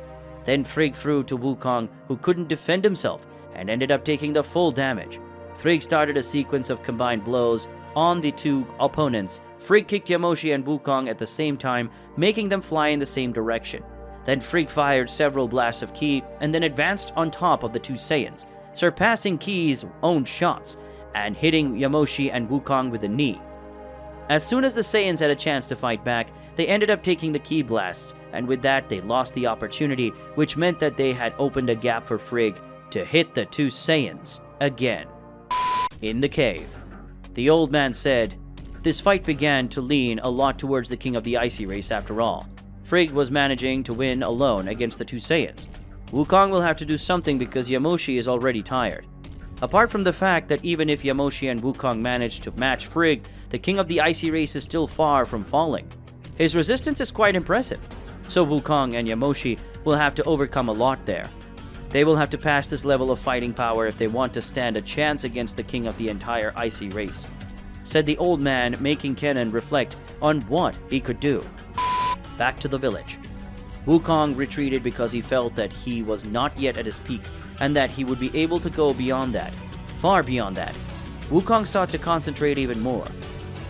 Then Frigg threw to Wukong, who couldn't defend himself and ended up taking the full damage. Frigg started a sequence of combined blows on the 2 opponents. Frigg kicked Yamoshi and Wukong at the same time, making them fly in the same direction. Then Frigg fired several blasts of ki and then advanced on top of the 2 Saiyans, surpassing Ki's own shots and hitting Yamoshi and Wukong with a knee. As soon as the Saiyans had a chance to fight back, they ended up taking the ki blasts, and with that they lost the opportunity, which meant that they had opened a gap for Frigg to hit the 2 Saiyans again. In the cave, the old man said, "This fight began to lean a lot towards the king of the icy race after all. Frigg was managing to win alone against the 2 Saiyans. Wukong will have to do something because Yamoshi is already tired. Apart from the fact that even if Yamoshi and Wukong manage to match Frigg, the king of the icy race is still far from falling. His resistance is quite impressive, so Wukong and Yamoshi will have to overcome a lot there. They will have to pass this level of fighting power if they want to stand a chance against the king of the entire icy race," said the old man, making Kennen reflect on what he could do. Back to the village. Wukong retreated because he felt that he was not yet at his peak and that he would be able to go beyond that, far beyond that. Wukong sought to concentrate even more.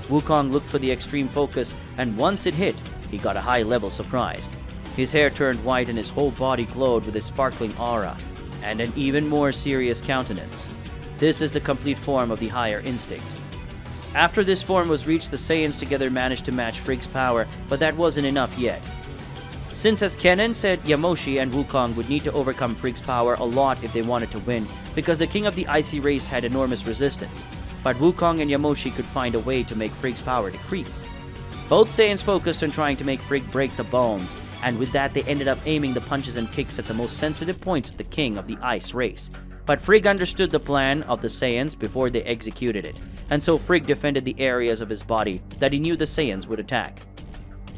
Wukong looked for the extreme focus, and once it hit, he got a high-level surprise. His hair turned white and his whole body glowed with a sparkling aura and an even more serious countenance. This is the complete form of the higher instinct. After this form was reached, the Saiyans together managed to match Frigg's power, but that wasn't enough yet. Since, as Kennen said, Yamoshi and Wukong would need to overcome Frigg's power a lot if they wanted to win, because the king of the icy race had enormous resistance. But Wukong and Yamoshi could find a way to make Frigg's power decrease. Both Saiyans focused on trying to make Frigg break the bones, and with that they ended up aiming the punches and kicks at the most sensitive points of the king of the ice race. But Frigg understood the plan of the Saiyans before they executed it, and so Frigg defended the areas of his body that he knew the Saiyans would attack.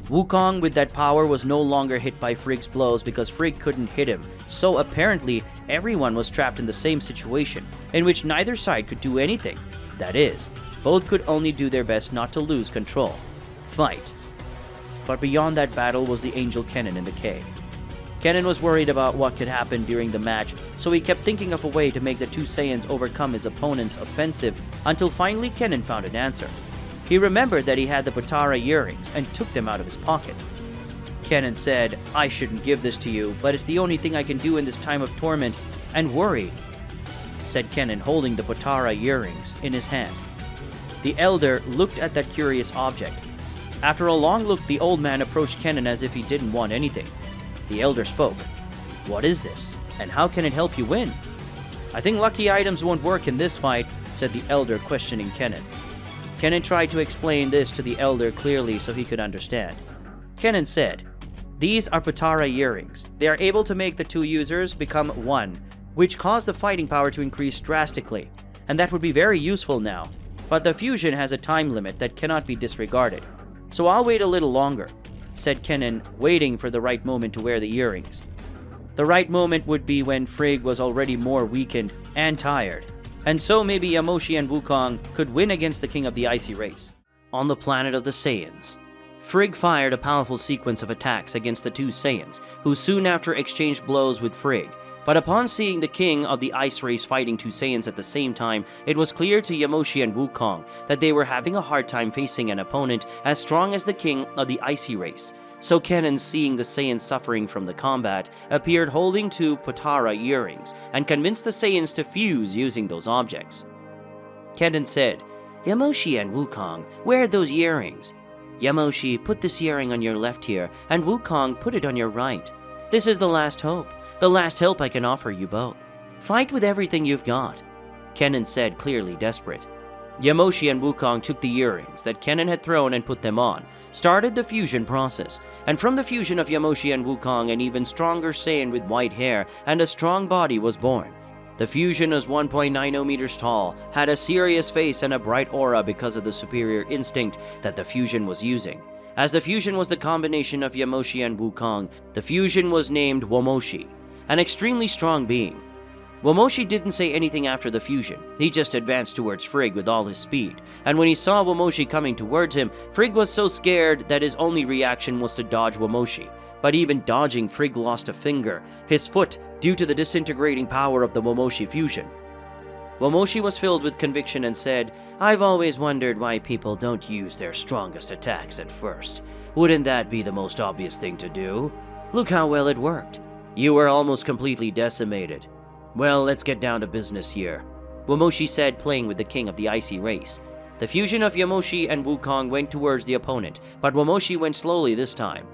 Wukong with that power was no longer hit by Frigg's blows because Frigg couldn't hit him, so apparently everyone was trapped in the same situation, in which neither side could do anything. That is, both could only do their best not to lose control. Fight. But beyond that battle was the angel Kennen in the cave. Kennen was worried about what could happen during the match, so he kept thinking of a way to make the two Saiyans overcome his opponent's offensive until finally Kennen found an answer. He remembered that he had the Potara earrings and took them out of his pocket. Kennen said, "I shouldn't give this to you, but it's the only thing I can do in this time of torment and worry," said Kennen, holding the Potara earrings in his hand. The elder looked at that curious object. After a long look, the old man approached Kennen as if he didn't want anything. The elder spoke. "What is this, and how can it help you win?" "I think lucky items won't work in this fight," said the elder, questioning Kennen. Kennen tried to explain this to the elder clearly so he could understand. Kennen said, "These are Potara earrings. They are able to make the two users become one, which caused the fighting power to increase drastically, and that would be very useful now. But the fusion has a time limit that cannot be disregarded. So I'll wait a little longer," said Kennen, waiting for the right moment to wear the earrings. The right moment would be when Frigg was already more weakened and tired, and so maybe Yamoshi and Wukong could win against the king of the icy race. On the planet of the Saiyans, Frigg fired a powerful sequence of attacks against the two Saiyans, who soon after exchanged blows with Frigg. But upon seeing the king of the ice race fighting two Saiyans at the same time, it was clear to Yamoshi and Wukong that they were having a hard time facing an opponent as strong as the king of the icy race. So Kennen, seeing the Saiyans suffering from the combat, appeared holding two Potara earrings and convinced the Saiyans to fuse using those objects. Kennen said, "Yamoshi and Wukong, wear those earrings. Yamoshi, put this earring on your left ear, and Wukong, put it on your right. This is the last hope. The last help I can offer you both. Fight with everything you've got," Kennen said, clearly desperate. Yamoshi and Wukong took the earrings that Kennen had thrown and put them on, started the fusion process, and from the fusion of Yamoshi and Wukong, an even stronger Saiyan with white hair and a strong body was born. The fusion was 1.90 meters tall, had a serious face and a bright aura because of the superior instinct that the fusion was using. As the fusion was the combination of Yamoshi and Wukong, the fusion was named Yamoshi, an extremely strong being. Yamoshi didn't say anything after the fusion. He just advanced towards Frigg with all his speed, and when he saw Yamoshi coming towards him, Frigg was so scared that his only reaction was to dodge Yamoshi. But even dodging, Frigg lost a finger, his foot, due to the disintegrating power of the Yamoshi fusion. Yamoshi was filled with conviction and said, "I've always wondered why people don't use their strongest attacks at first. Wouldn't that be the most obvious thing to do? Look how well it worked. You were almost completely decimated. Well, let's get down to business here," Yamoshi said, playing with the king of the icy race. The fusion of Yamoshi and Wukong went towards the opponent, but Yamoshi went slowly this time.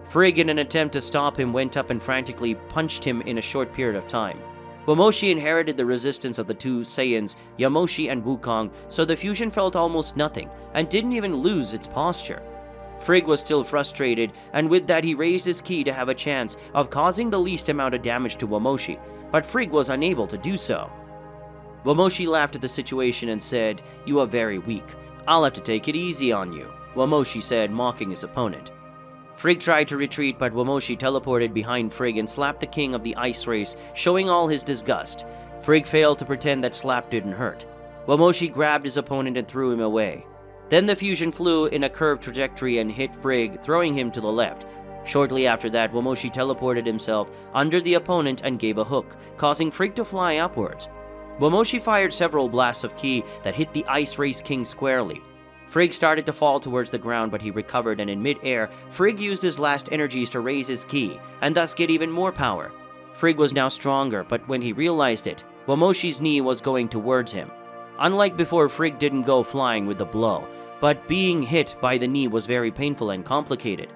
Frigg, in an attempt to stop him, went up and frantically punched him in a short period of time. Yamoshi inherited the resistance of the two Saiyans, Yamoshi and Wukong, so the fusion felt almost nothing and didn't even lose its posture. Frigg was still frustrated, and with that he raised his ki to have a chance of causing the least amount of damage to Yamoshi, but Frigg was unable to do so. Yamoshi laughed at the situation and said, "You are very weak. I'll have to take it easy on you," Yamoshi said, mocking his opponent. Frigg tried to retreat, but Yamoshi teleported behind Frigg and slapped the king of the ice race, showing all his disgust. Frigg failed to pretend that slap didn't hurt. Yamoshi grabbed his opponent and threw him away. Then the fusion flew in a curved trajectory and hit Frigg, throwing him to the left. Shortly after that, Yamoshi teleported himself under the opponent and gave a hook, causing Frigg to fly upwards. Yamoshi fired several blasts of ki that hit the Ice Race King squarely. Frigg started to fall towards the ground, but he recovered, and in mid-air, Frigg used his last energies to raise his ki, and thus get even more power. Frigg was now stronger, but when he realized it, Yamoshi's knee was going towards him. Unlike before, Frigg didn't go flying with the blow, but being hit by the knee was very painful and complicated.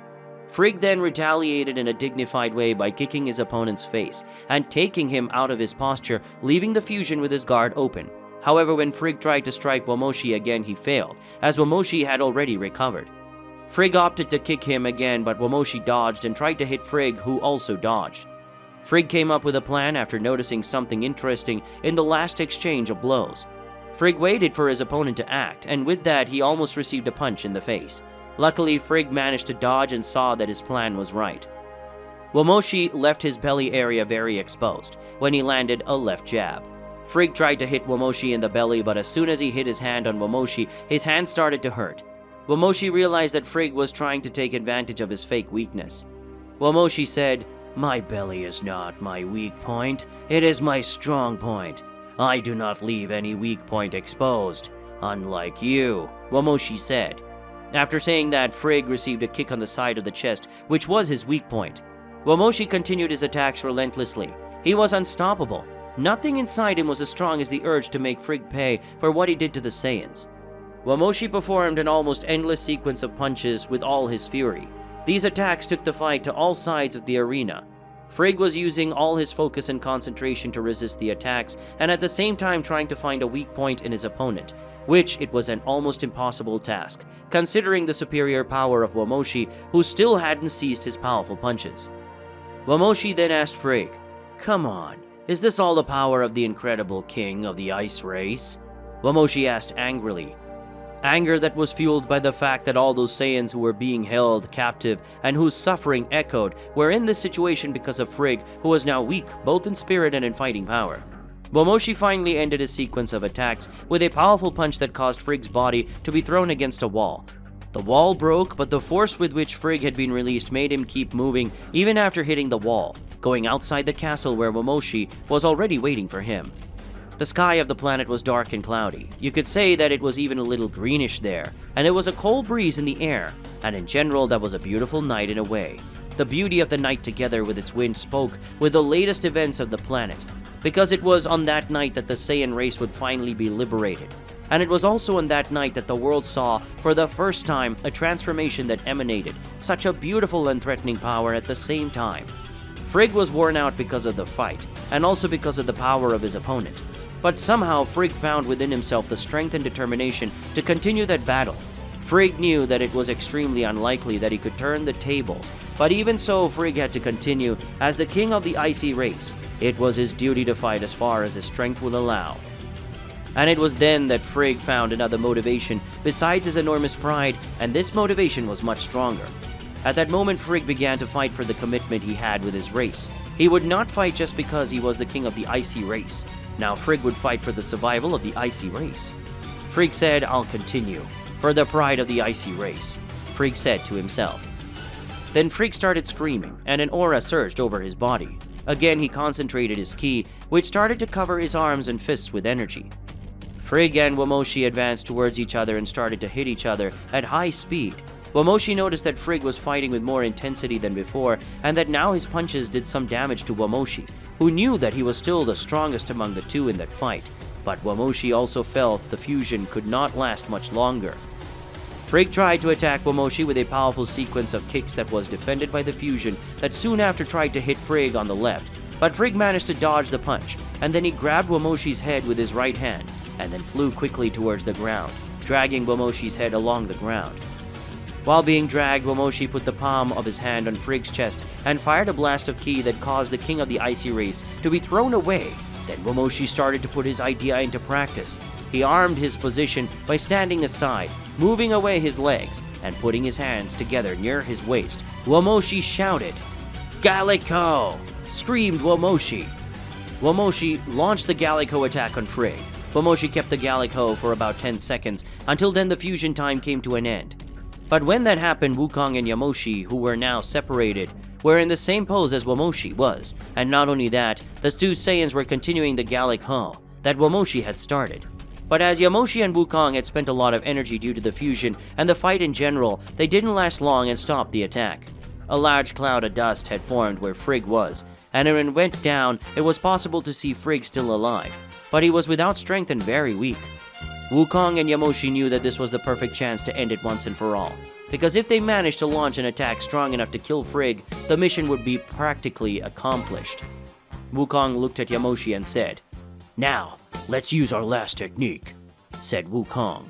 Frigg then retaliated in a dignified way by kicking his opponent's face and taking him out of his posture, leaving the fusion with his guard open. However, when Frigg tried to strike Yamoshi again, he failed, as Yamoshi had already recovered. Frigg opted to kick him again, but Yamoshi dodged and tried to hit Frigg, who also dodged. Frigg came up with a plan after noticing something interesting in the last exchange of blows. Frigg waited for his opponent to act, and with that he almost received a punch in the face. Luckily, Frigg managed to dodge and saw that his plan was right. Yamoshi left his belly area very exposed when he landed a left jab. Frigg tried to hit Yamoshi in the belly, but as soon as he hit his hand on Yamoshi, his hand started to hurt. Yamoshi realized that Frigg was trying to take advantage of his fake weakness. Yamoshi said, "My belly is not my weak point, it is my strong point. I do not leave any weak point exposed, unlike you," Yamoshi said. After saying that, Frigg received a kick on the side of the chest, which was his weak point. Yamoshi continued his attacks relentlessly. He was unstoppable. Nothing inside him was as strong as the urge to make Frigg pay for what he did to the Saiyans. Yamoshi performed an almost endless sequence of punches with all his fury. These attacks took the fight to all sides of the arena. Frigg was using all his focus and concentration to resist the attacks, and at the same time trying to find a weak point in his opponent, which it was an almost impossible task, considering the superior power of Yamoshi, who still hadn't ceased his powerful punches. Yamoshi then asked Frigg, "Come on, is this all the power of the incredible king of the ice race?" Yamoshi asked angrily. Anger that was fueled by the fact that all those Saiyans who were being held captive and whose suffering echoed were in this situation because of Frigg, who was now weak both in spirit and in fighting power. Yamoshi finally ended his sequence of attacks with a powerful punch that caused Frigg's body to be thrown against a wall. The wall broke, but the force with which Frigg had been released made him keep moving even after hitting the wall, going outside the castle where Yamoshi was already waiting for him. The sky of the planet was dark and cloudy. You could say that it was even a little greenish there, and it was a cold breeze in the air, and in general that was a beautiful night in a way. The beauty of the night together with its wind spoke with the latest events of the planet, because it was on that night that the Saiyan race would finally be liberated. And it was also on that night that the world saw, for the first time, a transformation that emanated such a beautiful and threatening power at the same time. Frigg was worn out because of the fight, and also because of the power of his opponent. But somehow Frigg found within himself the strength and determination to continue that battle. Frigg knew that it was extremely unlikely that he could turn the tables, but even so, Frigg had to continue. As the king of the icy race, it was his duty to fight as far as his strength would allow. And it was then that Frigg found another motivation besides his enormous pride, and this motivation was much stronger. At that moment, Frigg began to fight for the commitment he had with his race. He would not fight just because he was the king of the icy race. Now Frigg would fight for the survival of the icy race. Frigg said, "I'll continue, for the pride of the icy race," Frigg said to himself. Then Frigg started screaming, and an aura surged over his body. Again he concentrated his ki, which started to cover his arms and fists with energy. Frigg and Yamoshi advanced towards each other and started to hit each other at high speed. Yamoshi noticed that Frigg was fighting with more intensity than before, and that now his punches did some damage to Yamoshi, who knew that he was still the strongest among the two in that fight. But Yamoshi also felt the fusion could not last much longer. Frigg tried to attack Yamoshi with a powerful sequence of kicks that was defended by the fusion that soon after tried to hit Frigg on the left. But Frigg managed to dodge the punch, and then he grabbed Yamoshi's head with his right hand, and then flew quickly towards the ground, dragging Yamoshi's head along the ground. While being dragged, Yamoshi put the palm of his hand on Frigg's chest and fired a blast of ki that caused the king of the icy race to be thrown away. Then Yamoshi started to put his idea into practice. He armed his position by standing aside, moving away his legs, and putting his hands together near his waist. Yamoshi shouted, "Galick Gun!" screamed Yamoshi. Yamoshi launched the Galick Gun attack on Frigg. Yamoshi kept the Galick Gun for about 10 seconds, until then the fusion time came to an end. But when that happened, Wukong and Yamoshi, who were now separated, were in the same pose as Yamoshi was, and not only that, the two Saiyans were continuing the Galick Gun that Yamoshi had started. But as Yamoshi and Wukong had spent a lot of energy due to the fusion and the fight in general, they didn't last long and stopped the attack. A large cloud of dust had formed where Frigg was, and when it went down, it was possible to see Frigg still alive, but he was without strength and very weak. Wukong and Yamoshi knew that this was the perfect chance to end it once and for all, because if they managed to launch an attack strong enough to kill Frigg, the mission would be practically accomplished. Wukong looked at Yamoshi and said, "Now, let's use our last technique," said Wukong.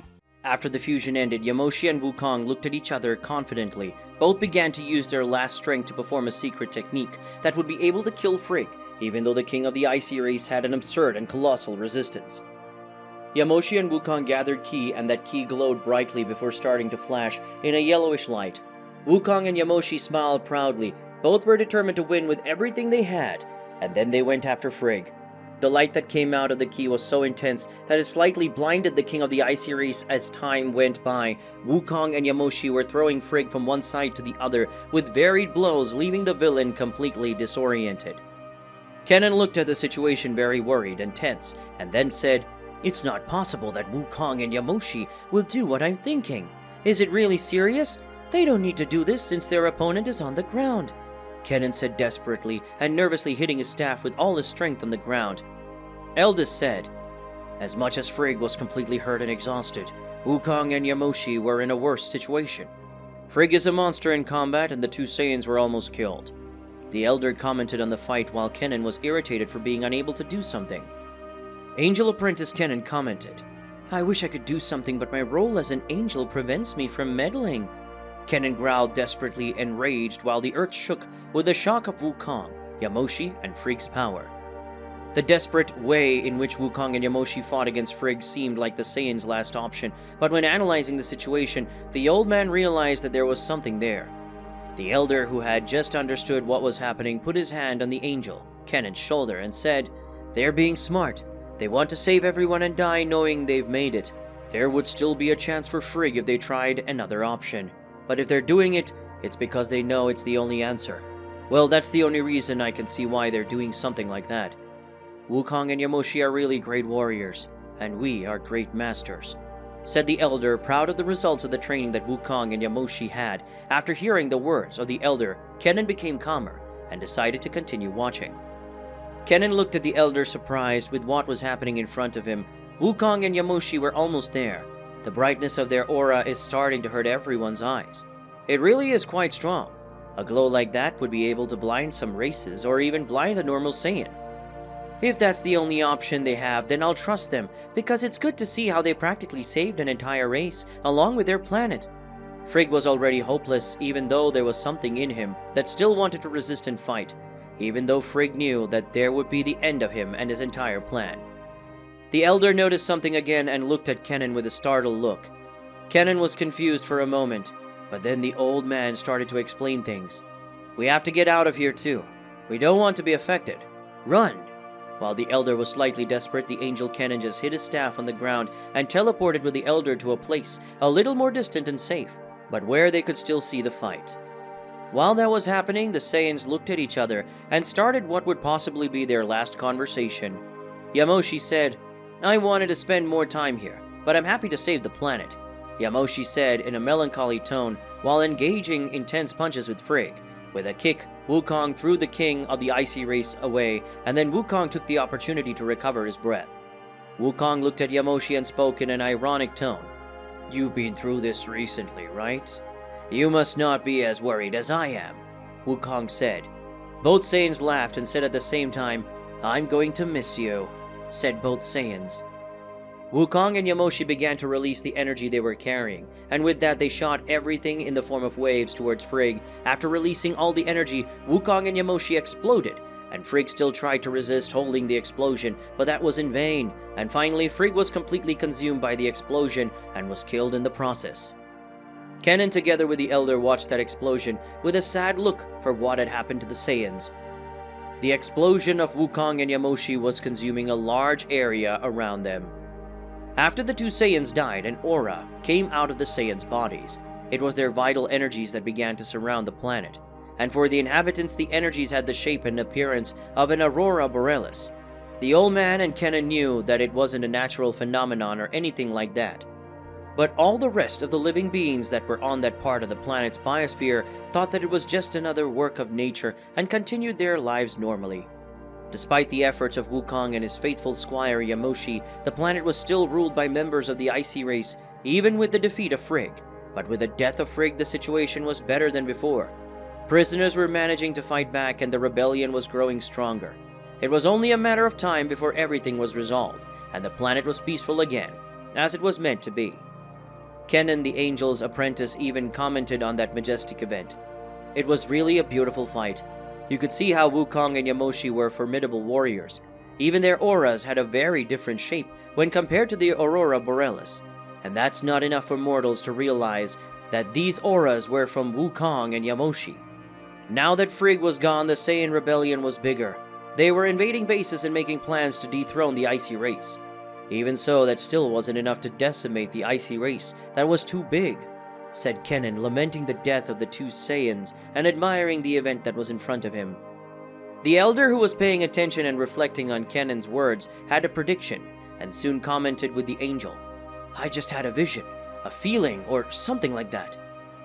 After the fusion ended, Yamoshi and Wukong looked at each other confidently. Both began to use their last strength to perform a secret technique that would be able to kill Frigg, even though the king of the icy race had an absurd and colossal resistance. Yamoshi and Wukong gathered ki, and that ki glowed brightly before starting to flash in a yellowish light. Wukong and Yamoshi smiled proudly. Both were determined to win with everything they had, and then they went after Frigg. The light that came out of the key was so intense that it slightly blinded the king of the icy race as time went by. Wukong and Yamoshi were throwing Frigg from one side to the other with varied blows, leaving the villain completely disoriented. Kennen looked at the situation very worried and tense, and then said, "It's not possible that Wukong and Yamoshi will do what I'm thinking. Is it really serious? They don't need to do this since their opponent is on the ground." Kennen said desperately and nervously, hitting his staff with all his strength on the ground. Eldest said, "As much as Frigg was completely hurt and exhausted, Wukong and Yamoshi were in a worse situation. Frigg is a monster in combat and the two Saiyans were almost killed." The elder commented on the fight while Kennen was irritated for being unable to do something. Angel Apprentice Kennen commented, "I wish I could do something, but my role as an angel prevents me from meddling." Kennen growled desperately, enraged, while the earth shook with the shock of Wukong, Yamoshi, and Frigg's power. The desperate way in which Wukong and Yamoshi fought against Frigg seemed like the Saiyans' last option, but when analyzing the situation, the old man realized that there was something there. The elder, who had just understood what was happening, put his hand on the angel, Kennen's shoulder, and said, "They're being smart. They want to save everyone and die knowing they've made it. There would still be a chance for Frigg if they tried another option. But if they're doing it, it's because they know it's the only answer. Well, that's the only reason I can see why they're doing something like that. Wukong and Yamoshi are really great warriors, and we are great masters," said the elder, proud of the results of the training that Wukong and Yamoshi had. After hearing the words of the elder, Kennen became calmer and decided to continue watching. Kennen looked at the elder, surprised with what was happening in front of him. Wukong and Yamoshi were almost there. The brightness of their aura is starting to hurt everyone's eyes. It really is quite strong. A glow like that would be able to blind some races or even blind a normal Saiyan. If that's the only option they have, then I'll trust them, because it's good to see how they practically saved an entire race, along with their planet. Frigg was already hopeless, even though there was something in him that still wanted to resist and fight, even though Frigg knew that there would be the end of him and his entire plan. The elder noticed something again and looked at Kennen with a startled look. Kennen was confused for a moment, but then the old man started to explain things. "We have to get out of here too. We don't want to be affected. Run!" While the elder was slightly desperate, the angel Kennen just hit his staff on the ground and teleported with the elder to a place a little more distant and safe, but where they could still see the fight. While that was happening, the Saiyans looked at each other and started what would possibly be their last conversation. Yamoshi said, "I wanted to spend more time here, but I'm happy to save the planet," Yamoshi said in a melancholy tone while engaging intense punches with Frigg. With a kick, Wukong threw the king of the icy race away, and then Wukong took the opportunity to recover his breath. Wukong looked at Yamoshi and spoke in an ironic tone. "You've been through this recently, right? You must not be as worried as I am," Wukong said. Both Saiyans laughed and said at the same time, "I'm going to miss you," said both Saiyans. Wukong and Yamoshi began to release the energy they were carrying, and with that they shot everything in the form of waves towards Frigg. After releasing all the energy, Wukong and Yamoshi exploded, and Frigg still tried to resist holding the explosion, but that was in vain, and finally Frigg was completely consumed by the explosion and was killed in the process. Kennen, together with the elder, watched that explosion with a sad look for what had happened to the Saiyans. The explosion of Wukong and Yamoshi was consuming a large area around them. After the two Saiyans died, an aura came out of the Saiyans' bodies. It was their vital energies that began to surround the planet, and for the inhabitants the energies had the shape and appearance of an aurora borealis. The old man and Kennen knew that it wasn't a natural phenomenon or anything like that. But all the rest of the living beings that were on that part of the planet's biosphere thought that it was just another work of nature and continued their lives normally. Despite the efforts of Wukong and his faithful squire Yamoshi, the planet was still ruled by members of the icy race, even with the defeat of Frigg. But with the death of Frigg, the situation was better than before. Prisoners were managing to fight back and the rebellion was growing stronger. It was only a matter of time before everything was resolved, and the planet was peaceful again, as it was meant to be. Kennen, the angel's apprentice, even commented on that majestic event. It was really a beautiful fight. You could see how Wukong and Yamoshi were formidable warriors. Even their auras had a very different shape when compared to the Aurora Borealis. And that's not enough for mortals to realize that these auras were from Wukong and Yamoshi. Now that Frigg was gone, the Saiyan rebellion was bigger. They were invading bases and making plans to dethrone the icy race. Even so, that still wasn't enough to decimate the icy race that was too big, said Kennen, lamenting the death of the two Saiyans and admiring the event that was in front of him. The elder, who was paying attention and reflecting on Kennen's words, had a prediction and soon commented with the angel. I just had a vision, a feeling, or something like that.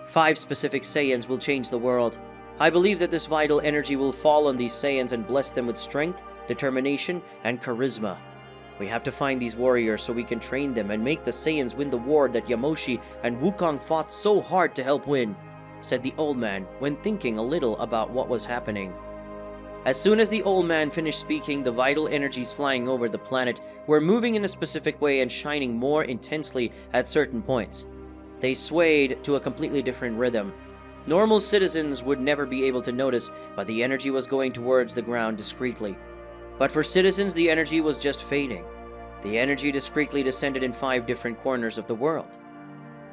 5 specific Saiyans will change the world. I believe that this vital energy will fall on these Saiyans and bless them with strength, determination, and charisma. We have to find these warriors so we can train them and make the Saiyans win the war that Yamoshi and Wukong fought so hard to help win, said the old man when thinking a little about what was happening. As soon as the old man finished speaking, the vital energies flying over the planet were moving in a specific way and shining more intensely at certain points. They swayed to a completely different rhythm. Normal citizens would never be able to notice, but the energy was going towards the ground discreetly. But for citizens, the energy was just fading. The energy discreetly descended in 5 different corners of the world.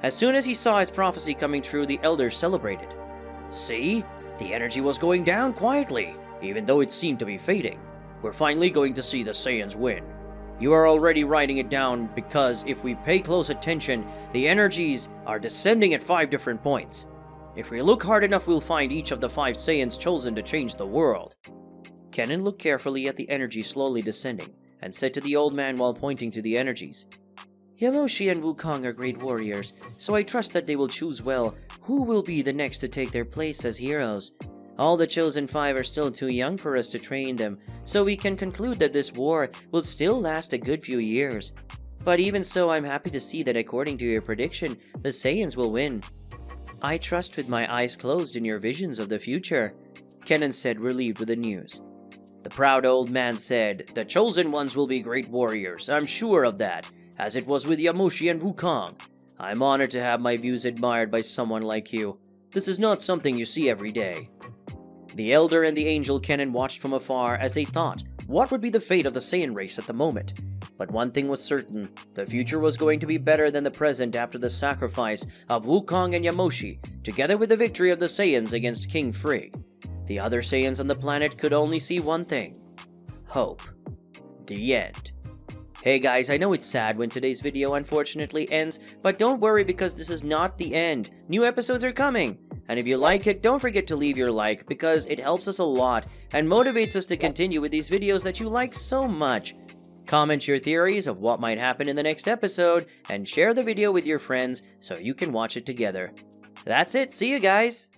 As soon as he saw his prophecy coming true, the elder celebrated. See? The energy was going down quietly, even though it seemed to be fading. We're finally going to see the Saiyans win. You are already writing it down because if we pay close attention, the energies are descending at 5 different points. If we look hard enough, we'll find each of the 5 Saiyans chosen to change the world. Kennen looked carefully at the energy slowly descending and said to the old man while pointing to the energies, Yamoshi and Wukong are great warriors, so I trust that they will choose well who will be the next to take their place as heroes. All the chosen 5 are still too young for us to train them, so we can conclude that this war will still last a good few years. But even so, I'm happy to see that according to your prediction, the Saiyans will win. I trust with my eyes closed in your visions of the future, Kennen said, relieved with the news. The proud old man said, The chosen ones will be great warriors, I'm sure of that, as it was with Yamoshi and Wukong. I'm honored to have my views admired by someone like you. This is not something you see every day. The elder and the angel Kennen watched from afar as they thought what would be the fate of the Saiyan race at the moment. But one thing was certain, the future was going to be better than the present after the sacrifice of Wukong and Yamoshi, together with the victory of the Saiyans against King Frigg. The other Saiyans on the planet could only see one thing: hope. The end. Hey guys, I know it's sad when today's video unfortunately ends, but don't worry because this is not the end. New episodes are coming. And if you like it, don't forget to leave your like because it helps us a lot and motivates us to continue with these videos that you like so much. Comment your theories of what might happen in the next episode and share the video with your friends so you can watch it together. That's it. See you guys.